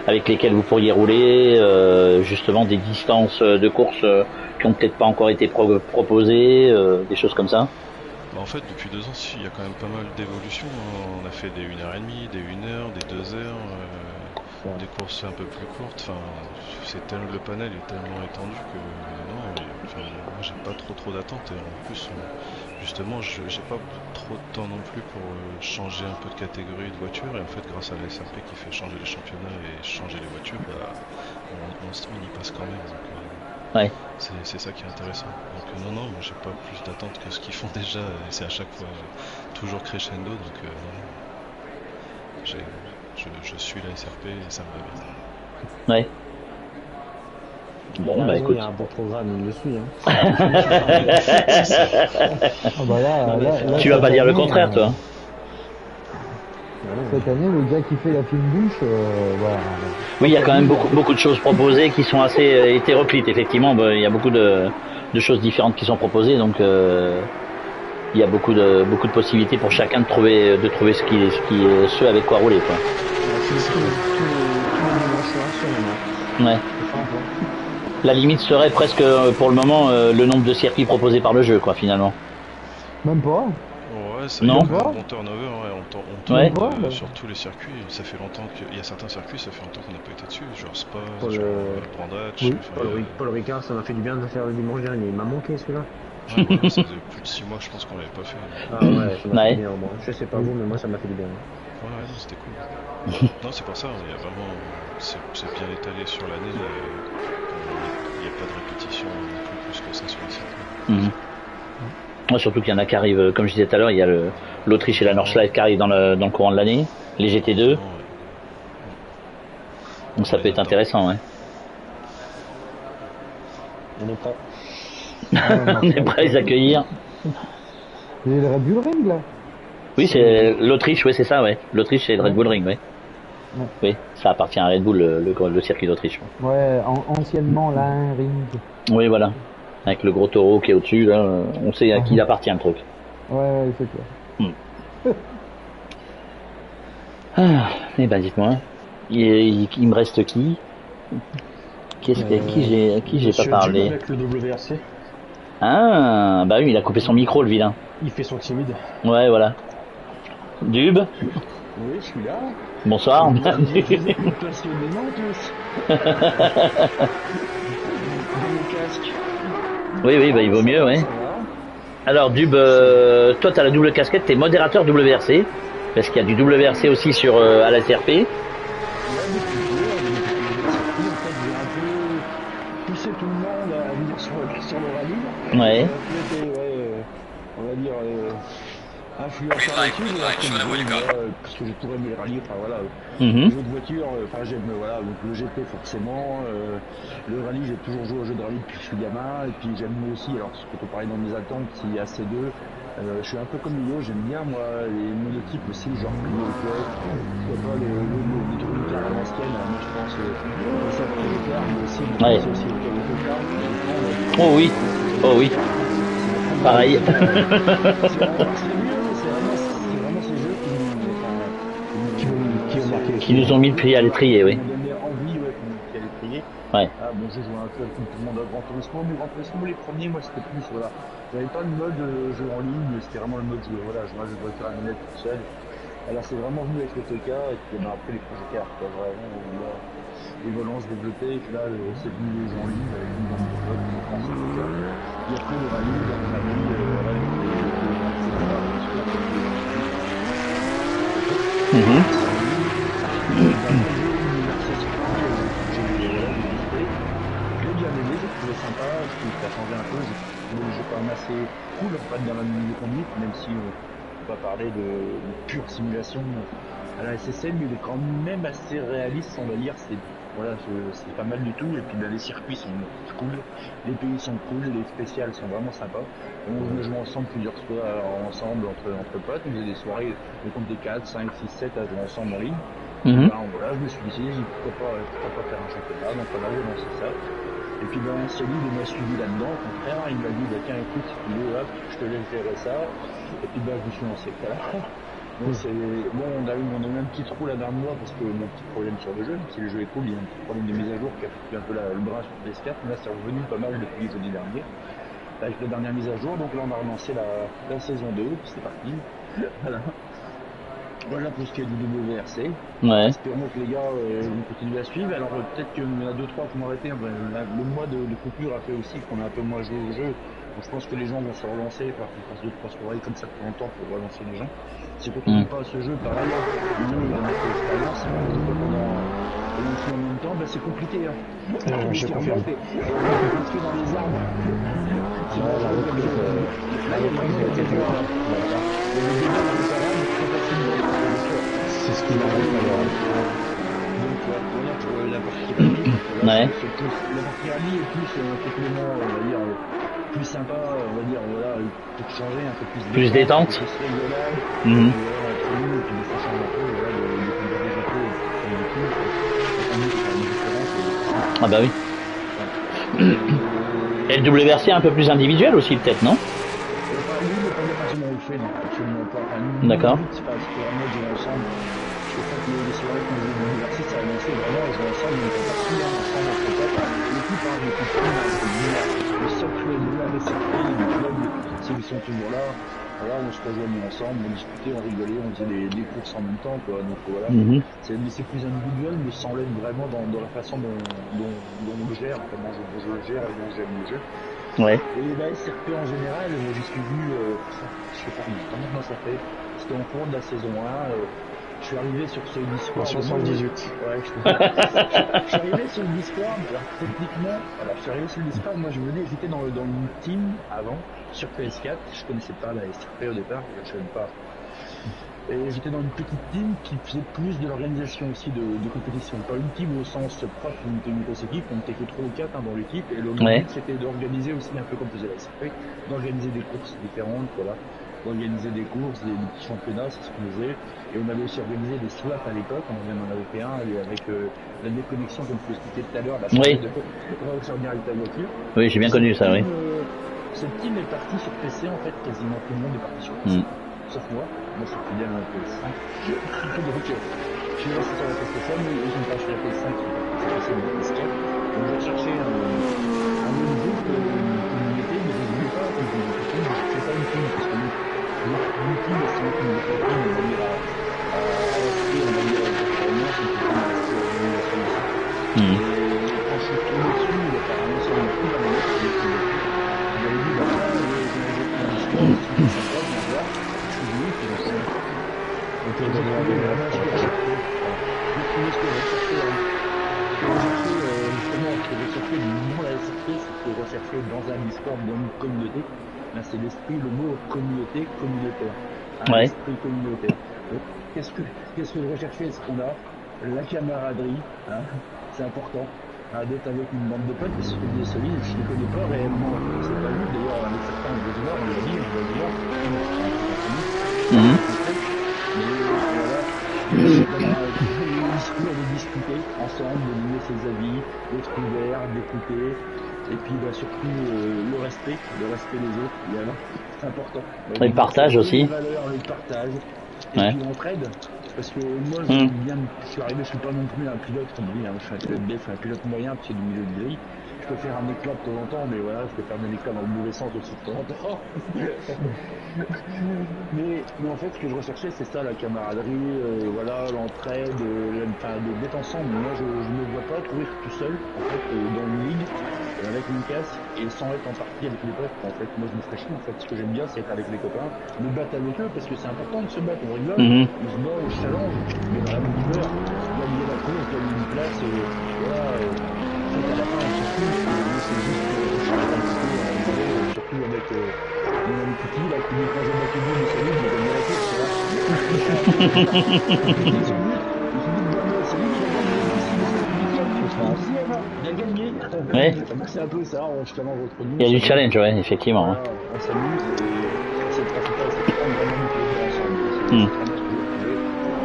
avec lesquelles vous pourriez rouler, justement des distances de course qui ont peut-être pas encore été proposées, des choses comme ça? En fait, depuis 2 ans, il y a quand même pas mal d'évolutions. On a fait des 1h30, des 1h, des 2h, des courses un peu plus courtes. Enfin, le panel est tellement étendu que non, moi j'ai pas trop d'attentes. Et en plus, justement, j'ai pas trop de temps non plus pour changer un peu de catégorie de voiture. Et en fait, grâce à la SRP qui fait changer les championnats et changer les voitures, on y passe quand même. Donc, ouais. C'est ça qui est intéressant. Donc non, moi j'ai pas plus d'attente que ce qu'ils font déjà, et c'est à chaque fois toujours crescendo, donc je suis la SRP et ça me va bien. Ouais. Bon, bah écoute. Il y a un bon programme, il le suit. Tu vas pas dire le contraire, toi. Cette année, le gars qui fait la fine bouche, voilà. Oui, il y a quand même beaucoup de choses proposées qui sont assez hétéroclites. Effectivement, il y a beaucoup de choses différentes qui sont proposées, donc il y a beaucoup de possibilités pour chacun de trouver ce avec quoi rouler, quoi. Ouais. La limite serait presque pour le moment le nombre de circuits proposés par le jeu, quoi, finalement. Même pas. Ouais, ça non. y a un bon turnover, on tourne sur tous les circuits. Ça fait longtemps qu'il y a certains circuits, ça fait longtemps qu'on n'a pas été dessus, genre Spa, genre Brandach. Oui, Paul Ricard, ça m'a fait du bien de le faire le dimanche dernier. Il m'a manqué celui-là. Ouais, ça faisait plus de 6 mois, je pense qu'on l'avait pas fait. Ah ouais, ça m'a fait du bien au moins. Je sais pas vous, mais moi ça m'a fait du bien. Ouais, non, c'était cool. Non, c'est pour ça, il y a vraiment, c'est bien étalé sur l'année. Il n'y a pas de répétition plus que ça sur les circuits. Surtout qu'il y en a qui arrivent, comme je disais tout à l'heure, il y a l'Autriche et la Nordschleife qui arrivent dans le courant de l'année, les GT2. Donc ça peut être intéressant, ouais. On est prêt. On est prêt à les accueillir. Il y a le Red Bull Ring, là. Oui, c'est l'Autriche, oui, c'est ça, ouais. L'Autriche, c'est le Red Bull Ring, ouais. Oui, ça appartient à Red Bull, le circuit d'Autriche. Ouais, anciennement, là, un ring. Oui, voilà. Avec le gros taureau qui est au-dessus, là, on sait à qui il appartient, le truc. Ouais, c'est clair. Eh ben, dites-moi. Il me reste qui? Qui j'ai pas parlé? Avec le WRC. Ah, bah oui, il a coupé son micro, le vilain. Il fait son timide. Ouais, voilà. Dub? Oui, je suis là. Bonsoir. Vous êtes passionnément tous. Oui, bah il vaut mieux, ouais. Alors, Dub, toi, t'as la double casquette, t'es modérateur WRC. Parce qu'il y a du WRC aussi à la SRP. Pousser tout le monde à venir sur le rallye. Ouais. On va dire influenceur là-dessus, parce que j'ai tout aimé les rallyes, enfin voilà. Les jeux de voiture, j'aime donc le GT forcément, le rallye, j'ai toujours joué au jeu de rallye depuis que je suis gamin, et puis j'aime aussi, alors ce que tu parlais dans mes attentes, s'il y a C2, je suis un peu comme Lio, j'aime bien moi les monotypes aussi, genre Clio Plus, pourquoi pas les trucs à l'ancienne, moi je pense ça pour les cars, mais aussi aussi le Oh oui, pareil. Qui nous ont mis le pied à l'étrier, oui. Ouais. Ah bon, j'ai joué un peu avec tout le monde à Gran Turismo, mais Gran Turismo, les premiers, moi c'était plus, voilà. J'avais pas le mode jeu en ligne, c'était vraiment le mode jeu, voilà, je dois faire une manette tout seul. Alors c'est vraiment venu avec le TK, et puis après les projets cartes, vraiment, où là, les volants se développaient, et puis là, c'est venu les jeux en ligne, avec une bande de potes, qui prend ce TK. Et après le rallye, dans le rallye, voilà, sympa, ça a changé un peu, j'ai trouvé le jeu quand même assez cool, pas dans la ligne de conduite, même si on peut pas parler de pure simulation à la SSL, mais il est quand même assez réaliste, on va dire, c'est voilà, c'est pas mal du tout. Et puis les circuits sont cool, les pays sont cool, les spéciales sont vraiment sympas. On joue ensemble plusieurs fois ensemble entre potes, on faisait des soirées, on compte des 4, 5, 6, 7 à jouer ensemble en ligne. Voilà, je me suis dit pourquoi pas faire un championnat, donc voilà, j'ai lancé ça. Et puis ben Céline m'a suivi là-dedans, au contraire, il m'a dit tiens écoute, hop, je te laisse gérer ça. Et puis ben je me suis lancé. Voilà. Donc c'est bon, on a eu un petit trou là d'un mois parce que mon petit problème sur le jeu, si le jeu est cool, il y a un petit problème de mise à jour qui a fait un peu le bras sur PS4, mais là c'est revenu pas mal depuis jeudi dernier. Avec la dernière mise à jour, donc là on a relancé la saison 2, c'est parti. Voilà pour ce qui est du WRC. Ouais. Espérons que les gars vont continuer à suivre. Alors peut-être qu'il y en a 2-3 qui vont arrêter. Le mois de coupure a fait aussi qu'on a un peu moins joué au jeu. Donc je pense que les gens vont se relancer, il va falloir qu'on fasse 2-3 soirées comme ça de temps en temps pour relancer les gens. Si on ne pas à ce jeu, pareil, nous on a fait l'expérience, pendant en même temps, ben, c'est compliqué. Hein. Je confirme. Parce que dans les arbres, c'est bon, là, il y a vraiment des dur. C'est ce qui m'arrive alors. Donc voilà pour la partie rallye. Ouais. La partie rallye est plus un complément, on va dire, plus sympa, on va dire, voilà, pour changer un peu plus détente. Plus rigolade. Voilà, entre nous, et puis des fois changer un peu, voilà, de converger un peu sur le coup. Ah bah oui. Et le WRC est un peu plus individuel aussi peut-être, non? D'accord. C'est pas vraiment jouer ensemble. Je crois que les soirées qu'on joue au université, ça a lancé vraiment jouer ensemble, on est parti ensemble entre potes. L'équipe a le socle de la RSRP, du club, ceux qui sont toujours là. Voilà, on se rejoignait ensemble, on discutait, on rigolait, on faisait des courses en même temps, quoi. Donc voilà, c'est plus individuel, mais sans l'aide vraiment dans la façon dont on le gère, comment je le gère et dont j'aime le jeu. Ouais. Et la SRP en général, j'y suis venu, je sais pas comment ça fait, c'était en cours de la saison 1, je suis arrivé sur ce Discord. En 78. Ouais, je suis arrivé sur le Discord, alors techniquement, voilà, je suis arrivé sur le Discord, moi j'étais dans une team avant, sur PS4, je connaissais pas la SRP au départ, je savais pas. Et j'étais dans une petite team qui faisait plus de l'organisation aussi de compétition. Pas une team au sens propre, on était une grosse équipe, on était que 3 ou 4 dans l'équipe, et le but c'était d'organiser aussi un peu comme faisait la SRP, d'organiser des courses différentes, voilà, d'organiser des courses, des petits championnats, c'est ce qu'on faisait. Et on avait aussi organisé des swaps à l'époque, on en avait fait un avec la déconnexion comme je l'expliquais tout à l'heure, la oui. de sortir avec ta voiture. Oui, j'ai bien connu ça, oui. Cette team est partie sur PC en fait, quasiment tout le monde est parti sur PC. Sauf moi c'était bien la PS5. Donc je suis resté sur la PS5, mais ils sont pas sur la PS5, c'est passé sur la PS4. Donc j'ai cherché un autre groupe qui me mettait, mais je ne voulais pas, je ne cherchais pas une team, parce que une team, c'est une team de team, on va dire à adapter, on va dire à performance, et puis on va rester à l'organisation aussi. Et quand je suis tombé dessus, il a apparemment ça m'a pris dans la note, j'avais dit, bah là, j'ai pris un discours, c'est sympa, viens voir. Rechercher dans un Discord, dans une communauté. Là, c'est l'esprit, le mot communauté, communautaire. Ouais. L'esprit communautaire. Qu'est-ce que je recherchais? Est-ce qu'on a la camaraderie, hein, c'est important, d'être avec une bande de potes, parce que des solides, je ne les connais pas réellement, c'est pas vu, d'ailleurs, avec certains des joueurs, on l'a dit, on va dire, mais voilà, de discuter ensemble, de donner ses avis, d'être ouvert, d'écouter, et puis surtout le respect des autres, voilà, c'est important. Et le partage aussi. Les valeurs, le partage, et puis l'entraide, parce que moi je suis arrivé, je suis pas non plus un pilote, comme dit, hein, je suis un pilote B, un pilote moyen, puis c'est du milieu de grille. Je peux faire un éclat de temps en temps, mais voilà, je peux faire un éclat dans le mauvais sens aussi de temps en temps. mais en fait, ce que je recherchais, c'est ça, la camaraderie, voilà, l'entraide, d'être ensemble. Moi, je ne me vois pas courir tout seul, en fait, dans une ligue, avec une casse, et sans être en partie avec les potes. En fait, moi, je me ferais chier. En fait, ce que j'aime bien, c'est être avec les copains, me battre avec eux, parce que c'est important de se battre. On rigole, on se bat, on se challenge, mais dans la bonne humeur, gagner la course, gagner une place, voilà. À la fin, surtout, c'est juste surtout avec mon ami Petit, là, qui dit quand j'ai battu lui, mais c'est lui qui a gagné la course, tu vois. C'est lui qui a gagné la course, Ouais. C'est un peu ça, justement, votre nous. Il y a du challenge, ouais, effectivement. Voilà, on s'amuse et c'est le principal, c'est de prendre vraiment du plaisir ensemble. C'est vraiment ce que je trouvais.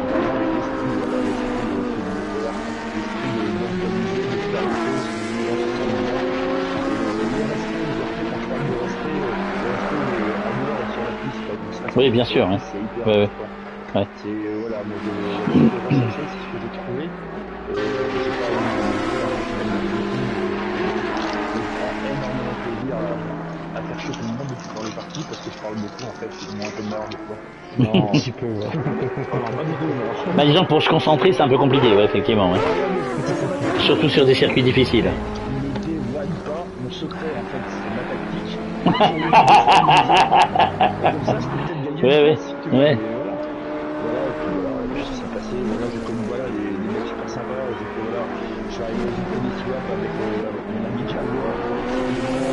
Vraiment avec l'esprit, voilà, l'esprit de d'organiser, de faire les choses, les gens se sentent bien. Le respect, franchement, le respect à dehors et sur la piste, quoi. Donc, ça, Oui, bien sûr. Hein. c'est hyper Ouais, important. ouais. C'est, voilà, moi, je vais rechercher, c'est ce que j'ai trouvé. J'ai pas eu énormément de plaisir à faire chier tout le monde dans les parties parce que je parle beaucoup en fait, c'est moins un peu marre des fois. Non, un petit peu, ouais. Alors, pas du tout, non. Bah, disons que pour se concentrer, c'est un peu compliqué, ouais, effectivement. Ouais. Surtout sur des circuits difficiles. Ne dévoile pas mon secret en fait, c'est ma tactique. Comme ça, je peux peut-être gagner. Ouais, si tu ouais. veux, mais voilà. Voilà, et puis voilà, et puis ça s'est passé. Voilà, j'ai connu voilà, des mecs super sympas. J'ai fait, voilà, je suis arrivé dans une des swap avec mon ami Jaguar. Vraiment,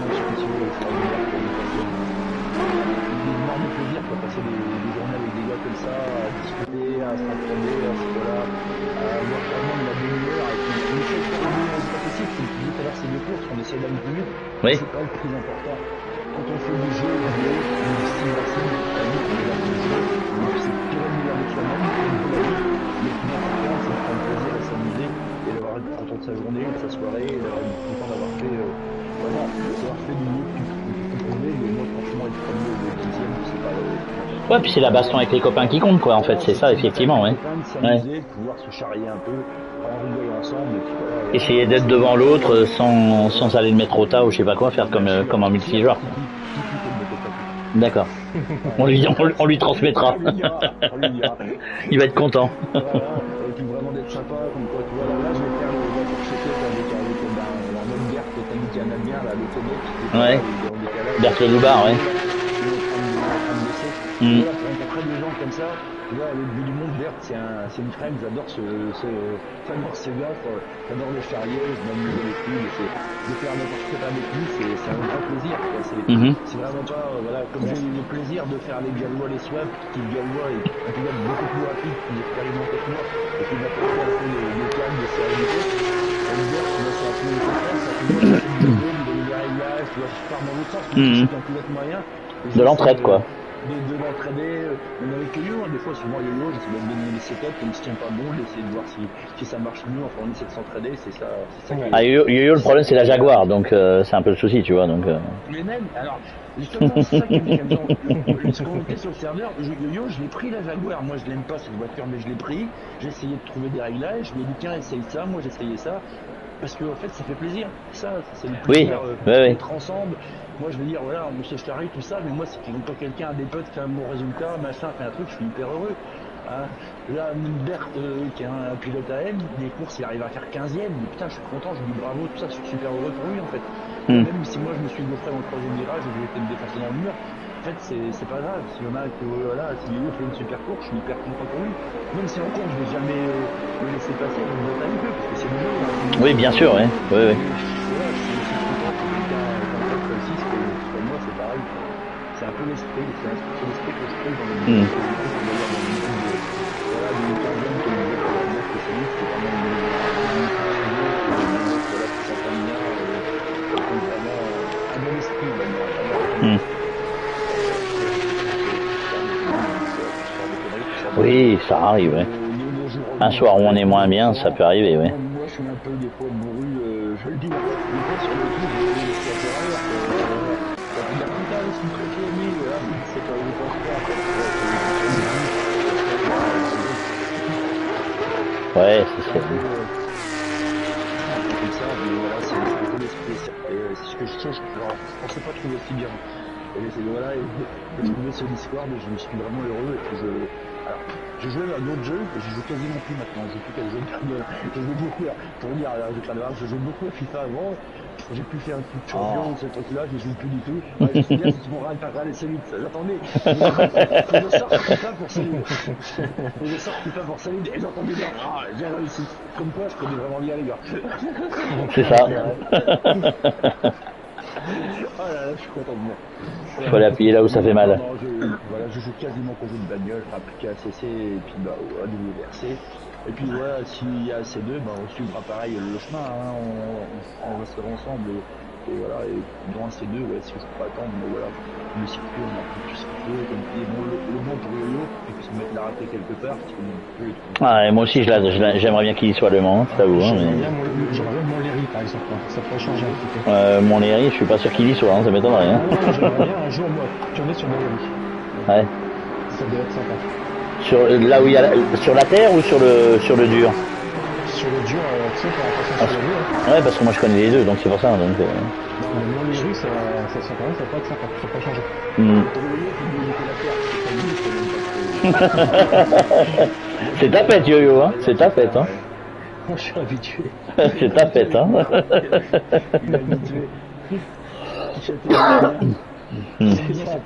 je suis extraordinaire pour nous passer. Une énorme plaisir pour passer des journées avec des gars comme ça, à discuter, à se raconter, à ce voilà, à avoir vraiment de la bonne humeur. Et puis, une chose que c'est pas possible, comme tu dis tout à l'heure, c'est des courses, on essaie d'aller plus vite. Oui. C'est pas le plus important. Quand on fait des jeux vidéo, une simulation, la vie, on est là pour jouer, donc c'est pire mieux avec soi-même, comme vous l'avez dit. Le plus important, c'est de prendre plaisir, à s'amuser, et d'avoir être content de sa journée, de sa soirée, et d'avoir été content d'avoir fait, vraiment, d'avoir fait du mieux que tu pouvais, mais moi, franchement, être premier ou deuxième, c'est pas Ouais, puis c'est la baston avec les copains qui compte, quoi, en fait, c'est ça, effectivement, ouais. Ouais. De pouvoir se charrier un peu, en rigoler ensemble, et puis voilà. Essayer d'être devant l'autre sans aller le mettre au tas ou je sais pas quoi, faire comme en multijoueur. D'accord. On lui transmettra. On lui dira. Il va être content. Voilà. Et puis vraiment d'être sympa, comme quoi, tu vois, alors là, je vais faire le voiture choquette avec la même Berthe que t'as dit qu'il y en a bien, là, le Komek. Ouais. Berthe le Loubard, ouais. Voilà, pour rencontrer des gens comme ça, tu vois, à l'autre bout du monde, Berthe, c'est une crème, j'adore ce gars, j'adore le charrier, je m'amuse avec lui, de faire n'importe quoi avec lui, c'est un grand plaisir, quoi. C'est vraiment pas, voilà, comme j'ai eu le plaisir de faire les Gallois, les swaps, qui le Gallois est un pilote beaucoup plus rapide, plus expérimenté que moi, et qui va porter un peu le calme de sérénité. Berthe, moi, c'est un peu le contraire, c'est un peu moi, c'est du jeu, des réglages, tu vois, je pars dans l'autre sens, je suis un pilote moyen. De l'entraide, quoi. De l'entraider, même avec le yo, des fois, souvent le yo, j'essaie de donner les setups, comme il se tient pas bon, d'essayer de voir si ça marche mieux, enfin on essaie de s'entraider, c'est ça Ah, yo-yo, le problème c'est la Jaguar, donc c'est un peu le souci, tu vois, donc... Mais même, alors, justement, c'est ça qui est bien, quand on était sur le serveur, yo, je l'ai pris la Jaguar, moi je l'aime pas cette voiture, mais je l'ai pris, j'ai essayé de trouver des réglages, je lui ai dit tiens, essaye ça, moi j'ai essayé ça, parce que en fait ça fait plaisir, ça c'est le plaisir d'être ensemble. Moi je veux dire voilà, on se charrie tout ça, mais moi c'est quand quelqu'un a des potes qui a un bon résultat, machin, fait un truc, je suis hyper heureux. Hein. Là, Berthe, qui est un pilote AM, des courses il arrive à faire 15ème, mais putain je suis content, je lui dis bravo, tout ça, je suis super heureux pour lui en fait. Même si moi je me suis gaufré dans le troisième virage et que j'ai été me défoncer dans le mur, en fait c'est pas grave, s'il y en a que voilà, si Léo fait une super course, je suis hyper content pour lui. Même si en course je vais jamais le laisser passer, je vais pas un peu, parce que c'est le jeu. Hein. Oui bien sûr, ouais. Oui. Voilà, je suis content que quelqu'un comme réussisse, que moi c'est pareil. C'est un peu l'esprit, c'est l'esprit que je trouve dans le milieu. Voilà, du 15ème que je disais pour la spécialiste, c'est vraiment une voilà, qui s'entend bien, vraiment un bon esprit, on va dire. Oui, ça arrive, ouais. Un soir où on est moins bien, ça peut arriver, ouais. Moi, je suis un peu des fois bourru, je le dis, des fois sur le coup, je suis un peu rare, on dit, putain, je suis très filmé, c'est pas où je pense pas, ouais, c'est ça. Comme ça, mais voilà, c'est un peu l'esprit, c'est ce que je pensais pas trouver si bien. Et voilà, et je trouvais ce Discord et je me suis vraiment heureux. Et puis alors, j'ai joué à d'autres jeux, et je joue quasiment plus maintenant. Je joue plus qu'à des jeux je joue beaucoup, pour dire, je joue beaucoup à FIFA avant. J'ai pu faire un coup de champion, ce truc-là, je joue plus du tout. Ouais, je sais bien, c'est pour râler Solide. Attendez, faut que je sorte FIFA pour Solide. Faut que je sorte FIFA pour Solide. Et j'entendais bien, j'ai réussi. Comme quoi, je connais vraiment bien les gars. C'est ça. Oh là là, je suis content de moi. Faut l'appuyer là où ça fait mal. Non, je joue quasiment qu'au jeu de bagnole, enfin plus qu'à CC et puis à WRC. Et puis voilà, s'il y a C2, on suivra pareil le chemin, hein, on restera ensemble. Et voilà, et dans un C2, si je peux pas attendre, mais voilà, le circuit, on a pris du circuit, comme tu dis, le bon pour Yo-Yo, et puis se mettre la rater quelque part, parce qu'on peut les trouver. Ah, et moi aussi, j'aimerais bien qu'il y soit le Mans, je t'avoue. Hein, J'aimerais bien mon Léry, par exemple, ça pourrait changer un petit peu. Mon Léry, je suis pas sûr qu'il y soit, hein, ça m'étonnerait. Hein. Non, j'aimerais bien un jour, moi, tourner sur mon Léry. Ouais. Ça doit être sympa. Là où il y a sur la terre ou sur le dur? Sur le dur, tu sais, pour passer sur le dur. Ouais, parce que moi je connais les deux, donc c'est pour ça. Donc, non, mais mon Léry, ça peut être sympa, ça peut changer. C'est ta fête, Yo-Yo, hein. C'est ta fête, hein. Moi, je suis habitué. C'est ta fête, hein. Il est habitué. C'est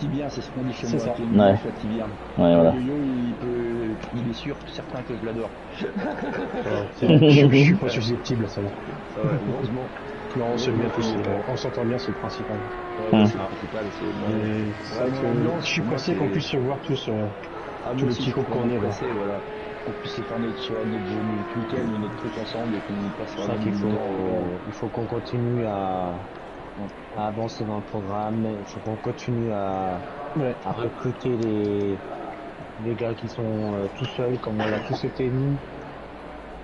bien, c'est ce qu'on dit chez moi. Ouais. Ouais, voilà. Il est sûr, certain que je l'adore. Je suis pas susceptible à ça. Heureusement. Non, c'est bien tous, on s'entend bien, c'est le principal. C'est le principal, je suis pressé qu'on puisse se voir tous les petits groupes qu'on est. Voilà. Qu'on puisse faire notre week-end ou notre truc ensemble et qu'on passe ça qu'il faut, il faut qu'on continue à avancer dans le programme, il faut qu'on continue à recruter des gars qui sont tout seuls, comme on l'a tous été nous.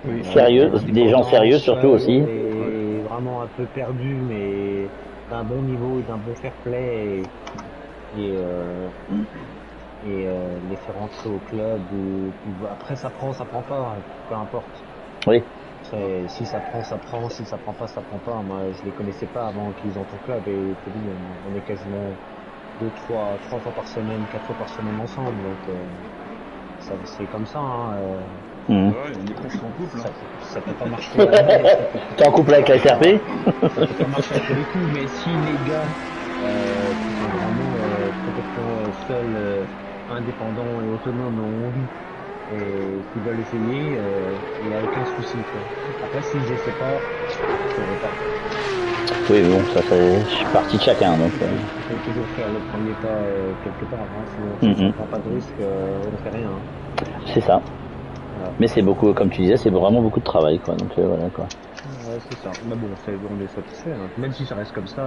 Oui. Sérieux, des gens sérieux surtout aussi. Et vraiment un peu perdus, mais d'un bon niveau et d'un bon fair play et les faire rentrer au club. Après ça prend pas, peu importe. Oui. Si ça prend, ça prend. Si ça prend pas, ça prend pas. Moi, je les connaissais pas avant qu'ils entrent au club et on est quasiment 3 fois par semaine, 4 fois par semaine ensemble. Donc c'est comme ça. Ouais, on est presque en couple. Ça peut pas marcher. T'es en couple avec la SRP? Ça peut pas marcher à tous les coups, mais si les gars qui sont vraiment complètement seuls, indépendants et autonomes ont envie et qui veulent essayer, il n'y a aucun souci. Après, si je sais pas, je ne pas. Oui, bon, ça c'est partie de chacun. Donc, il faut toujours faire le premier pas quelque part. Sinon, si on ne prend pas de risque, on ne fait rien. C'est ça. Voilà. Mais c'est beaucoup, comme tu disais, c'est vraiment beaucoup de travail, quoi. Donc voilà, quoi. Ouais, c'est ça. Mais bon, on est satisfait. Hein. Même si ça reste comme ça,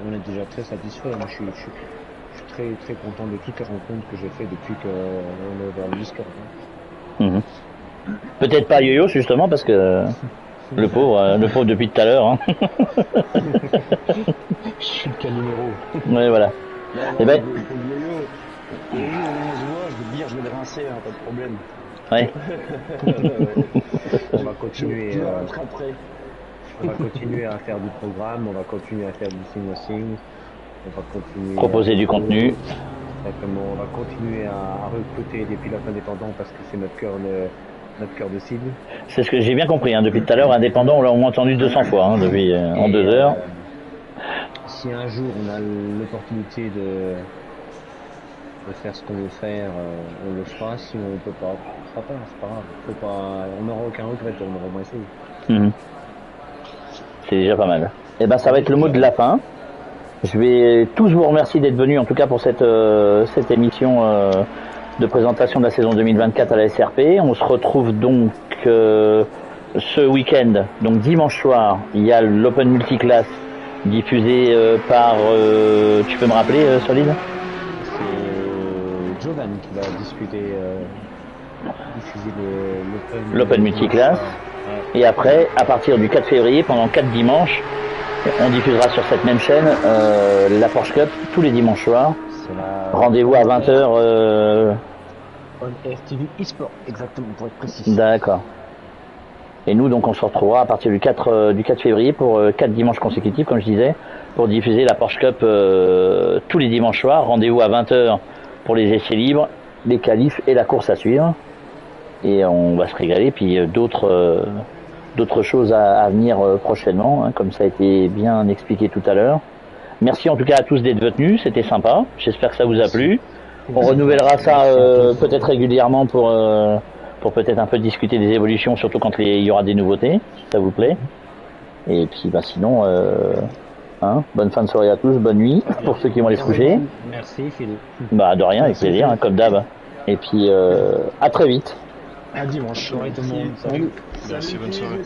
on est déjà très satisfait. Moi, je suis très très content de toutes les rencontres que j'ai fait depuis qu'on est vers le Discord. Hein. Peut-être pas Yo-Yo justement parce que le pauvre depuis tout à l'heure. Hein. Je suis le cas numéro. Ouais, voilà. Et ben, pour le Yo-Yo, on se voit, je vais te dire, je vais le rincer, hein, pas de problème. Ouais. On va continuer. On va continuer à faire du programme, on va continuer à faire du signe-signe, on va continuer proposer du contenu. Exactement, on va continuer à recruter des pilotes indépendants parce que c'est notre cœur de cible. C'est ce que j'ai bien compris, hein. Depuis tout à l'heure, indépendant, on l'a au moins entendu 200 fois, hein, depuis en 2 heures. Si un jour on a l'opportunité de faire ce qu'on veut faire, on le fera. Si on peut pas, on fera pas, c'est pas grave. On n'aura aucun regret, on aura moins essayé. C'est déjà pas mal. Et ben ça va être le mot de la fin. Je vais tous vous remercier d'être venus en tout cas pour cette émission de présentation de la saison 2024 à la SRP. On se retrouve donc ce week-end, donc dimanche soir, il y a l'Open Multiclass diffusé par tu peux me rappeler Solide? C'est Jovan qui va diffuser l'Open Multiclass. Et après, à partir du 4 février, pendant 4 dimanches, on diffusera sur cette même chaîne la Porsche Cup tous les dimanches soirs. Rendez-vous à 20h. On Air TV eSport, exactement, pour être précis. D'accord. Et nous, donc, on se retrouvera à partir du 4 février pour 4 dimanches consécutifs, comme je disais, pour diffuser la Porsche Cup tous les dimanches soirs. Rendez-vous à 20h pour les essais libres, les qualifs et la course à suivre. Et on va se régaler. Puis d'autres choses à venir prochainement, hein, comme ça a été bien expliqué tout à l'heure. Merci en tout cas à tous d'être venus, c'était sympa. J'espère que ça vous a plu. On renouvellera ça peut-être régulièrement pour peut-être un peu discuter des évolutions, surtout quand il y aura des nouveautés, si ça vous plaît. Et puis sinon, Hein, bonne fin de soirée à tous, bonne nuit pour ceux qui vont aller se coucher. Merci Philippe. Bah de rien, avec plaisir, hein, comme d'hab. Et puis à très vite. À dimanche. Merci, bonne soirée.